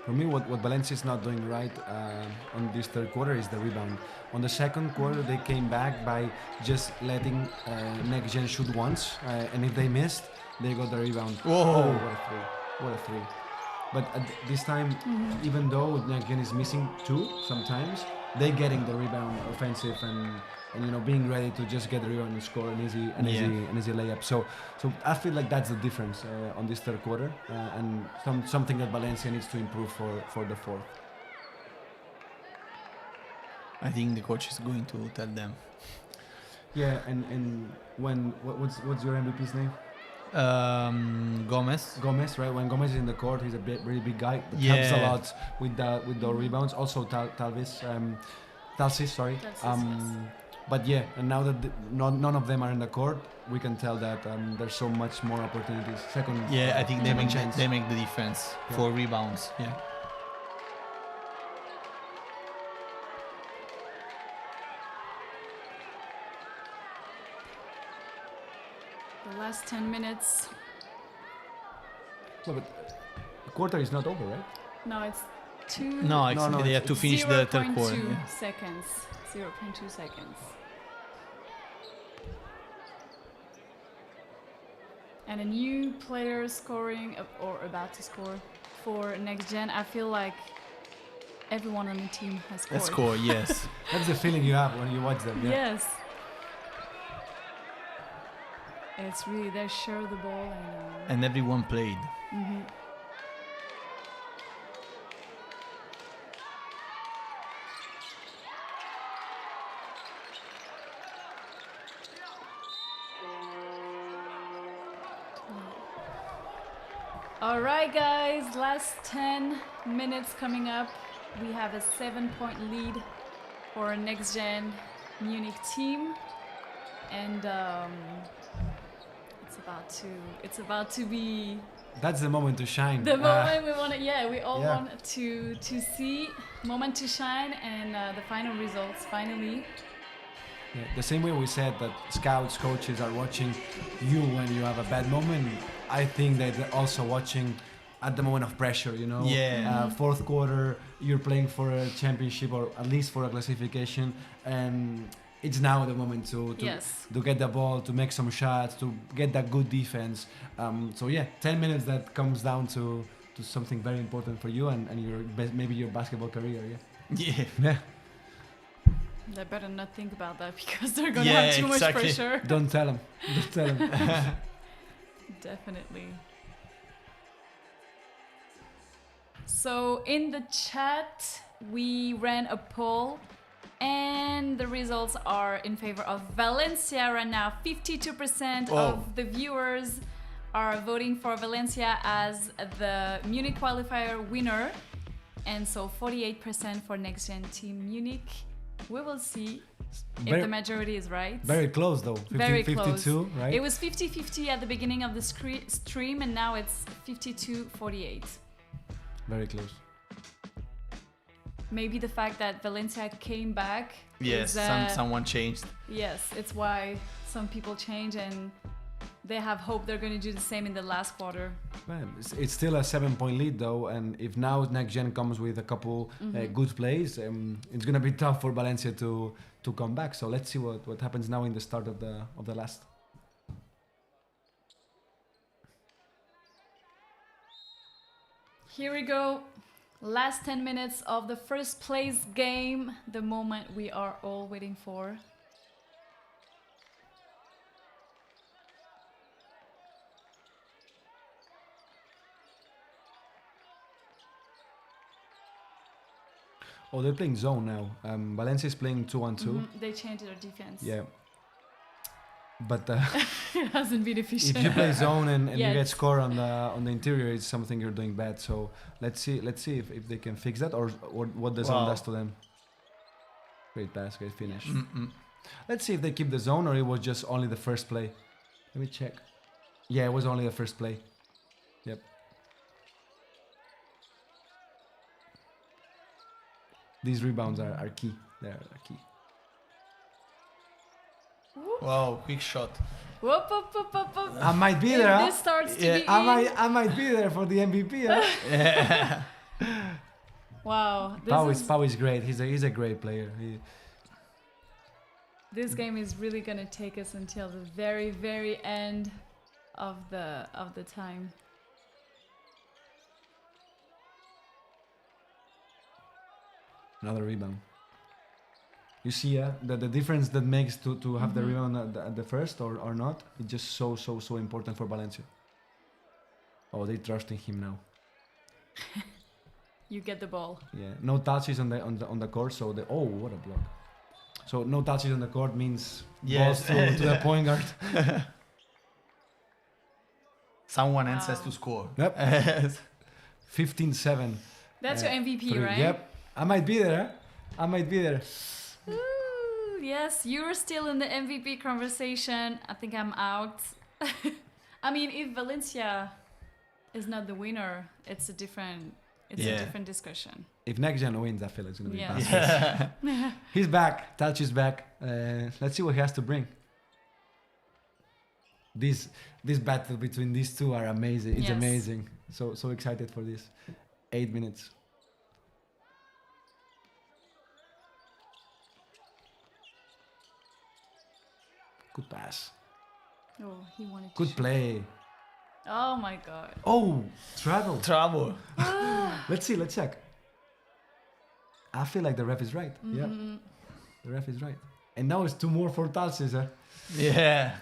For me, what Valencia is not doing right on this third quarter is the rebound. On the second quarter, they came back by just letting NextGen shoot once, and if they missed, they got the rebound. Whoa. Oh, what a three. But at this time, even though NextGen is missing two sometimes, they getting the rebound offensive and being ready to just get the rebound and score an easy layup. So I feel like that's the difference on this third quarter, and something that Valencia needs to improve for the fourth. I think the coach is going to tell them. Yeah, and what's your MVP's name? Gomez. Gomez, right? When Gomez is in the court, he's a really big guy. That Yeah. helps a lot with the rebounds. Also, Talsis, sorry. Talsis, yes. But yeah, and now that none of them are in the court, we can tell that there's so much more opportunities. Second, Yeah, I think they make chance. they make the difference for rebounds. Yeah. The last 10 minutes. Well, but the quarter is not over, right? No, it's two. No, they have to finish the third quarter. 0.2 Yeah. seconds. 0.2 seconds. And a new player scoring or about to score for NextGen. I feel like everyone on the team has scored. Let's score, yes. That's the feeling you have when you watch them. Yeah. Yes. It's really, they share the ball And everyone played. All right, guys, last 10 minutes coming up. We have a 7-point lead for our NextGen Munich team. And it's about to be That's the moment to shine. the moment we want to, we all Yeah. want to see, moment to shine, and the final results finally. Yeah, the same way we said that scouts, coaches are watching you when you have a bad moment, I think that they're also watching at the moment of pressure, you know? Yeah. Fourth quarter, you're playing for a championship or at least for a classification, and it's now the moment to Yes. to get the ball, to make some shots, to get that good defense. So yeah, 10 minutes that comes down to something very important for you and your maybe your basketball career, Yeah. yeah. They better not think about that because they're gonna Yeah, have too exactly. much pressure. Don't tell them. Don't tell them. Definitely. So in the chat, we ran a poll and the results are in favor of Valencia right now. 52% of the viewers are voting for Valencia as the Munich qualifier winner. And so 48% for NextGen Team Munich. We will see if the majority is right. Very close though. 50, Very 52, close. right? It was 50-50 at the beginning of the stream and now it's 52-48. Very close. Maybe the fact that Valencia came back. Yes, is, someone changed. Yes, it's why some people change and they have hope they're going to do the same in the last quarter. Man, it's still a 7-point lead though, and if now NextGen comes with a couple good plays, it's gonna be tough for Valencia to come back. So let's see what happens now in the start of the last. Here we go. Last 10 minutes of the first place game, the moment we are all waiting for. Oh, they're playing zone now. Valencia is playing 2-on-2. They changed their defense. Yeah. But It hasn't been efficient. if you play zone and you Yes. get score on the interior, it's something you're doing bad. So let's see if they can fix that or what the zone does to them. Great pass, great finish. Let's see if they keep the zone or it was just only the first play. Let me check. Yeah, it was only the first play. Yep. These rebounds are key. They're key. Wow, quick shot. Whoop, whoop, whoop, whoop, whoop. I might be If there. Huh? this starts to Yeah, be I might be there for the MVP. Huh? Wow. Pau is great. He's a great player. This game is really gonna take us until the very, very end of the time. Another rebound. You see the difference that makes to have the rebound at the first or not. It's just so important for Valencia. Oh, they trusting him now. You get the ball. Yeah, no touches on the court. So what a block. So no touches on the court means Yes. balls to the point guard. Someone else has to score. Yep. 15-7. That's your MVP, right? Yep. I might be there. Huh? I might be there. Yes, you're still in the MVP conversation. I think I'm out. I mean, if Valencia is not the winner, it's a different discussion. If NextGen wins, I feel it's going to be Yes. bad. He's back. Touch is back. Let's see what he has to bring. This battle between these two are amazing. It's Yes. amazing. So excited for this. 8 minutes. Good pass. Oh, he wanted to Good shoot. play. Oh my god. Oh, trouble. Trouble. Let's see. Let's check. I feel like the ref is right. Yeah, Mhm. the ref is right. And now it's 2 more for Talsis. Yeah.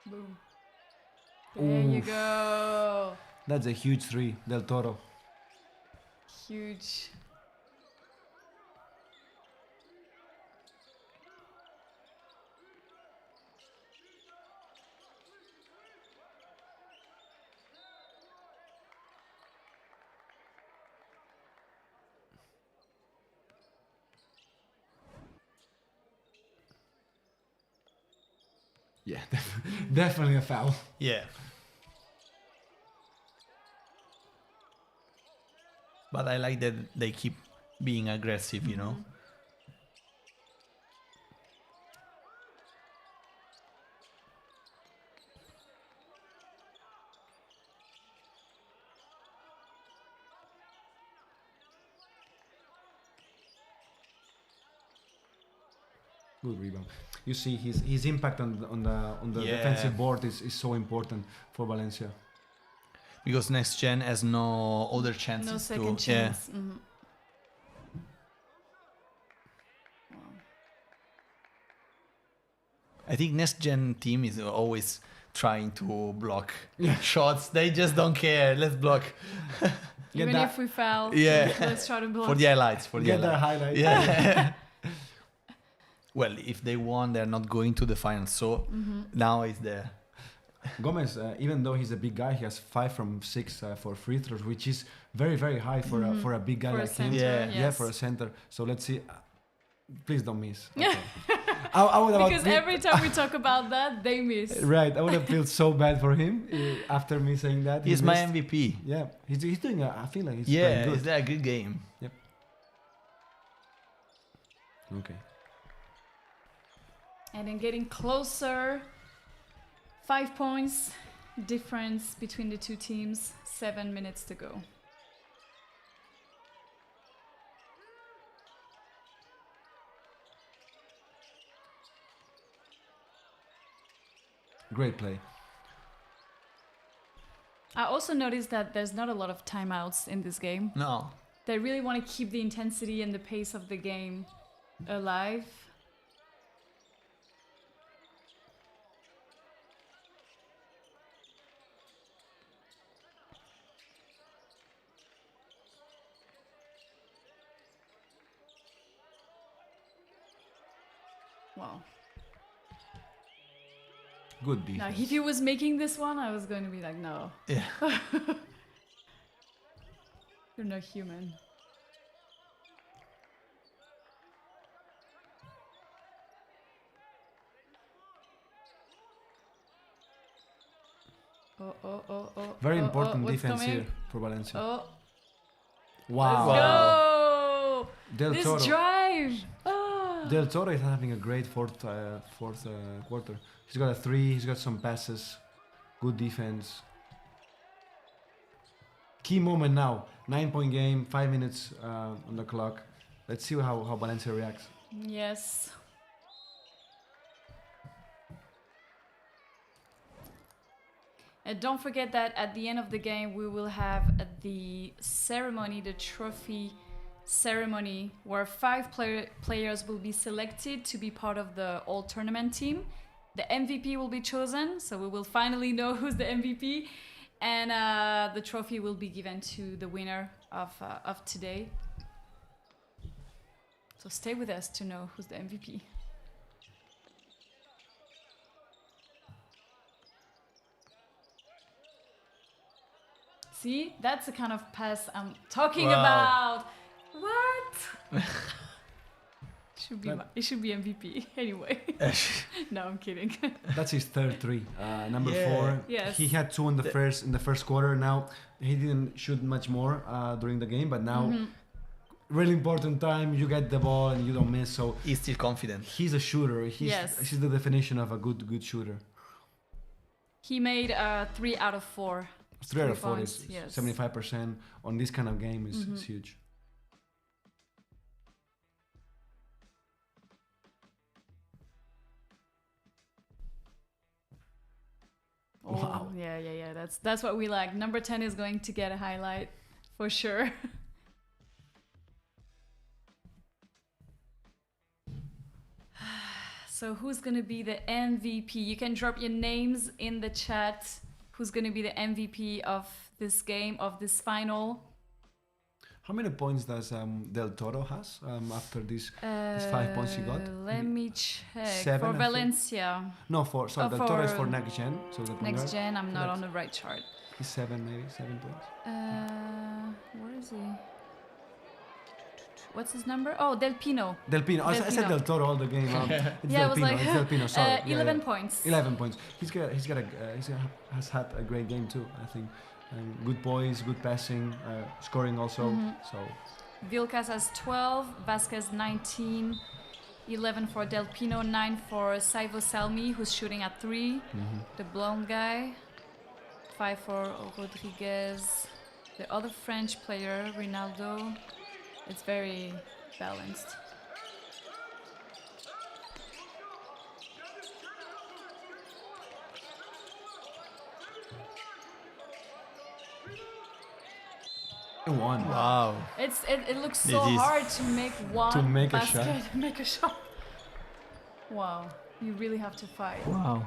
Boom. There you go. That's a huge 3, Del Toro. Huge. Yeah, definitely a foul. Yeah. But I like that they keep being aggressive, you know? Good rebound. You see his impact on the Yeah. defensive board is so important for Valencia. Because NextGen has no other chances No to... second chance. Mhm. I think NextGen team is always trying to block shots. They just don't care. Let's block. Even that- if we foul, Yeah. let's try to block. For the highlights. For the Get the highlights. highlight. Yeah. Well, if they won, they're not going to the final. So now it's there. Gomez, even though he's a big guy, he has 5 from 6 for free throws, which is very, very high for a big guy For a like him. center, Yeah. yes. Yeah, for a center. So let's see. Please don't miss. Okay. I would have Because been- every time we talk about that, they miss. Right, I would have felt so bad for him after me saying that. He He's my missed. MVP. Yeah, he's doing. I feel like he's Yeah, playing it's good. a good game. Okay. And then getting closer. 5 points difference between the two teams. 7 minutes to go. Great play. I also noticed that there's not a lot of timeouts in this game. No. They really want to keep the intensity and the pace of the game alive. Wow. Good Now, defense. if he was making this one, I was going to be like, no. Yeah. You're not human. Oh. Very important what's defense coming? here for Valencia. Oh, Wow. let's go! Del This Toro. drive! Ah. Del Toro is having a great fourth quarter. He's got a 3. He's got some passes. Good defense. Key moment now. 9-point game. 5 minutes on the clock. Let's see how Valencia reacts. Yes. And don't forget that at the end of the game, we will have the ceremony, the trophy ceremony, where 5 players will be selected to be part of the all-tournament team. The MVP will be chosen, so we will finally know who's the MVP. And the trophy will be given to the winner of today. So stay with us to know who's the MVP. See, that's the kind of pass I'm talking about. What? It should be MVP anyway. No, I'm kidding. That's his third three. Number Yeah. 4. Yes. He had 2 in the first quarter. Now he didn't shoot much more during the game, but now really important time. You get the ball and you don't miss. So He's still confident. he's a shooter. He's the definition of a good shooter. He made 3 out of 4. 3 out of 4 points, is yes. 75% on this kind of game is huge. Oh, Wow. yeah. That's what we like. Number 10 is going to get a highlight for sure. So who's going to be the MVP? You can drop your names in the chat. Who's going to be the MVP of this game, of this final? How many points does Del Toro has after these 5 points he got? Let me check. 7, For I think. Valencia. No, sorry, Del Toro is for NextGen. So the point Next guard. gen, I'm not That's- on the right chart. He's 7 points. Where is he? What's his number? Oh, Del Pino. Del Pino. I said Pino. Del Toro all the game. It's Yeah, Del it was Pino. like It's Del Pino. Sorry. 11 points. 11 points. He has had a great game too. I think. Good poise, good passing, scoring also. So Vilcas has 12, Vasquez 19, 11 for Del Pino, 9 for Saivo Salmi, who's shooting at 3, the blonde guy, 5 for Rodriguez, the other French player, Rinaldo. It's very balanced. one. Wow. It looks so It is. hard to make one To make a basket, shot. make a shot. Wow, you really have to fight. Wow.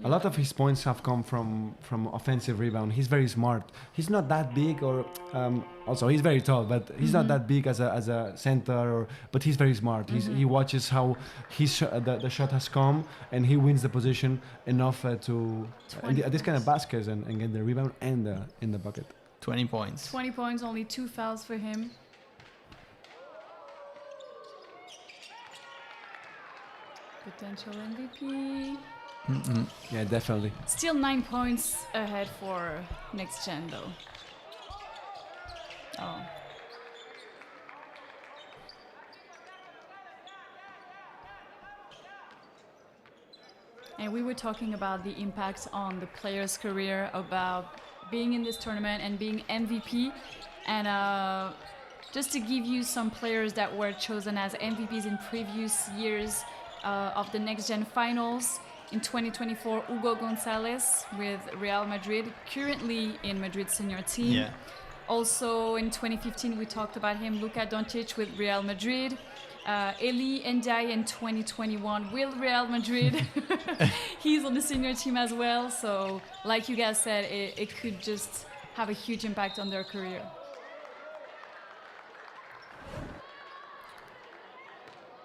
A lot of his points have come from offensive rebound. He's very smart. He's not that big, or also he's very tall, but he's not that big as a center. But he's very smart. He watches how the shot has come, and he wins the position enough to at this kind of baskets and get the rebound and in the bucket. 20 points. 20 points, only 2 fouls for him. Potential MVP. Yeah, definitely. Still 9 points ahead for NextGen though. Oh. And we were talking about the impact on the player's career, about being in this tournament and being MVP. And just to give you some players that were chosen as MVPs in previous years of the NextGen finals. In 2024, Hugo Gonzalez with Real Madrid, currently in Madrid's senior team. Yeah. Also in 2015, we talked about him, Luka Doncic with Real Madrid. Eli Ndiaye in 2021 with Real Madrid. He's on the senior team as well. So like you guys said, it could just have a huge impact on their career.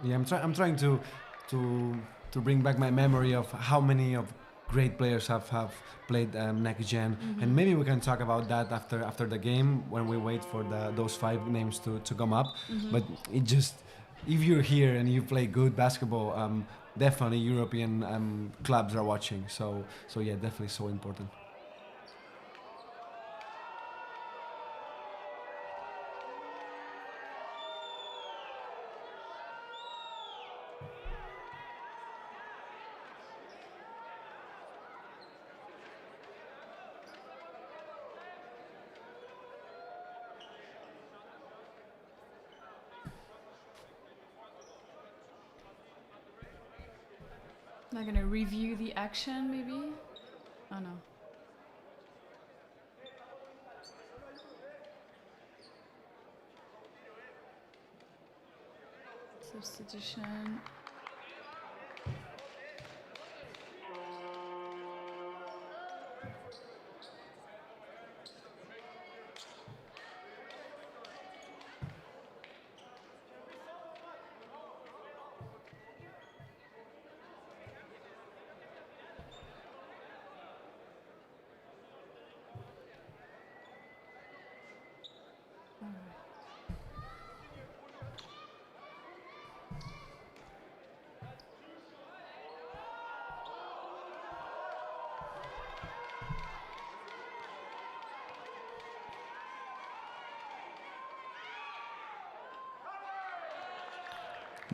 Yeah, I'm trying to bring back my memory of how many of great players have played NextGen, and maybe we can talk about that after the game when we wait for those 5 names to come up. But it just, if you're here and you play good basketball, definitely European clubs are watching. So yeah, definitely so important. Not gonna review the action, maybe? Oh no. Substitution.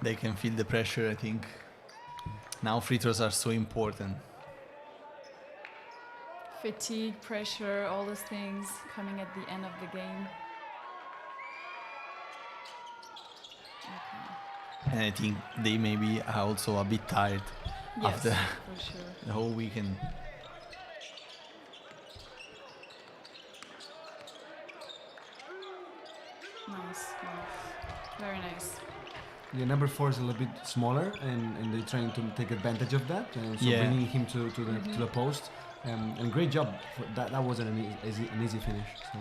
they can feel the pressure, I think. Now free throws are so important. Fatigue, pressure, all those things coming at the end of the game. Okay. And I think they maybe are also a bit tired Yes, after for sure. the whole weekend. Nice, nice. Very nice. Yeah, number 4 is a little bit smaller, and they're trying to take advantage of that. And so Yeah. bringing him to the post. And great job. That wasn't an easy finish. So.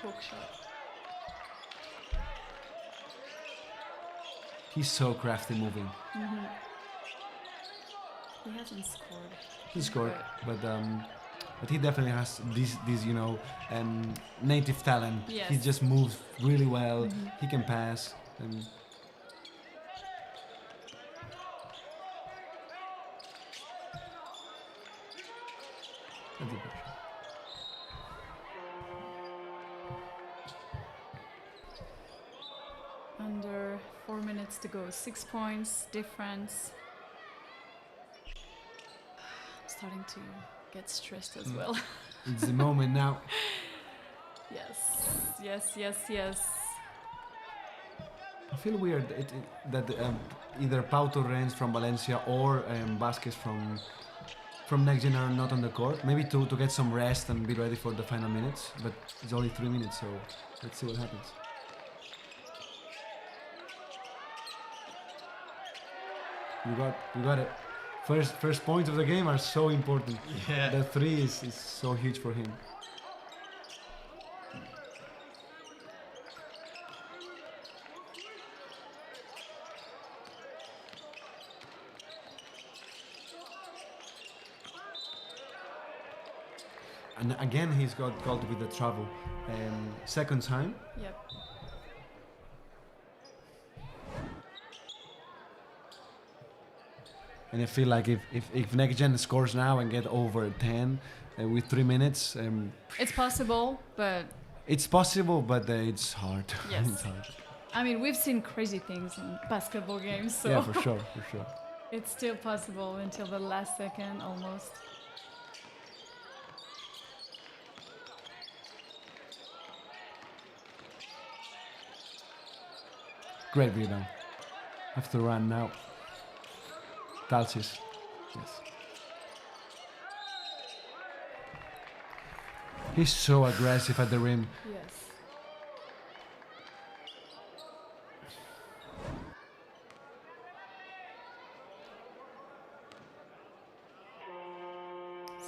Hook shot. He's so crafty moving. Mm-hmm. He hasn't scored. He scored, but he definitely has this native talent. Yes. He just moves really well. Mm-hmm. He can pass. And that's it. Under 4 minutes to go. 6 points difference. Starting to get stressed as well. It's the moment now. Yes. I feel weird that either Pau Torrens from Valencia or Vasquez from NextGen are not on the court. Maybe to get some rest and be ready for the final minutes. But it's only 3 minutes, so let's see what happens. You got it. First points of the game are so important. Yeah. The 3 is so huge for him. And again, he's got called with the travel. Second time. Yep. And I feel like if NextGen scores now and get over 10 with 3 minutes, It's possible, but it's possible, but it's hard. Yes. It's hard. I mean, we've seen crazy things in basketball games, so Yeah, for sure. it's still possible until the last second almost. Great rebound. Have to run now. Talsis. Yes. He's so aggressive at the rim. Yes.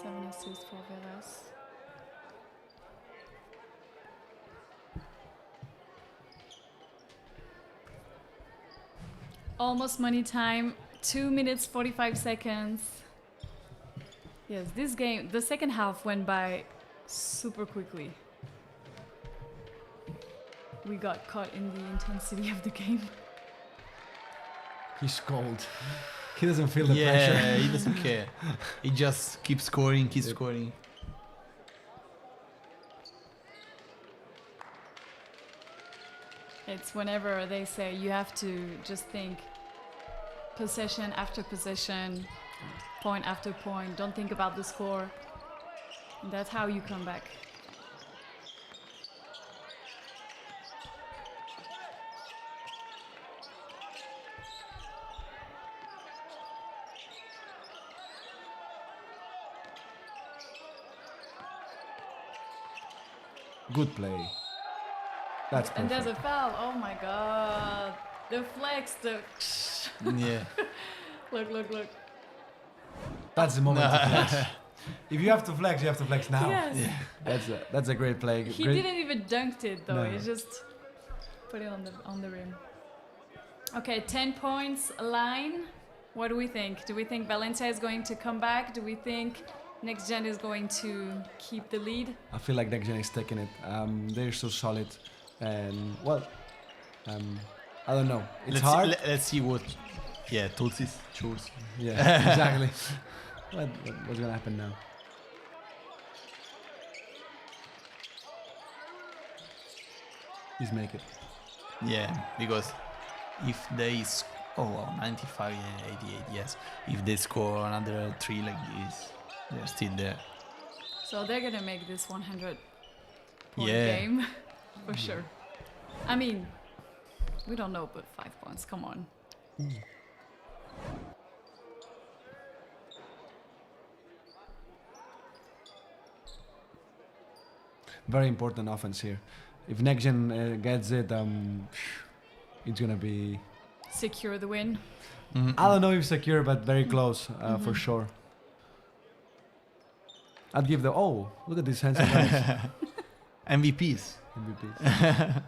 Seven assists for Velas. Almost money time. 2 minutes 45 seconds. Yes, this game, the second half went by super quickly. We got caught in the intensity of the game. He's cold. He doesn't feel the Yeah, pressure. he doesn't care. He just keeps scoring, scoring. It's whenever they say you have to just think possession after possession, point after point, don't think about the score. And that's how you come back. Good play. That's perfect. And there's a foul. Oh my god. The flex, the Yeah. look. That's the moment to flex. If you have to flex, you have to flex now. Yes. Yeah. That's a great play. He Great. didn't even dunk it though. No. He just put it on the rim. Okay, 10 points line. What do we think? Do we think Valencia is going to come back? Do we think NextGen is going to keep the lead? I feel like NextGen is taking it. They're so solid, and I don't know. It's hard. Let's see what. Yeah, Tutsis choose. Yeah, exactly. What's gonna happen now? He's make it. Yeah, because if they oh wow, 95 and 88, yes. If they score another 3 like this, they're still there. So they're gonna make this 100 point Yeah. game for sure. I mean, we don't know, but 5 points. Come on. Very important offense here. If NextGen gets it, it's gonna be. Secure the win. I don't know if secure, but very close for sure. I'd give the look at these handsome guys. MVPs. MVPs.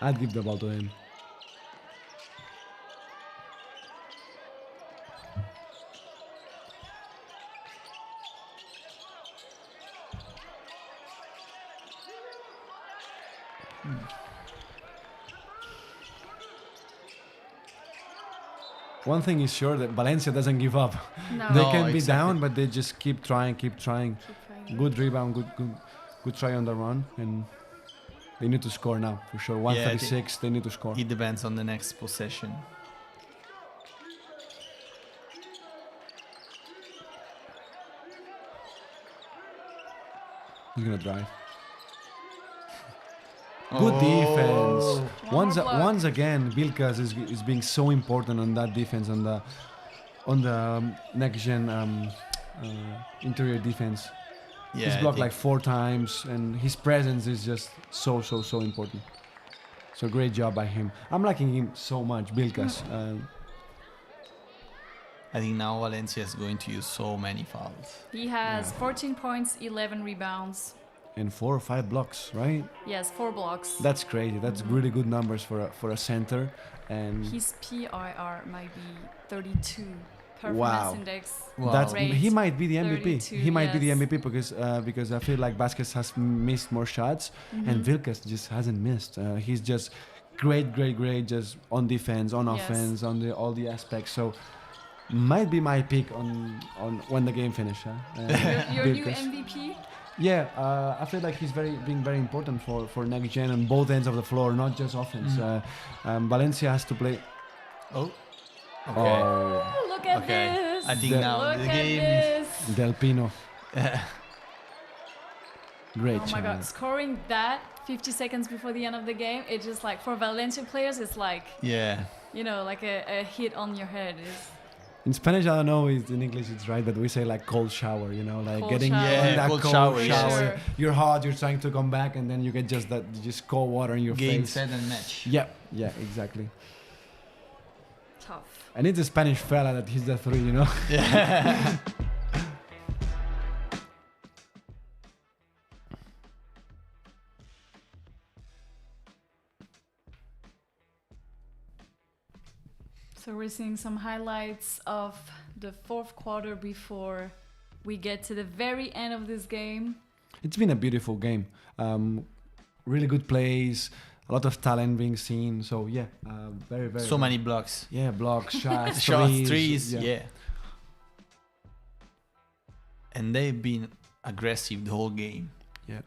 I'd give the ball to him. One thing is sure that Valencia doesn't give up. No. They No, can be exactly. down, but they just keep trying. Keep trying. Good rebound, good try on the run, and they need to score now for sure. 136, they need to score. It depends on the next possession. He's gonna drive. Good defense. One more block. Once again, Vilkas is being so important on that defense on the NextGen interior defense. Yeah, He's I blocked think- like 4 times, and his presence is just so important. So great job by him. I'm liking him so much, Vilkas. I think now Valencia is going to use so many fouls. He has 14 points, 11 rebounds. And 4 or 5 blocks, right? Yes, 4 blocks. That's crazy. That's really good numbers for a center. And His PIR might be 32. Performance Wow. index. Wow. that's Rate he might be the MVP. 32, He might be the yes. MVP because I feel like Vasquez has missed more shots and Vilkas just hasn't missed. He's just great, just on defense, on Yes. offense, on all the aspects. So might be my pick on when the game finishes. Your new Vilkas. MVP? Yeah, I feel like he's being very important for NextGen on both ends of the floor, not just offense. Valencia has to play. Oh. Okay. Oh, look at Okay. this. I think now Look the at game this. Del Pino. Great Oh my god, chance. scoring that 50 seconds before the end of the game, it's just like for Valencia players, it's like, Yeah. you know, like a hit on your head. In Spanish, I don't know if in English it's right, but we say like cold shower, you know, like Cold getting shower. Yeah, in that cold cold shower, shower. yes. Sure. You're hot, you're trying to come back, and then you get just cold water in your Game, face. set, and match. Yeah, exactly. Tough. And it's a Spanish fella that hits the 3, you know. Yeah. So we're seeing some highlights of the 4th quarter before we get to the very end of this game. It's been a beautiful game. Really good plays, a lot of talent being seen. So yeah, very. So many blocks. Yeah, blocks, shots, Shots, threes, yeah. yeah. And they've been aggressive the whole game. Yeah,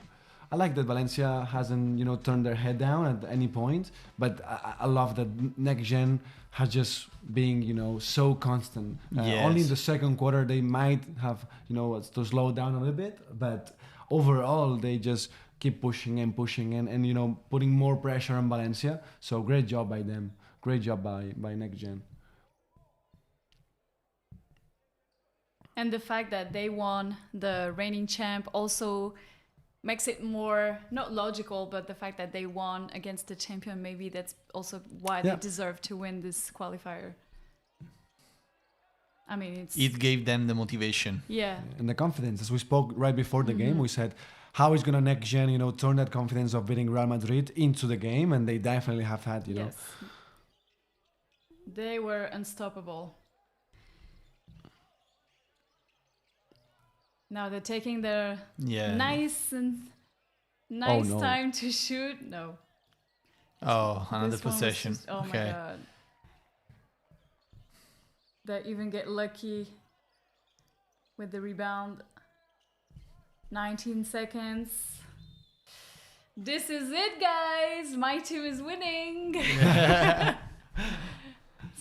I like that Valencia hasn't, turned their head down at any point. But I love that NextGen has just being, so constant. Yes. Only in the second quarter they might have, to slow down a little bit. But overall, they just keep pushing and putting more pressure on Valencia. So great job by them. Great job by NextGen. And the fact that they won the reigning champ also makes it more, not logical, but the fact that they won against the champion, maybe that's also why Yeah. they deserve to win this qualifier. I mean, It gave them the motivation. yeah. And the confidence, as we spoke right before the game, we said, how is gonna NextGen, turn that confidence of beating Real Madrid into the game, and they definitely have had, Yes. They were unstoppable. Now they're taking their Yeah. nice no. time to shoot. No. Oh, another This one was possession. just- oh Okay. my god. They even get lucky with the rebound. 19 seconds. This is it, guys. My team is winning. It's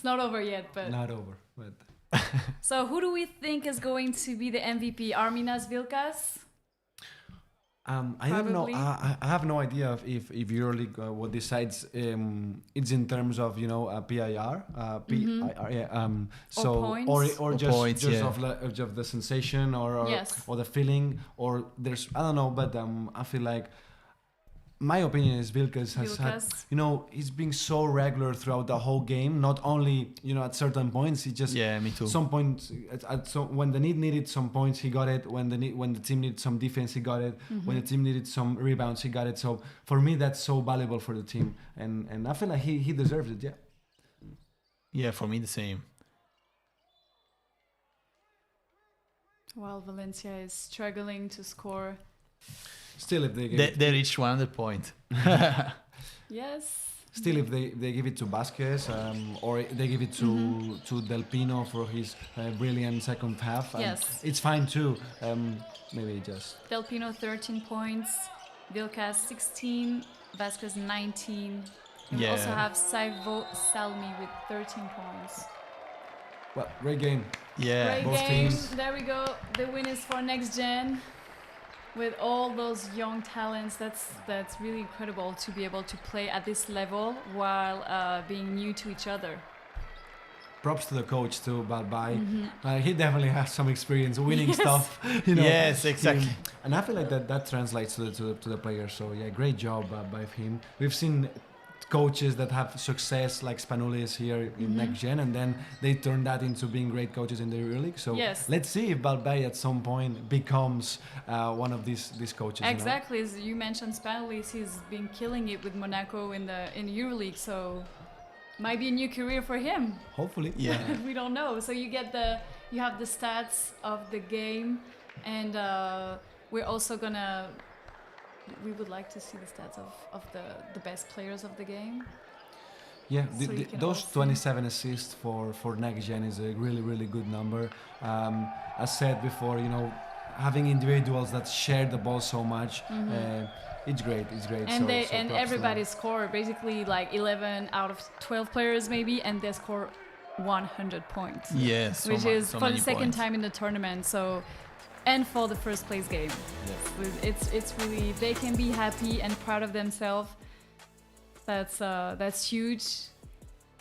not over yet, but... Not over, but... So who do we think is going to be the MVP? Arminas Vilkas? I don't know. Probably. I have no idea if EuroLeague what decides. It's in terms of PIR, PIR, yeah. So points. or Or just points, just yeah. of the sensation or Yes. or the feeling or there's I don't know. But I feel like my opinion is Vilkas has had he's been so regular throughout the whole game. Not only at certain points, he just me too. some points when the needed some points, he got it. When the team needed some defense, he got it. When the team needed some rebounds, he got it. So for me, that's so valuable for the team, and I feel like he deserves it. Yeah. Yeah, for me the same. While Valencia is struggling to score. Still, if They reached 100 points. Yes. Still, if they give it to Vasquez or they give it to Del Pino for his brilliant second half, Yes. it's fine too. Maybe just Del Pino 13 points, Vilkas 16, Vasquez 19. And we Yeah. also have Saivo Salmi with 13 points. well, great game. Yeah. Great both game. teams. There we go. The win is for NextGen. With all those young talents, that's really incredible to be able to play at this level while being new to each other. Props to the coach too, Balbai. He definitely has some experience winning stuff. Yes, exactly. And I feel like that translates to the players. So yeah, great job by him. We've seen coaches that have success like Spanulis here in NextGen, and then they turn that into being great coaches in the EuroLeague. So Yes. let's see if Balbai at some point becomes one of these coaches. Exactly, as you mentioned, Spanulis, he's been killing it with Monaco in EuroLeague, so might be a new career for him. Hopefully. Yeah. We don't know. So you have the stats of the game, and we're also we would like to see the stats of the best players of the game. Yeah, So you can those all see. 27 assists for NextGen is a really, really good number. As said before, having individuals that share the ball so much, it's great. It's great. And so and props to everybody them. score basically like 11 out of 12 players maybe, and they score 100 points. Yes. Which is for the second time in the tournament. So, and for the first place game. It's really, they can be happy and proud of themselves. That's huge,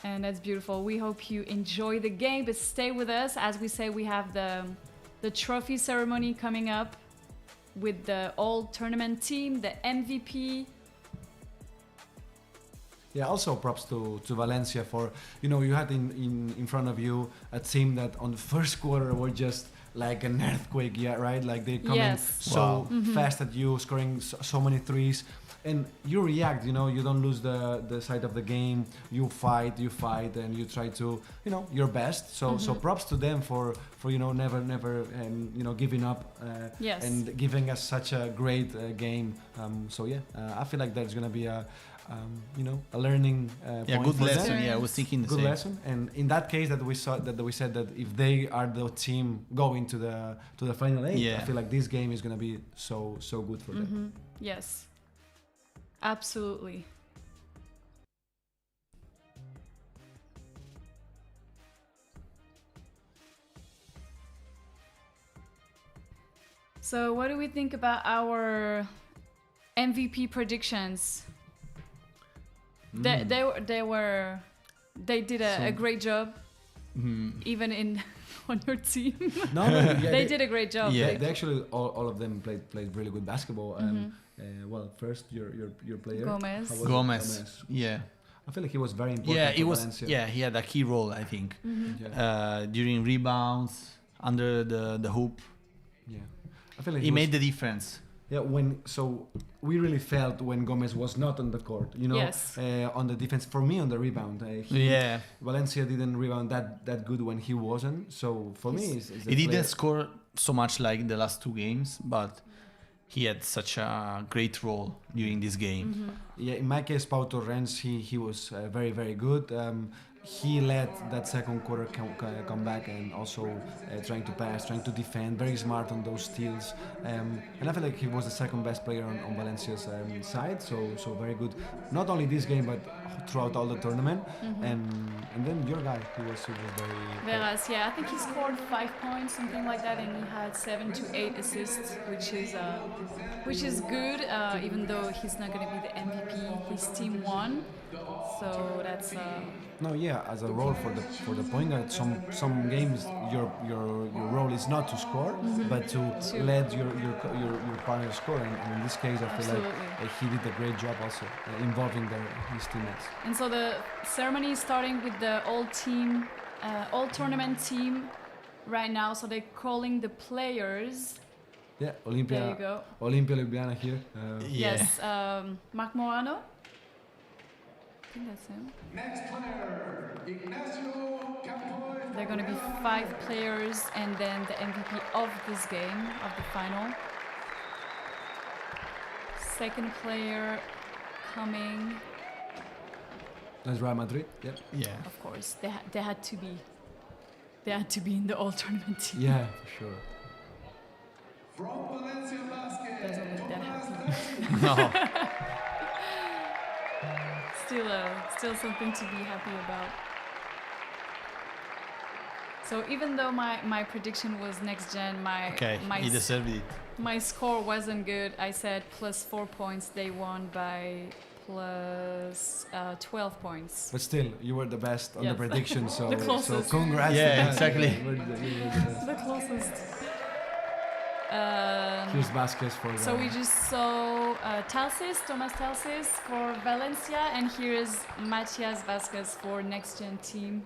and that's beautiful. We hope you enjoy the game, but stay with us. As we say, we have the trophy ceremony coming up with the all tournament team, the MVP. Yeah, also props to Valencia for, you had in front of you a team that on the first quarter were just like an earthquake, yeah, right? Like they come in so fast at you, scoring so many threes. And you react, you don't lose the side of the game. You fight, and you try to, your best. So props to them for never giving up and giving us such a great game. I feel like there's gonna be a learning point good for lesson. them. Yeah, I was thinking the Good same. lesson. And in that case that we said that if they are the team going to the final eight, I feel like this game is gonna be so good for them. Yes. Absolutely. So what do we think about our MVP predictions? They did a great job, even in on your team. They did a great job. Yeah. They actually all of them played really good basketball. First your player Gomez. How was it? Gomez. Yeah. I feel like he was very important. Yeah, for it was. Valencia. Yeah, he had a key role, I think, during rebounds, under the hoop. Yeah, I feel like He made the difference. Yeah, we really felt when Gomez was not on the court, Yes. on the defense. For me, on the rebound, Valencia didn't rebound that good when he wasn't. So for me, it's he didn't score so much like the last two games, but he had such a great role during this game. Yeah, in my case, Pau Torrens, he was very, very good. he led that second quarter comeback and also trying to pass, trying to defend, very smart on those steals. And I feel like he was the second best player on Valencia's side, so very good. Not only this game, but throughout all the tournament. And then your guy, he was very... Veras, yeah, I think he scored 5 points, something like that, and he had 7 to 8 assists, which is good, even though he's not going to be the MVP. His team won, so that's... No, yeah, as a role for the point guard, some games your role is not to score, but to let your partner score. And in this case, I feel like he did a great job also involving his teammates. And so the ceremony is starting with the all tournament team right now. So they're calling the players. Yeah, Olympia. There you go. Olympia Ljubljana here. Yes, Marc Morano. I think that's him. Next player, Ignacio Campoy. There are going to be 5 players and then the MVP of this game, of the final. Second player coming. That's Real Madrid. Yeah. Yeah. Of course, they had to be. They had to be in the all-tournament team. Yeah, for sure. From Valencia Basket. Doesn't look that happy. No. Still something to be happy about. So even though my prediction was NextGen, He deserved it. my score wasn't good. I said plus 4 points. They won by plus 12 points. But still, you were the best on the Yes. prediction, so The closest. so congrats. Yeah, to that. exactly. The closest. Here's Vasquez for So we just saw Thomas Talsis for Valencia, and here's Matias Vasquez for NextGen team.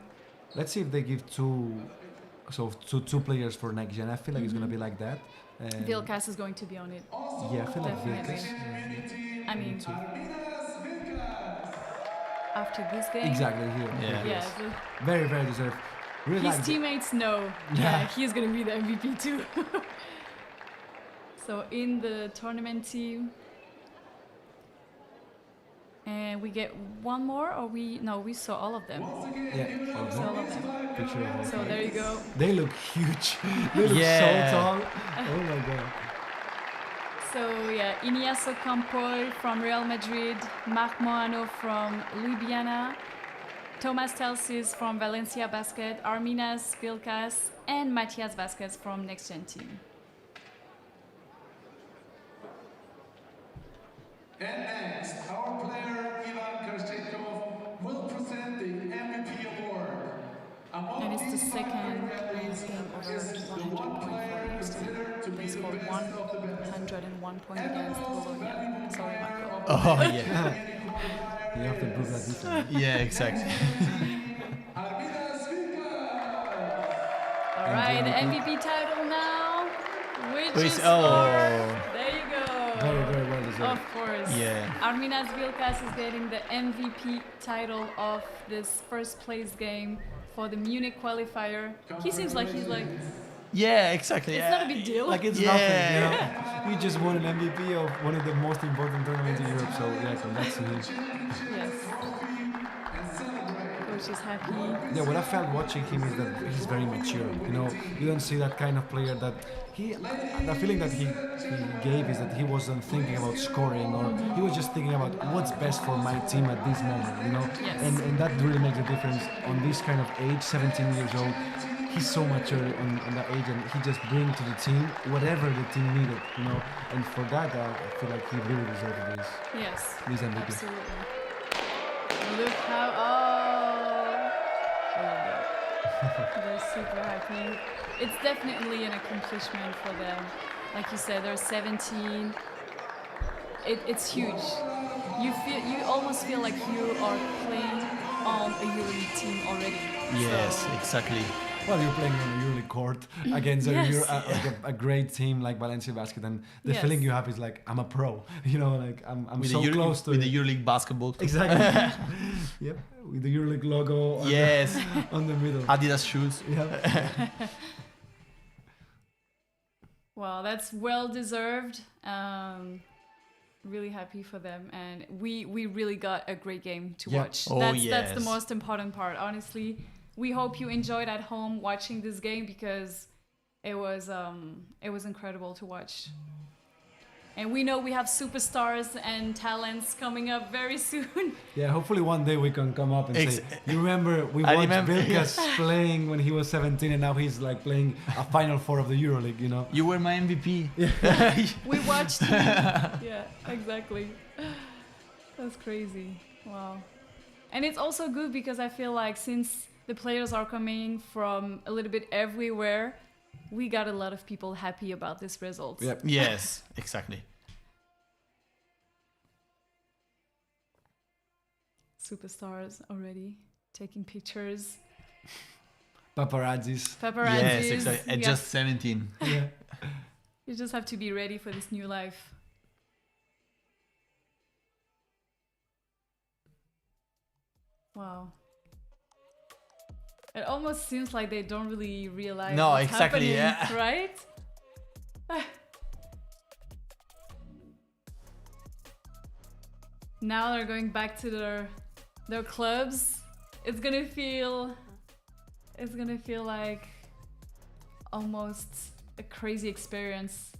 Let's see if they give two players for next gen. I feel like it's gonna be like that. Vilkas is going to be on it. Yeah, I feel like Definitely. Vilkas. I mean, after this game. Exactly here. Yeah. Yeah. Very, very deserved. Really His like teammates know. Yeah. He's gonna be the MVP too. So in the tournament team. And we get one more, or we saw all of them. Yeah, all of Saw all them. of them. Picture of all So five. there you go. They look huge. They look Yeah. so tall. Oh my god. So yeah, Ignacio Campoy from Real Madrid, Marc Moano from Ljubljana, Thomas Telsis from Valencia Basket, Arminas Vilkas, and Matias Vasquez from NextGen team. And next, our player Ivan Kostenkov will present the MVP award. And it's the second game over 100 point for NextGen. They scored 101 point against Bologna. Sorry, Marco. Oh yeah. You have to prove that different. Yeah, exactly. All right, the MVP title now, which Which- is oh. for, there you go. Very, very well deserved. Of course. Yeah. Arminas Vilkas is getting the MVP title of this first place game for the Munich qualifier. He seems like he's like, Yeah, exactly. it's yeah. not a big deal. Like it's nothing, you know. We just won an MVP of one of the most important tournaments in Europe, so yeah, congrats to him. Yes. Coach is happy. Yeah, what I felt watching him is that he's very mature. You know, you don't see that kind of player that the feeling that he gave is that he wasn't thinking about scoring, or he was just thinking about what's best for my team at this moment, you know. Yes. And that really makes a difference on this kind of age, 17 years old. He's so mature on that age, and he just brings to the team whatever the team needed, you know. And for that, I feel like he really deserved Yes. this MVP. Absolutely. Look how, they're super happy. It's definitely an accomplishment for them. Like you said, they're 17. It's huge. You almost feel like you are playing on a EuroLeague team already. Yes, So, exactly. Well, you're playing on a EuroLeague court against Yes. a great team like Valencia Basket, and the Yes. feeling you have is like, I'm a pro. You know, like I'm With so the close to with it. the EuroLeague basketball. Exactly. Yep. With the EuroLeague logo on, Yes. on the middle. Adidas shoes. Yeah. well, that's well deserved. really happy for them, and we really got a great game to Yeah. watch. Oh, That's the yes. most important part, honestly. We hope you enjoyed at home watching this game because it was incredible to watch. And we know we have superstars and talents coming up very soon. Yeah, hopefully one day we can come up and say, you remember we I watched remember, Vilkas playing when he was 17 and now he's like playing a Final Four of the EuroLeague, you know? You were my MVP. We watched. Yeah, exactly. That's crazy. Wow. And it's also good because I feel like since the players are coming from a little bit everywhere, we got a lot of people happy about this result. Yep. Yes, exactly. Superstars already taking pictures. Paparazzis. Paparazzis. Yes, exactly. At Yeah. just 17. Yeah. You just have to be ready for this new life. Wow. It almost seems like they don't really realize No, what's exactly, happening, yeah. right? Now they're going back to their clubs. It's gonna feel like almost a crazy experience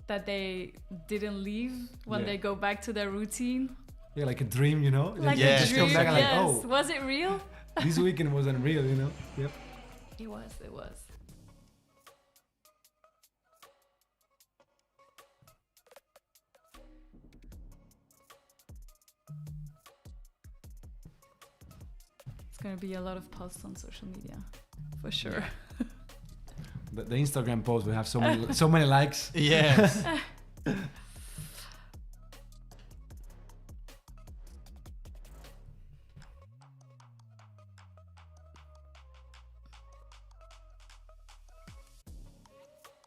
that they didn't leave when Yeah. they go back to their routine. Yeah, like a dream, you know? Like Yeah. a Just dream. come back and Yes. like, oh, Was it real? this weekend was unreal, you know? Yep. It was. It's gonna be a lot of posts on social media, for sure. The Instagram post will have so many likes. Yes.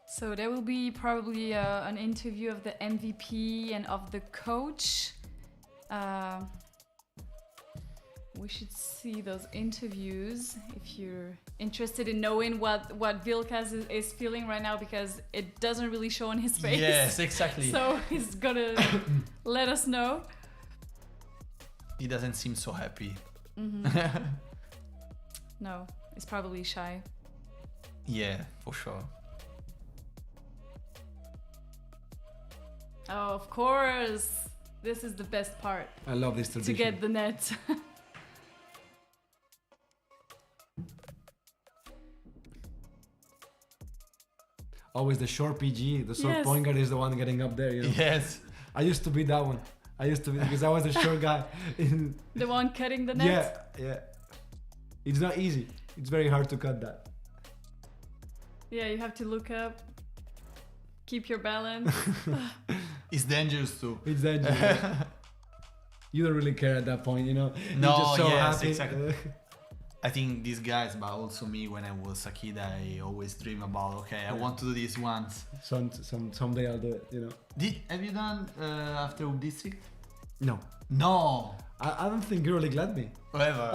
So there will be probably an interview of the MVP and of the coach. We should see those interviews if you're interested in knowing what Vilkas is feeling right now, because it doesn't really show on his face. Yes, exactly. So he's gonna let us know. He doesn't seem so happy. No, he's probably shy. Yeah, for sure. Oh, of course. This is the best part, I love this to tradition. get the net. Always the short PG, the short Yes. point guard is the one getting up there, you know? Yes. I used to be that one. Because I was the short guy. The one cutting the net. Yeah. It's not easy. It's very hard to cut that. Yeah, you have to look up, keep your balance. It's dangerous too. It's dangerous. You don't really care at that point, you know? No, You're just so yes, happy. exactly. I think these guys, but also me, when I was a kid, I always dream about, okay, I want to do this once. Someday I'll do it, you know? Have you done after Hoop District? No. No. I don't think EuroLeague let me. Whatever.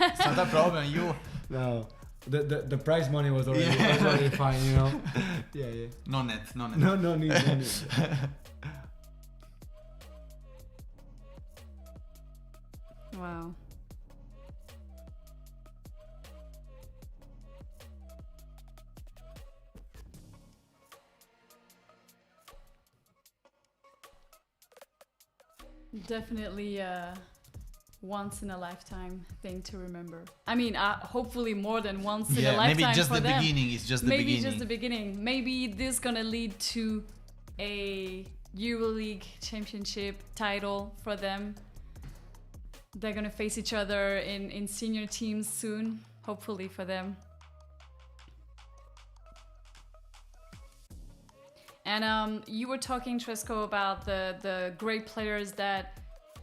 It's not a problem. You. No. The prize money was already, Yeah. was already fine, you know? Yeah. No net. No need. Wow. Definitely a once in a lifetime thing to remember. I mean, hopefully more than once in a lifetime maybe just for the them. beginning. It's just the Maybe beginning. just the beginning. Maybe this gonna lead to a EuroLeague championship title for them. They're gonna face each other in senior teams soon, hopefully for them. And you were talking, Tresco, about the great players that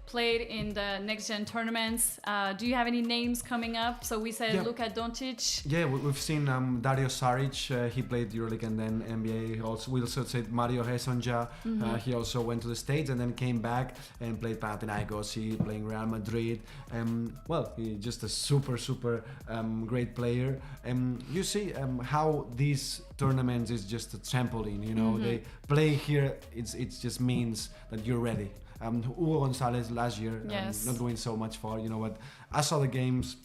played in the NextGen tournaments. Do you have any names coming up? So we said Luka Doncic. Yeah, we've seen Dario Saric. He played EuroLeague and then NBA. Also, we also said Mario Hezonja. He also went to the States and then came back and played Panathinaikos. He playing Real Madrid. Well, he's just a super great player. You see how these tournaments is just a trampoline. You know, they play here. It just means that you're ready. Hugo Gonzalez last year, not going so much far, you know, but I saw the games,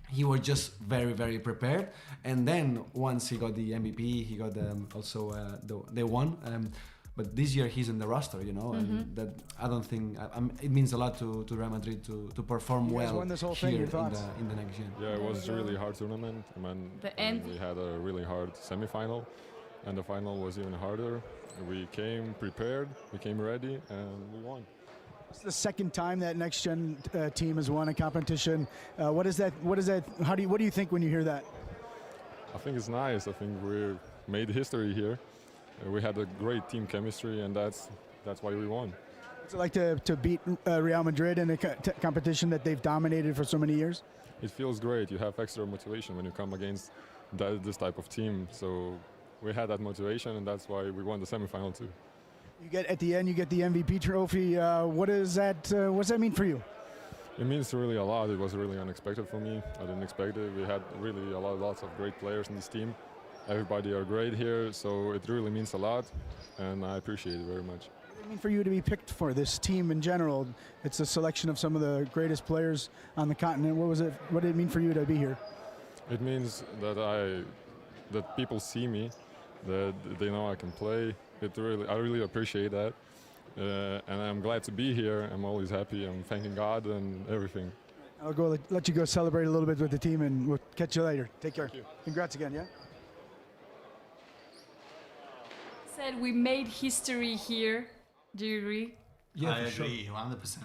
he was just very prepared. And then once he got the MVP, he got also they won. But this year he's in the roster, you know, and that I don't think it means a lot to Real Madrid to perform well won this whole here thing, in the next gen. Yeah, it was a really hard tournament. I mean, we had a really hard semi-final, and the final was even harder. We came prepared, we came ready, and we won. It's the second time that NextGen team has won a competition. What is that? What do you think when you hear that? I think it's nice. I think we made history here. We had a great team chemistry, and that's why we won. What's it like to beat Real Madrid in a competition that they've dominated for so many years? It feels great. You have extra motivation when you come against this type of team. So we had that motivation, and that's why we won the semifinal too. You get at the end, you get the MVP trophy. What does that mean for you? It means really a lot. It was really unexpected for me. I didn't expect it. We had really lots of great players in this team. Everybody are great here, so it really means a lot, and I appreciate it very much. What does it mean for you to be picked for this team in general? It's a selection of some of the greatest players on the continent. What did it mean for you to be here? It means that people see me, that they know I can play. I really appreciate that, and I'm glad to be here. I'm always happy. I'm thanking God and everything. I'll let you go celebrate a little bit with the team, and we'll catch you later. Take care. Congrats again, yeah? Said we made history here. Do you agree? Yeah, I agree, 100%.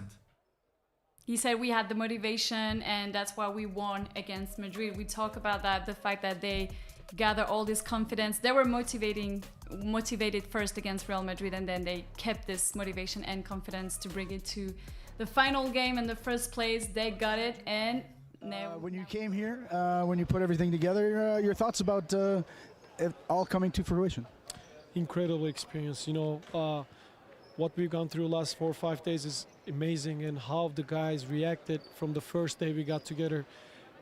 He said we had the motivation, and that's why we won against Madrid. We talk about that, the fact that they gather all this confidence. They were motivated first against Real Madrid, and then they kept this motivation and confidence to bring it to the final game in the first place. They got it, and when you came here, when you put everything together, your thoughts about it all coming to fruition? Incredible experience. You know, what we've gone through the last 4 or 5 days is amazing, and how the guys reacted from the first day we got together.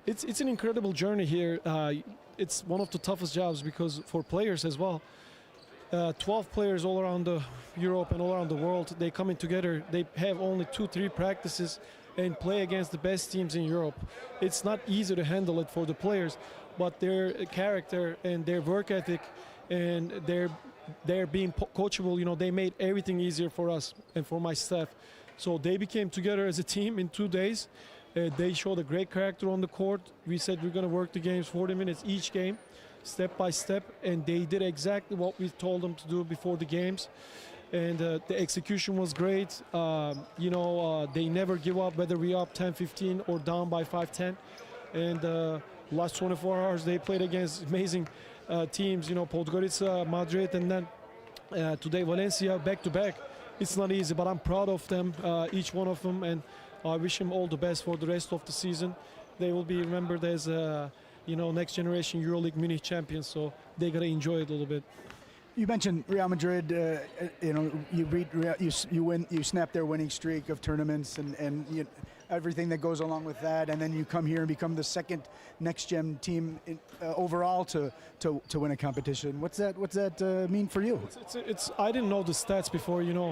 It's an incredible journey here. It's one of the toughest jobs because for players as well. 12 players all around Europe and all around the world, they coming together. They have only 2-3 practices and play against the best teams in Europe. It's not easy to handle it for the players, but their character and their work ethic and they're being coachable, you know, they made everything easier for us and for my staff. So they became together as a team in 2 days. They showed a great character on the court. We said we're going to work the games 40 minutes each game, step by step, and they did exactly what we told them to do before the games. And the execution was great. You know, they never give up, whether we up 10-15 or down by 5-10. And last 24 hours, they played against amazing teams, you know, Podgorica, Madrid, and then today Valencia, back-to-back. It's not easy, but I'm proud of them, each one of them, and I wish them all the best for the rest of the season. They will be remembered as, you know, next generation EuroLeague Munich champions, so they gotta enjoy it a little bit. You mentioned Real Madrid. You know, you beat Real, you win, you snap their winning streak of tournaments and everything that goes along with that, and then you come here and become the second NextGen team overall to win a competition. What's that mean for you? I didn't know the stats before. You know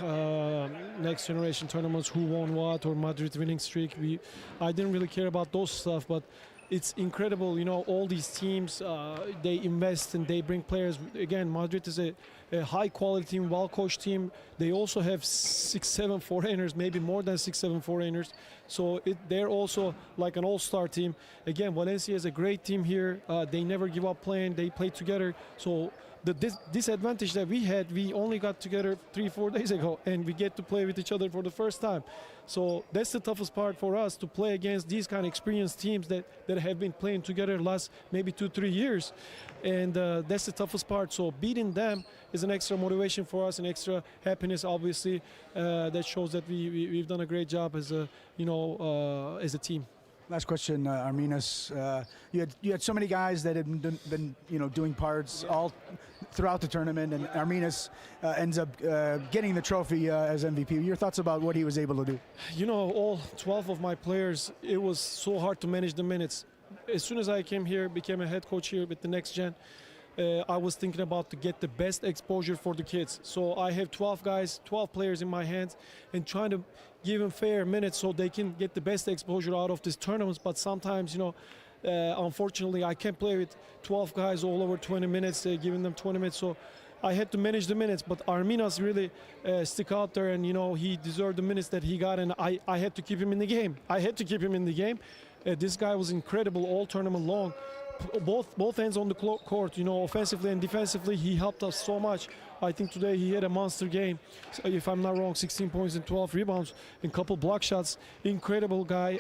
how next generation tournaments, who won what, or Madrid winning streak. I didn't really care about those stuff, but it's incredible, you know, all these teams, they invest and they bring players. Again, Madrid is a high-quality team, well-coached team. They also have 6-7 foreigners, maybe more than 6-7 foreigners. So they're also like an all-star team. Again, Valencia is a great team here. They never give up playing. They play together. So the disadvantage that we only got together 3-4 days ago, and we get to play with each other for the first time. So that's the toughest part for us, to play against these kind of experienced teams that have been playing together last maybe 2-3 years. And that's the toughest part. So beating them is an extra motivation for us, an extra happiness, obviously. That shows that we've done a great job as a, as a team. Last question, Arminas. You had so many guys that had been doing parts all throughout the tournament, and Arminas ends up getting the trophy as MVP. Your thoughts about what he was able to do? All 12 of my players, it was so hard to manage the minutes. As soon as I came here, became a head coach here with the NextGen, I was thinking about to get the best exposure for the kids. So I have 12 guys, 12 players in my hands, and trying to give them fair minutes so they can get the best exposure out of these tournaments. But sometimes, unfortunately, I can't play with 12 guys all over 20 minutes, giving them 20 minutes. So I had to manage the minutes. But Arminas really stick out there, and he deserved the minutes that he got, and I had to keep him in the game. This guy was incredible all tournament long. Both ends on the court, offensively and defensively, he helped us so much. I think today he had a monster game. So if I'm not wrong, 16 points and 12 rebounds and couple block shots. Incredible guy,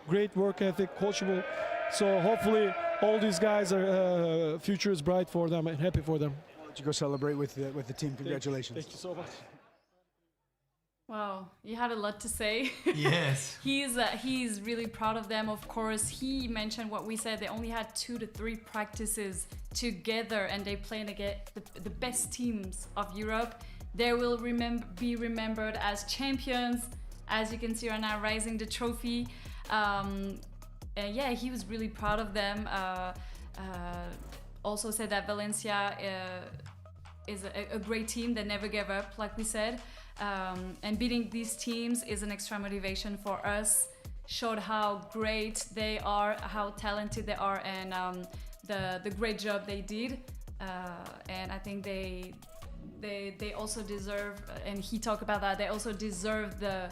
great work ethic, coachable. So hopefully all these guys are future is bright for them and happy for them. I'll let you go celebrate with the team. Congratulations. Thank you so much. Wow, you had a lot to say. Yes. He's really proud of them. Of course, he mentioned what we said. They only had 2 to 3 practices together, and they played against the best teams of Europe. They will be remembered as champions, as you can see right now, raising the trophy. He was really proud of them. Also said that Valencia is a great team that never gave up, like we said. And beating these teams is an extra motivation for us. Showed how great they are, how talented they are, and the great job they did. And I think they also deserve, and he talked about that, they also deserve the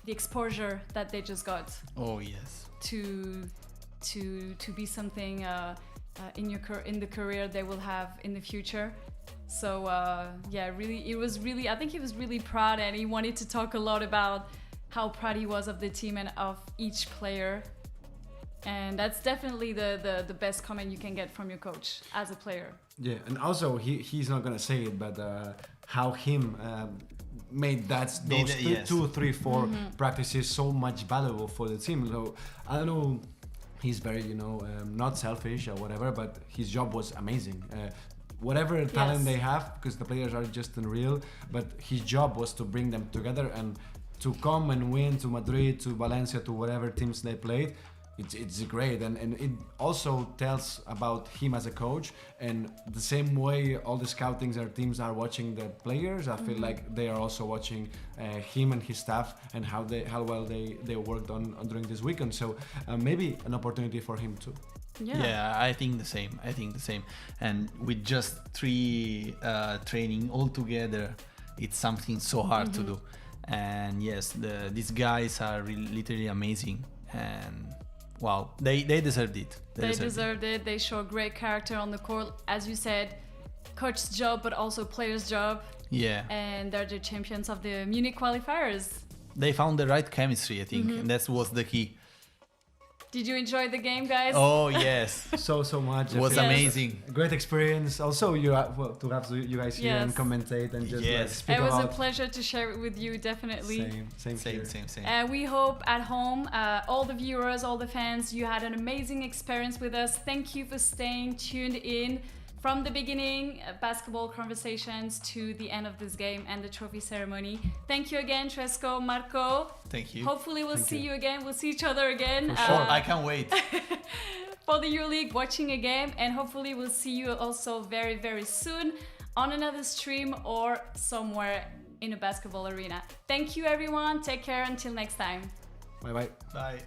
exposure that they just got. Oh yes. To be something in the career they will have in the future. So I think he was really proud, and he wanted to talk a lot about how proud he was of the team and of each player. And that's definitely the best comment you can get from your coach as a player. Yeah, and also he's not gonna say it, but how him made those 2, 3, 4 practices so much valuable for the team. So I don't know, he's very not selfish or whatever, but his job was amazing. Whatever talent they have, because the players are just unreal, but his job was to bring them together and to come and win to Madrid, to Valencia, to whatever teams they played. It's great, and it also tells about him as a coach, and the same way all the scoutings or teams are watching the players, I feel like they are also watching him and his staff and how well they worked on during this weekend. So maybe an opportunity for him too. Yeah, I think the same. And with just 3 training all together, it's something so hard to do. And yes, these guys are literally amazing. And wow, they deserved it. They deserved it. They show great character on the court. As you said, coach's job, but also player's job. Yeah. And they're the champions of the Munich qualifiers. They found the right chemistry, I think, and that was the key. Did you enjoy the game, guys? Oh yes, so much. It was amazing. Great experience. Also, to have you guys here and commentate and just speak it was about. a pleasure to share it with you. Definitely. Same. We hope at home, all the viewers, all the fans, you had an amazing experience with us. Thank you for staying tuned in from the beginning, basketball conversations, to the end of this game and the trophy ceremony. Thank you again, Tresco, Marco. Thank you. Hopefully we'll see you again. We'll see each other again. For sure, I can't wait. For the EuroLeague, watching a game, and hopefully we'll see you also very, very soon on another stream or somewhere in a basketball arena. Thank you, everyone. Take care until next time. Bye-bye. Bye.